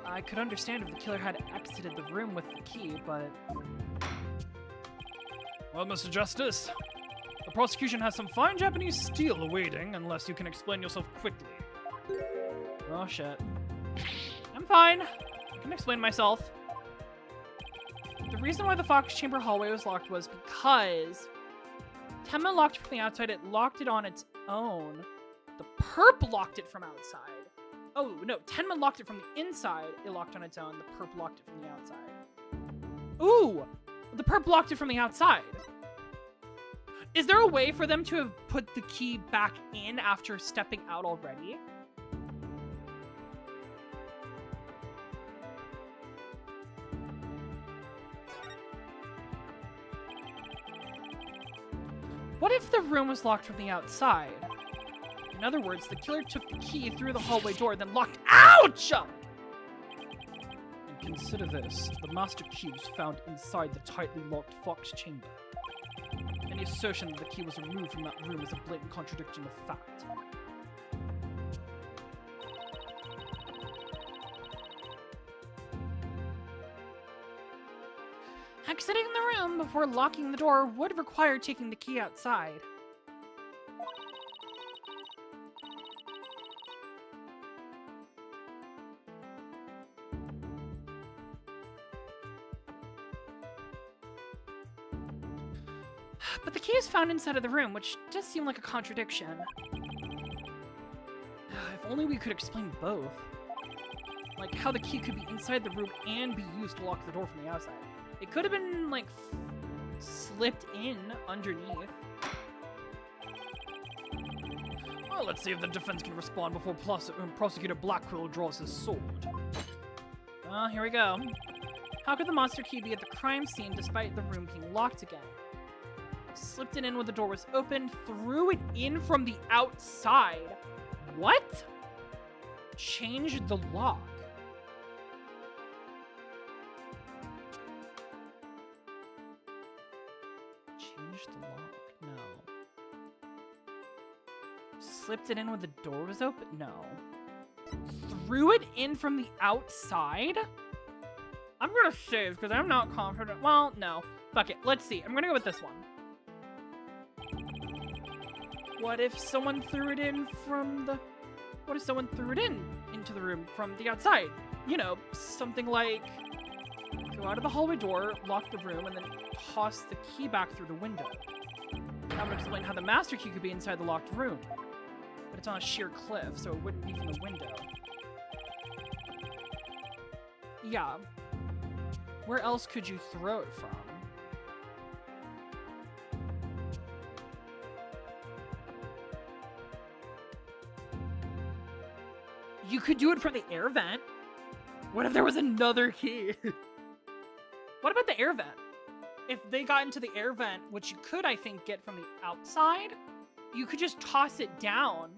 I could understand if the killer had exited the room with the key, but Well, Mr. Justice, the prosecution has some fine Japanese steel awaiting, unless you can explain yourself quickly. oh shit. I'm fine. I can explain myself. The reason why the Fox Chamber hallway was locked was because Tenma locked it from the outside, it locked it on its own. The perp locked it from outside. Oh, no, Tenma locked it from the inside, it locked on its own. The perp locked it from the outside. Ooh! The perp locked it from the outside. Is there a way for them to have put the key back in after stepping out already? What if the room was locked from the outside? In other words, the killer took the key through the hallway door, then locked— Ouch! And consider this, the master key was found inside the tightly locked Fox Chamber. Any assertion that the key was removed from that room is a blatant contradiction of fact. Exiting the room before locking the door would require taking the key outside. But the key is found inside of the room, which does seem like a contradiction. If only we could explain both. Like how the key could be inside the room and be used to lock the door from the outside. It could have been, like, slipped in underneath. Well, let's see if the defense can respond before Prosecutor Blackquill draws his sword. Well, here we go. How could the monster key be at the crime scene despite the room being locked again? Slipped it in when the door was open, threw it in from the outside. What? Changed the lock. Changed the lock? No. Slipped it in when the door was open? No. Threw it in from the outside? I'm gonna save because I'm not confident. Well, no. Fuck it. Let's see. I'm gonna go with this one. What if someone threw it in from the... What if someone threw it into the room from the outside? You know, something like... Go out of the hallway door, lock the room, and then toss the key back through the window. That would explain how the master key could be inside the locked room. But it's on a sheer cliff, so it wouldn't be from the window. Yeah. Where else could you throw it from? You could do it from the air vent. What if there was another key? What about the air vent? If they got into the air vent, which you could, I think, get from the outside, you could just toss it down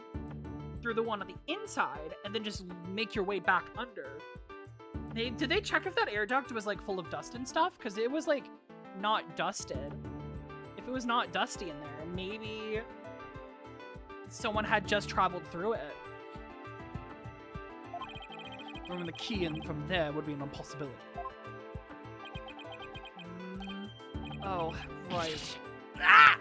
through the one on the inside and then just make your way back under. Did they check if that air duct was, like, full of dust and stuff? Because it was, like, not dusted. If it was not dusty in there, maybe someone had just traveled through it. Throwing the key in from there would be an impossibility. Oh, right. Ah!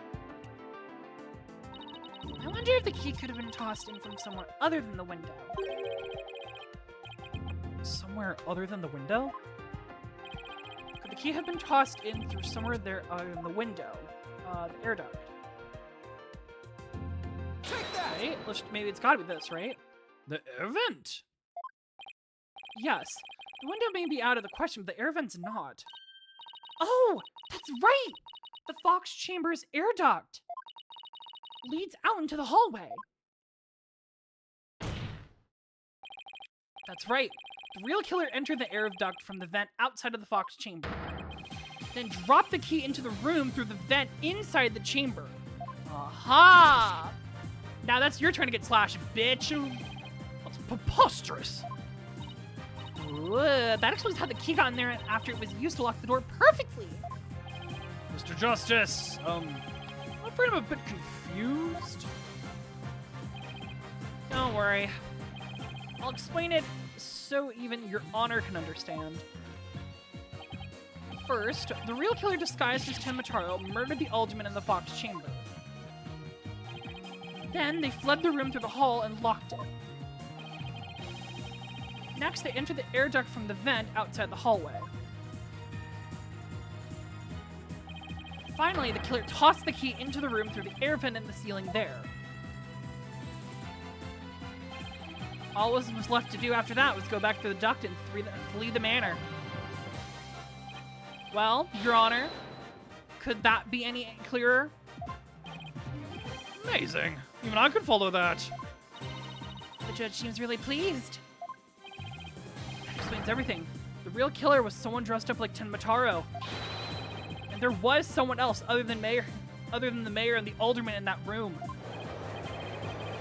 I wonder if the key could have been tossed in from somewhere other than the window. Somewhere other than the window? Could the key have been tossed in through somewhere there in the window? The air duct. Take that! Right? Maybe it's gotta be this, right? The air vent? Yes. The window may be out of the question, but the air vent's not. Oh! That's right! The Fox Chamber's air duct leads out into the hallway. That's right. The real killer entered the air duct from the vent outside of the Fox Chamber. Then dropped the key into the room through the vent inside the chamber. Aha! Now that's your turn to get slashed, bitch. That's preposterous. Ooh, that explains how the key got in there after it was used to lock the door perfectly. Mr. Justice, I'm afraid I'm a bit confused. Don't worry. I'll explain it so even your honor can understand. First, the real killer disguised as Tenmataro murdered the alderman in the Fox Chamber. Then they fled the room through the hall and locked it. Next, they entered the air duct from the vent outside the hallway. Finally, the killer tossed the key into the room through the air vent in the ceiling there. All was left to do after that was go back to the duct and flee the manor. Well, Your Honor, could that be any clearer? Amazing. Even I could follow that. The judge seems really pleased. That explains everything. The real killer was someone dressed up like Tenmataro. And there was someone else other than the mayor and the alderman in that room.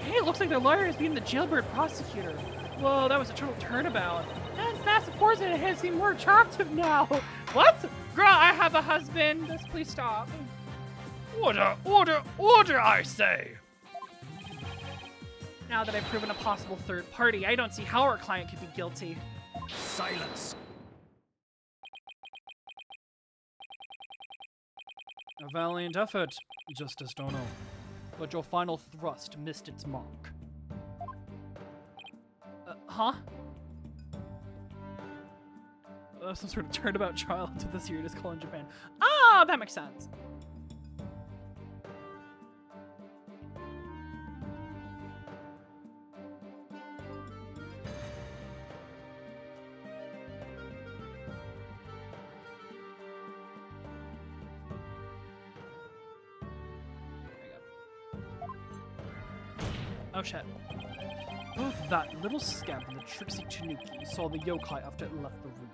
Hey, it looks like their lawyer is being the jailbird prosecutor. Whoa, that was a total turnabout. Man's massive force in his seem more attractive now. What? Girl, I have a husband. Just please stop. Order, order, order, I say! Now that I've proven a possible third party, I don't see how our client could be guilty. Silence! A valiant effort, Justice Dono. But your final thrust missed its mark. Huh? Some sort of turnabout child to this year, just call in Japan. Ah, that makes sense. Oh shit. Both that little scamp and the tricksy Tanuki saw the yokai after it left the room.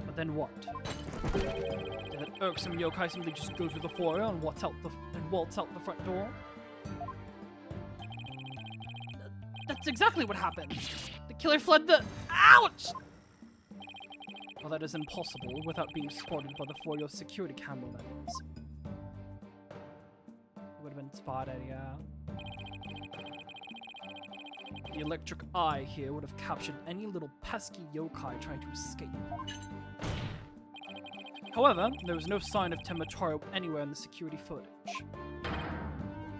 But then what? Did that irksome yokai simply just go through the foyer and waltz out the front door? That's exactly what happened. The killer fled the— Ouch! Well, that is impossible without being spotted by the foyer security camera, that is. It would have been spotted, yeah. The electric eye here would have captured any little pesky yokai trying to escape. However, there was no sign of Temataro anywhere in the security footage.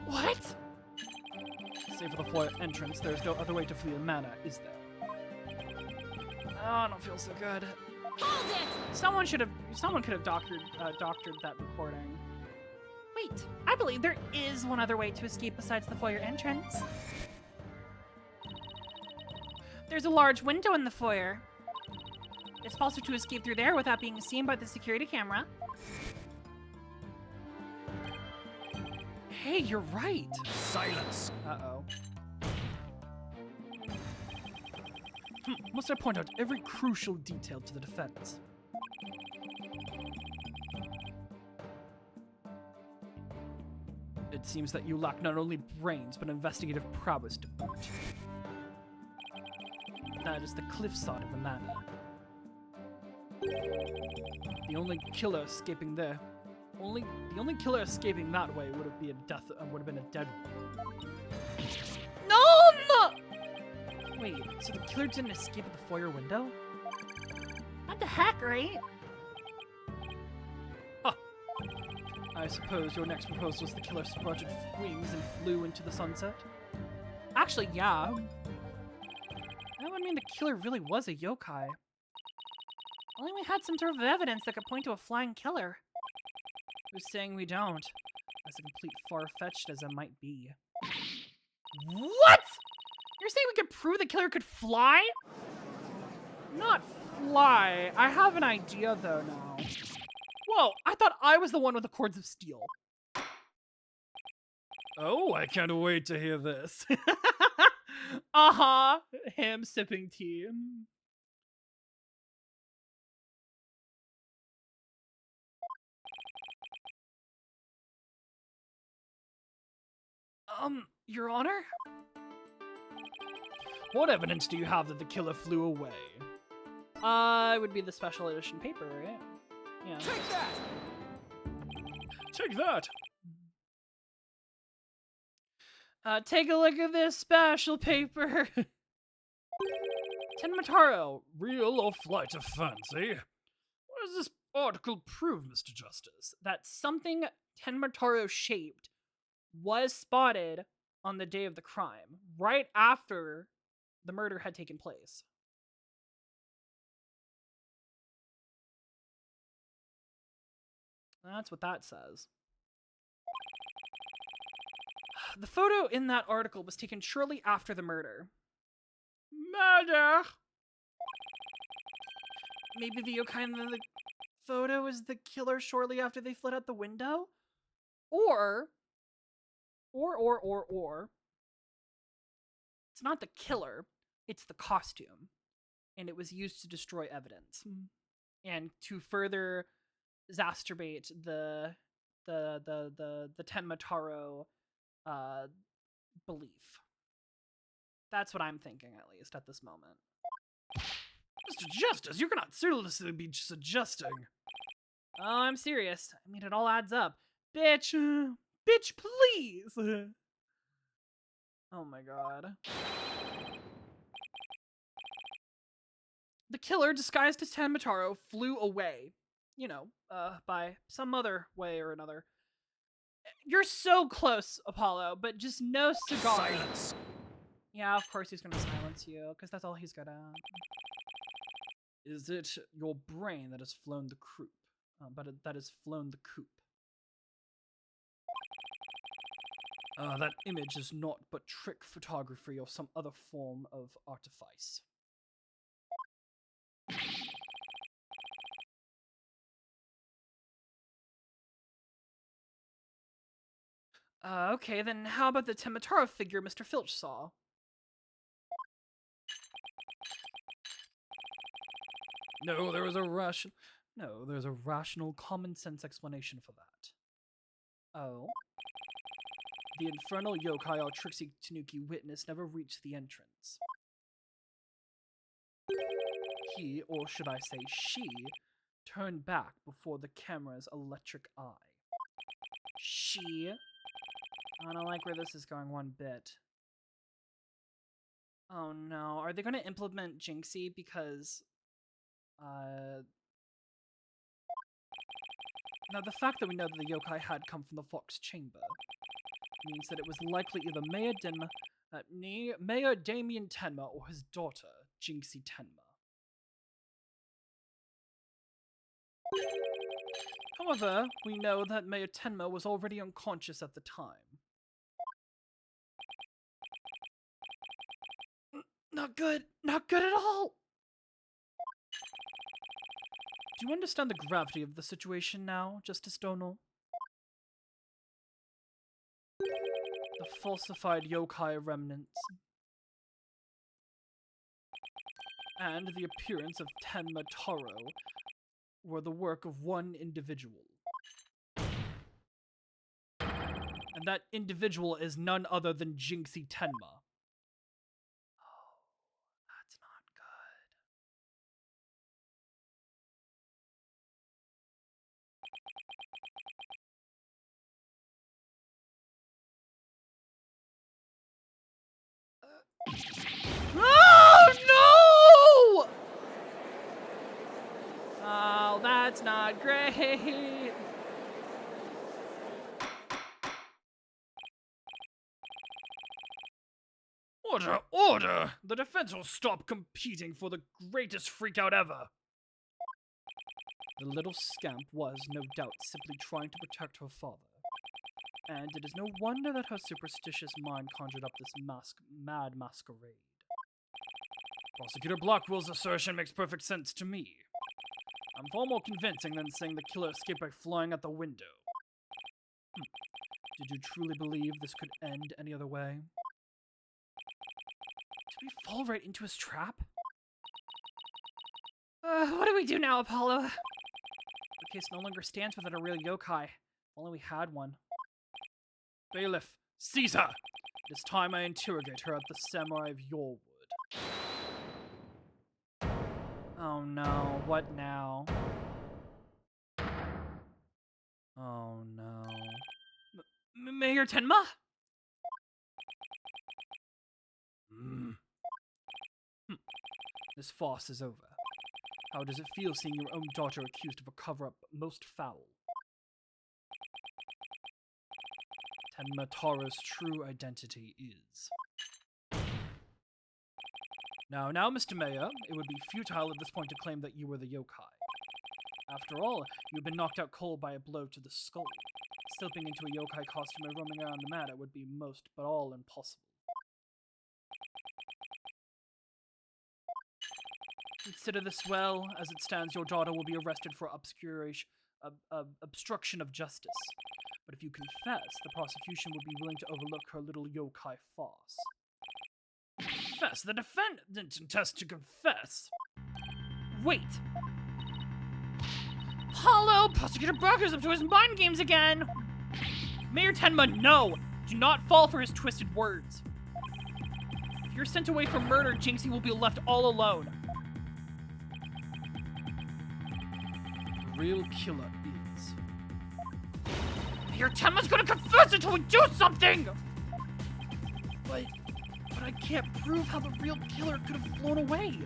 What? Save for the foyer entrance, there is no other way to flee the manor, is there? Oh, I don't feel so good. Hold it! Someone could have doctored that recording. Wait, I believe there is one other way to escape besides the foyer entrance. There's a large window in the foyer. It's possible to escape through there without being seen by the security camera. Hey, you're right. Silence! Uh-oh. Must I point out every crucial detail to the defense? It seems that you lack not only brains, but investigative prowess to boot. That is the cliffside of the manor. The only killer escaping there, the only killer escaping that way would have been a dead one. No! Wait, so the killer didn't escape at the foyer window? What the heck, right? Huh. I suppose your next proposal is the killer sprouted wings and flew into the sunset? Actually, yeah. That would mean the killer really was a yokai. Only we had some sort of evidence that could point to a flying killer. Who's saying we don't? As complete far-fetched as it might be. What?! You're saying we could prove the killer could fly? Not fly. I have an idea though now. Whoa, I thought I was the one with the cords of steel. Oh, I can't wait to hear this. Uh-huh. Him sipping tea. Your Honor? What evidence do you have that the killer flew away? It would be the special edition paper, yeah. Yeah. Take that! Take that! Take a look at this special paper. Tenmataro. Real or flight of fancy? What does this article prove, Mr. Justice? That something Tenmataro shaped was spotted on the day of the crime, right after the murder had taken place. That's what that says. The photo in that article was taken shortly after the murder. Murder! Maybe the yokai in the photo is the killer shortly after they fled out the window? Or it's not the killer, it's the costume. And it was used to destroy evidence. And to further exacerbate the Tenmataro belief. That's what I'm thinking, at least, at this moment. Mr. Justice, you cannot seriously be suggesting. Oh, I'm serious. I mean, it all adds up. Bitch! Bitch, please! Oh my god. The killer, disguised as Tenmataro, flew away. by some other way or another. You're so close, Apollo, but just no cigar. Silence! Yeah, of course he's gonna silence you, because that's all he's good at. Is it your brain that has flown the coop? That has flown the coop. That image is not but trick photography or some other form of artifice. Okay, then how about the Tematara figure Mr. Filch saw? No, there's a rational, common sense explanation for that. Oh. The infernal yokai our Trixie Tanuki witnessed never reached the entrance. He, or should I say she, turned back before the camera's electric eye. She? I don't like where this is going one bit. Oh no, are they going to implement Jinxie because... Now, the fact that we know that the yokai had come from the Fox Chamber means that it was likely either Mayor Damien Tenma or his daughter, Jinxie Tenma. However, we know that Mayor Tenma was already unconscious at the time. Not good at all! Do you understand the gravity of the situation now, Justice Donal? The falsified yokai remnants and the appearance of Tenma Taro were the work of one individual. And that individual is none other than Jinxie Tenma. Oh, that's not good. Oh no! Oh, that's not great. Order, order! The defense will stop competing for the greatest freakout ever. The little scamp was, no doubt, simply trying to protect her father. And it is no wonder that her superstitious mind conjured up this mad masquerade. Prosecutor Blackwell's assertion makes perfect sense to me. I'm far more convincing than saying the killer escaped by flying out the window. Did you truly believe this could end any other way? Did we fall right into his trap? What do we do now, Apollo? The case no longer stands without a real yokai. If only we had one. Bailiff, seize her! It is time I interrogate her at the Samurai of Yorewood. Oh no, what now? Oh no. Mayor Tenma? This farce is over. How does it feel seeing your own daughter accused of a cover-up most foul? Tenma Taro's true identity is... Now, Mr. Mayor, it would be futile at this point to claim that you were the yokai. After all, you've been knocked out cold by a blow to the skull. Slipping into a yokai costume and roaming around the matter would be most but all impossible. Consider this well. As it stands, your daughter will be arrested for obstruction of justice. But if you confess, the prosecution will be willing to overlook her little yokai farce. Confess? The defendant didn't intend to confess. Wait! Apollo! Prosecutor Brocker's up to his mind games again! Mayor Tenma, no! Do not fall for his twisted words. If you're sent away for murder, Jinxie will be left all alone. The real killer is... Mayor Tenma's gonna confess until we do something! But I can't prove how the real killer could have flown away.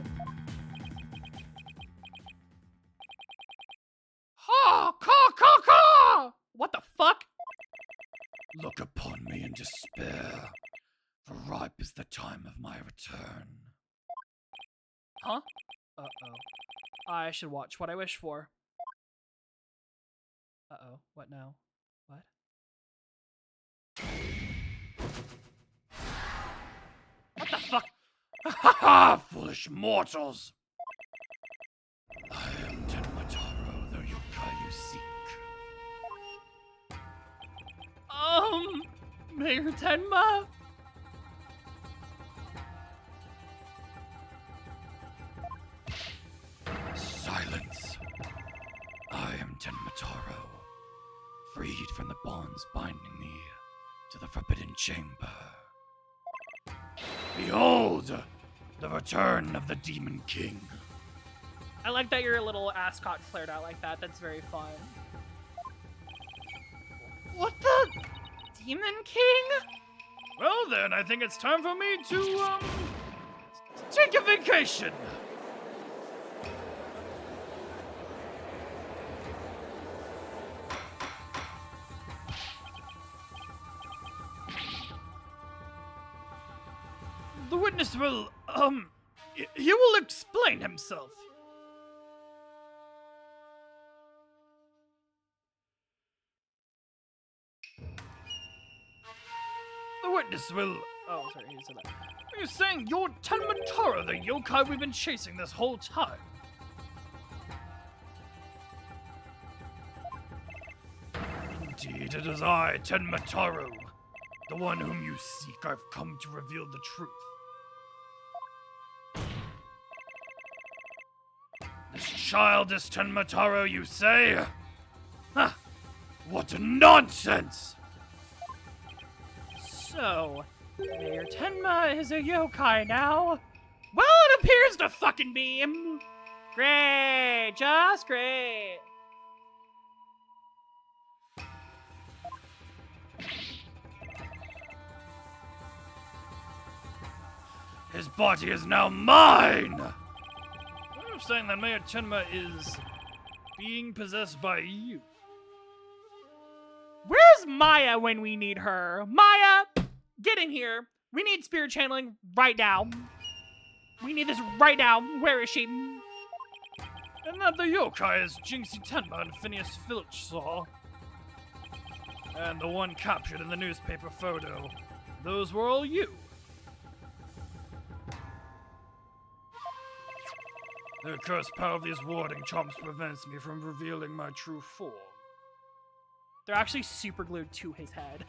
time of my return. Huh? Uh-oh. I should watch what I wish for. Uh-oh. What now? What? What the fuck? Ha ha! Foolish mortals! I am Tenmataro, the yokai you seek. Mayor Tenma? Silence. I am Tenmataro, freed from the bonds binding me to the Forbidden Chamber. Behold, the return of the Demon King. I like that your little ascot flared out like that. That's very fun. What the? Demon King? Well then, I think it's time for me to, take a vacation. The witness will, he will explain himself. The witness will, Oh, sorry, he said that. are you saying you're Tenmataro, the yokai we've been chasing this whole time? Indeed, it is I, Tenmataro, the one whom you seek. I've come to reveal the truth. This child is Tenmataro, you say? Ha! What nonsense! So, Mayor Tenma is a yokai now? Well, it appears to fucking be. Great, just great. His body is now mine! You're saying that Mayor Tenma is being possessed by you. Where's Maya when we need her? Maya, get in here. We need spirit channeling right now. We need this right now. Where is she? And that the yokai is Jinxie Tenma and Phineas Filch saw. And the one captured in the newspaper photo. Those were all you. The cursed power of these warding charms prevents me from revealing my true form. They're actually super glued to his head.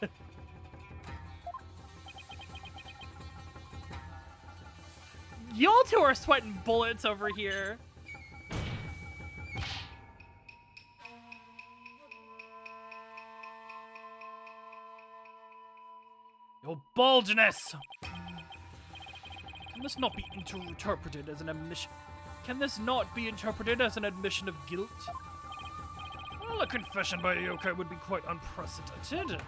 Y'all two are sweating bullets over here. Your baldness! Can this not be interpreted as an admission? Can this not be interpreted as an admission of guilt? Well, a confession by a yokai would be quite unprecedented.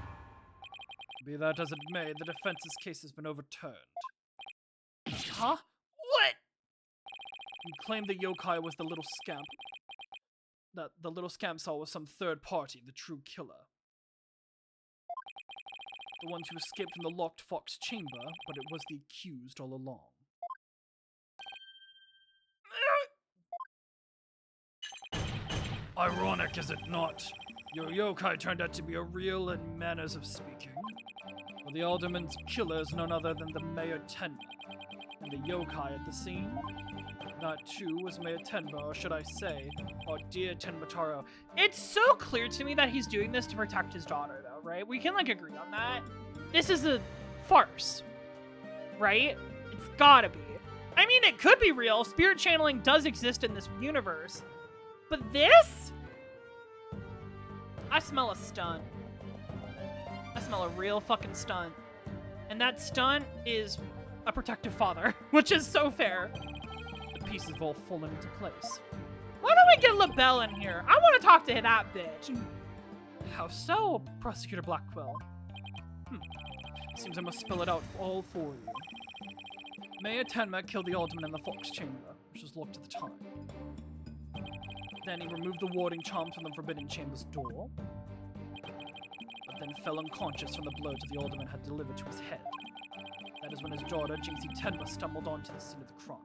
Be that as it may, the defense's case has been overturned. Huh? What? You claim the yokai was the little scamp. That the little scamp saw was some third party, the true killer. The ones who escaped from the locked fox chamber, but it was the accused all along. Ironic, is it not? Your yokai turned out to be a real in manners of speaking. Well, the alderman's killer is none other than the Mayor Tenma. And the yokai at the scene? That too was Mayor Tenma, or should I say, our dear Tenmataro. It's so clear to me that he's doing this to protect his daughter, though, right? We can, like, agree on that. This is a farce, right? It's gotta be. I mean, it could be real. Spirit channeling does exist in this universe. But this? I smell a stunt. I smell a real fucking stunt. And that stunt is a protective father, which is so fair. The pieces have all fallen into place. Why don't we get LaBelle in here? I want to talk to that bitch. How so, Prosecutor Blackquill? Seems I must spell it out all for you. Mayor Tenma killed the alderman in the Fox Chamber, which was locked at the time. Then he removed the warding charms from the Forbidden Chamber's door, but then fell unconscious from the blow that the alderman had delivered to his head. That is when his daughter, Jinxie Tenma, stumbled onto the scene of the crime.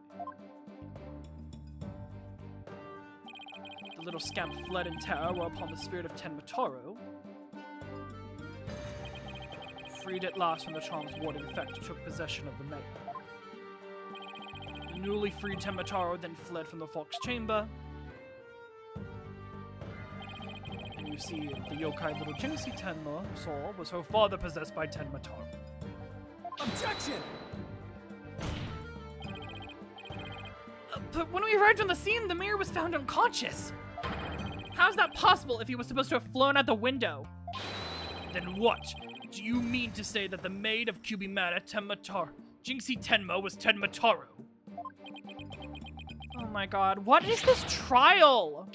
The little scamp fled in terror, whereupon the spirit of Tenmataro, freed at last from the charm's warding effect, took possession of the maid. The newly freed Tenmataro then fled from the Fox Chamber. And you see the yokai little Jinxie Tenma saw was her father possessed by Tenmataro. Objection! But when we arrived on the scene, the mayor was found unconscious. How's that possible if he was supposed to have flown out the window? Then what? Do you mean to say that the maid of Kubimata Tenmataro, Jinxie Tenma, was Tenmataro? Oh my god, what is this trial?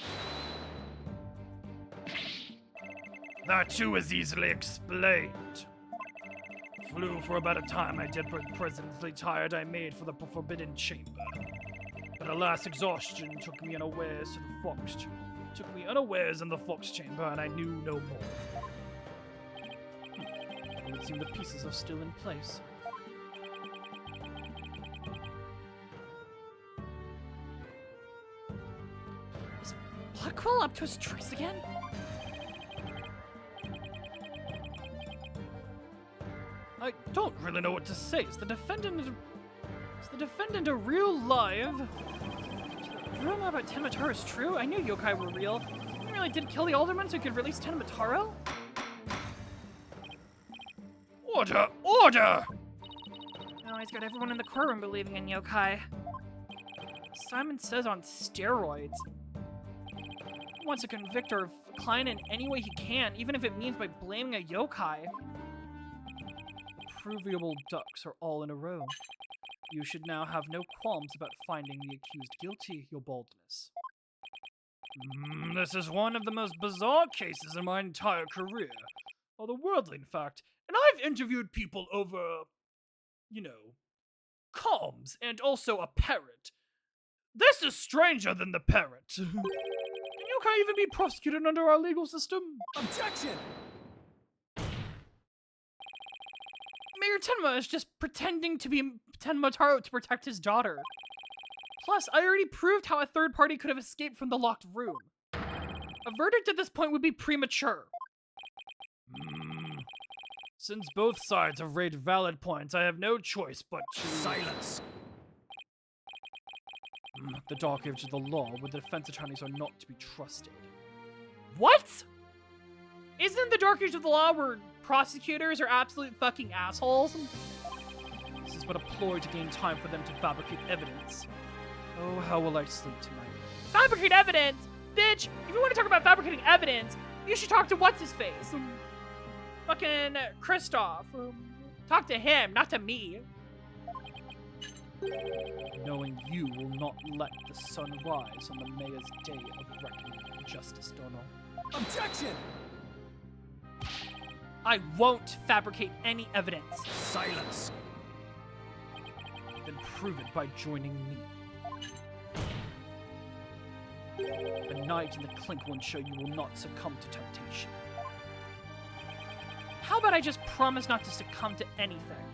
That too is easily explained. Flew for about a time I did, but presently tired I made for the forbidden chamber. But alas, exhaustion took me unawares to the Fox Chamber. Took me unawares in the Fox Chamber, and I knew no more. It would seem the pieces are still in place. Is Blackwell up to his tricks again? I don't really know what to say. Is the defendant a real live? The rumor about Tenmataro is true? I knew yokai were real. He really did kill the alderman so he could release Tenmataro? Order! Order! Now he's got everyone in the courtroom believing in yokai. Simon says on steroids. He wants to convict our client in any way he can, even if it means by blaming a yokai. Provable ducks are all in a row. You should now have no qualms about finding the accused guilty, your boldness. This is one of the most bizarre cases in my entire career. Otherworldly, in fact. And I've interviewed people over, comms, and also a parrot. This is stranger than the parrot. Can yokai even be prosecuted under our legal system? Objection! Mayor Tenma is just pretending to be Tenmataro to protect his daughter. Plus, I already proved how a third party could have escaped from the locked room. A verdict at this point would be premature. Since both sides have raised valid points, I have no choice but to... Silence! The dark age of the law, where the defense attorneys are not to be trusted. What? Isn't the dark age of the law where prosecutors are absolute fucking assholes? This is but a ploy to gain time for them to fabricate evidence. Oh, how will I sleep tonight? Fabricate evidence? Bitch, if you want to talk about fabricating evidence, you should talk to what's-his-face. Fucking Kristoff. Talk to him, not to me. Knowing you will not let the sun rise on the mayor's day of reckoning and justice, Donald. Objection! I won't fabricate any evidence. Silence! Then prove it by joining me. A night in the Clink will show you will not succumb to temptation. How about I just promise not to succumb to anything?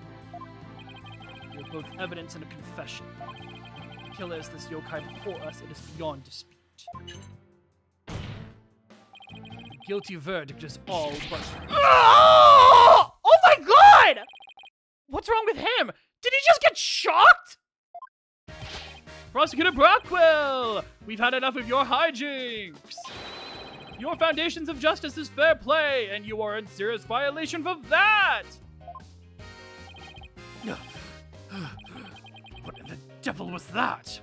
You're both evidence and a confession. The killer is this yokai before us, it is beyond dispute. The guilty verdict is all but... Oh my god! What's wrong with him? Did he just get shocked? Prosecutor Brockwell! We've had enough of your hijinks! Your foundations of justice is fair play, and you are in serious violation of that! What the devil was that?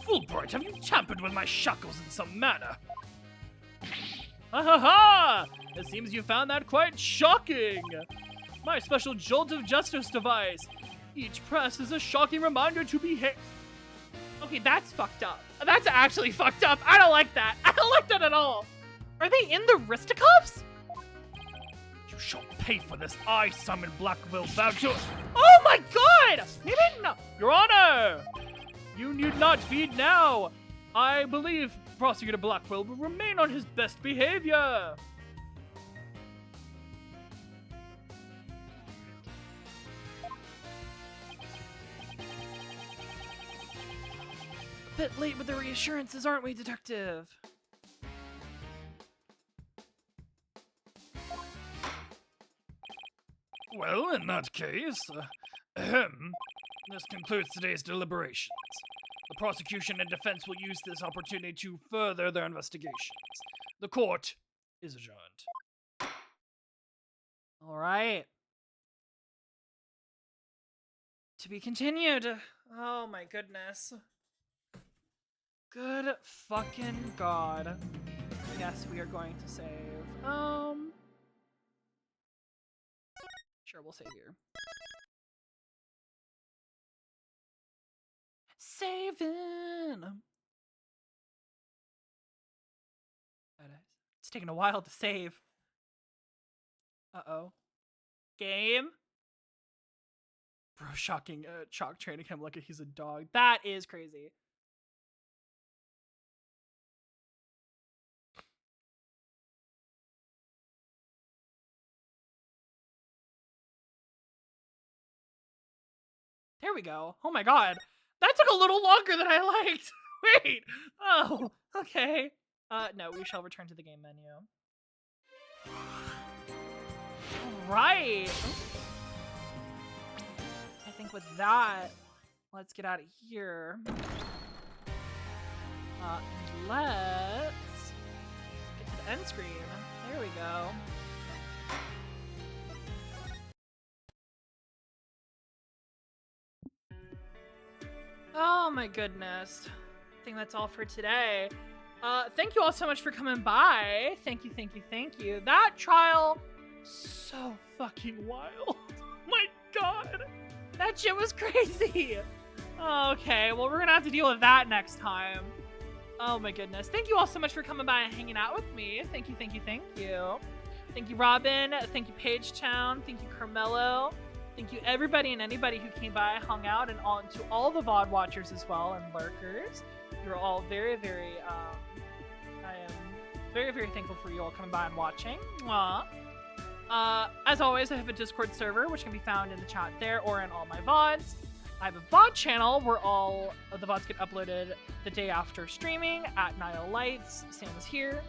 Fulbright, have you tampered with my shackles in some manner? Ha ha ha! It seems you found that quite shocking! My special jolt of justice device. Each press is a shocking reminder to behave. Okay, that's fucked up. That's actually fucked up. I don't like that. I don't like that at all. Are they in the wristicuffs? You shall pay for this. I, Simon Blackwell, vow to... Oh my god! Maybe no. Your Honor! You need not feed now. I believe Prosecutor Blackwell will remain on his best behavior. bit late with the reassurances, aren't we, Detective? Well, in that case, this concludes today's deliberations. The prosecution and defense will use this opportunity to further their investigations. The court is adjourned. All right. To be continued. Oh my goodness. Good fucking God. Yes, we are going to save. Sure, we'll save here. Saving. It's taking a while to save. Uh-oh. Game. Bro, shocking. Chalk training him like he's a dog. That is crazy. There we go. Oh my god. That took a little longer than I liked. Wait. Oh, okay. No, we shall return to the game menu. Right. I think with that, let's get out of here. And let's get to the end screen. There we go. Oh my goodness. I think that's all for today. Thank you all so much for coming by. Thank you, thank you, thank you. That trial, so fucking wild. My god. That shit was crazy. Okay, well, we're gonna have to deal with that next time. Oh my goodness. Thank you all so much for coming by and hanging out with me. Thank you, thank you, thank you. Thank you, Robin. Thank you, Page Town. Thank you, Carmelo. Thank you, everybody and anybody who came by, hung out, and on to all the VOD watchers as well and lurkers. You're all very, very, I am very, very thankful for you all coming by and watching. Mwah. As always, I have a Discord server, which can be found in the chat there or in all my VODs. I have a VOD channel where all of the VODs get uploaded the day after streaming at NihilLights, same as here.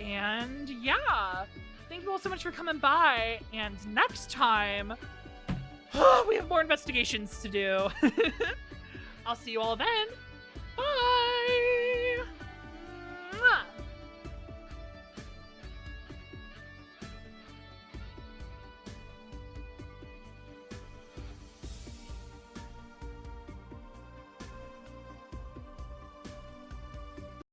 And yeah, thank you all so much for coming by, and next time, we have more investigations to do. I'll see you all then.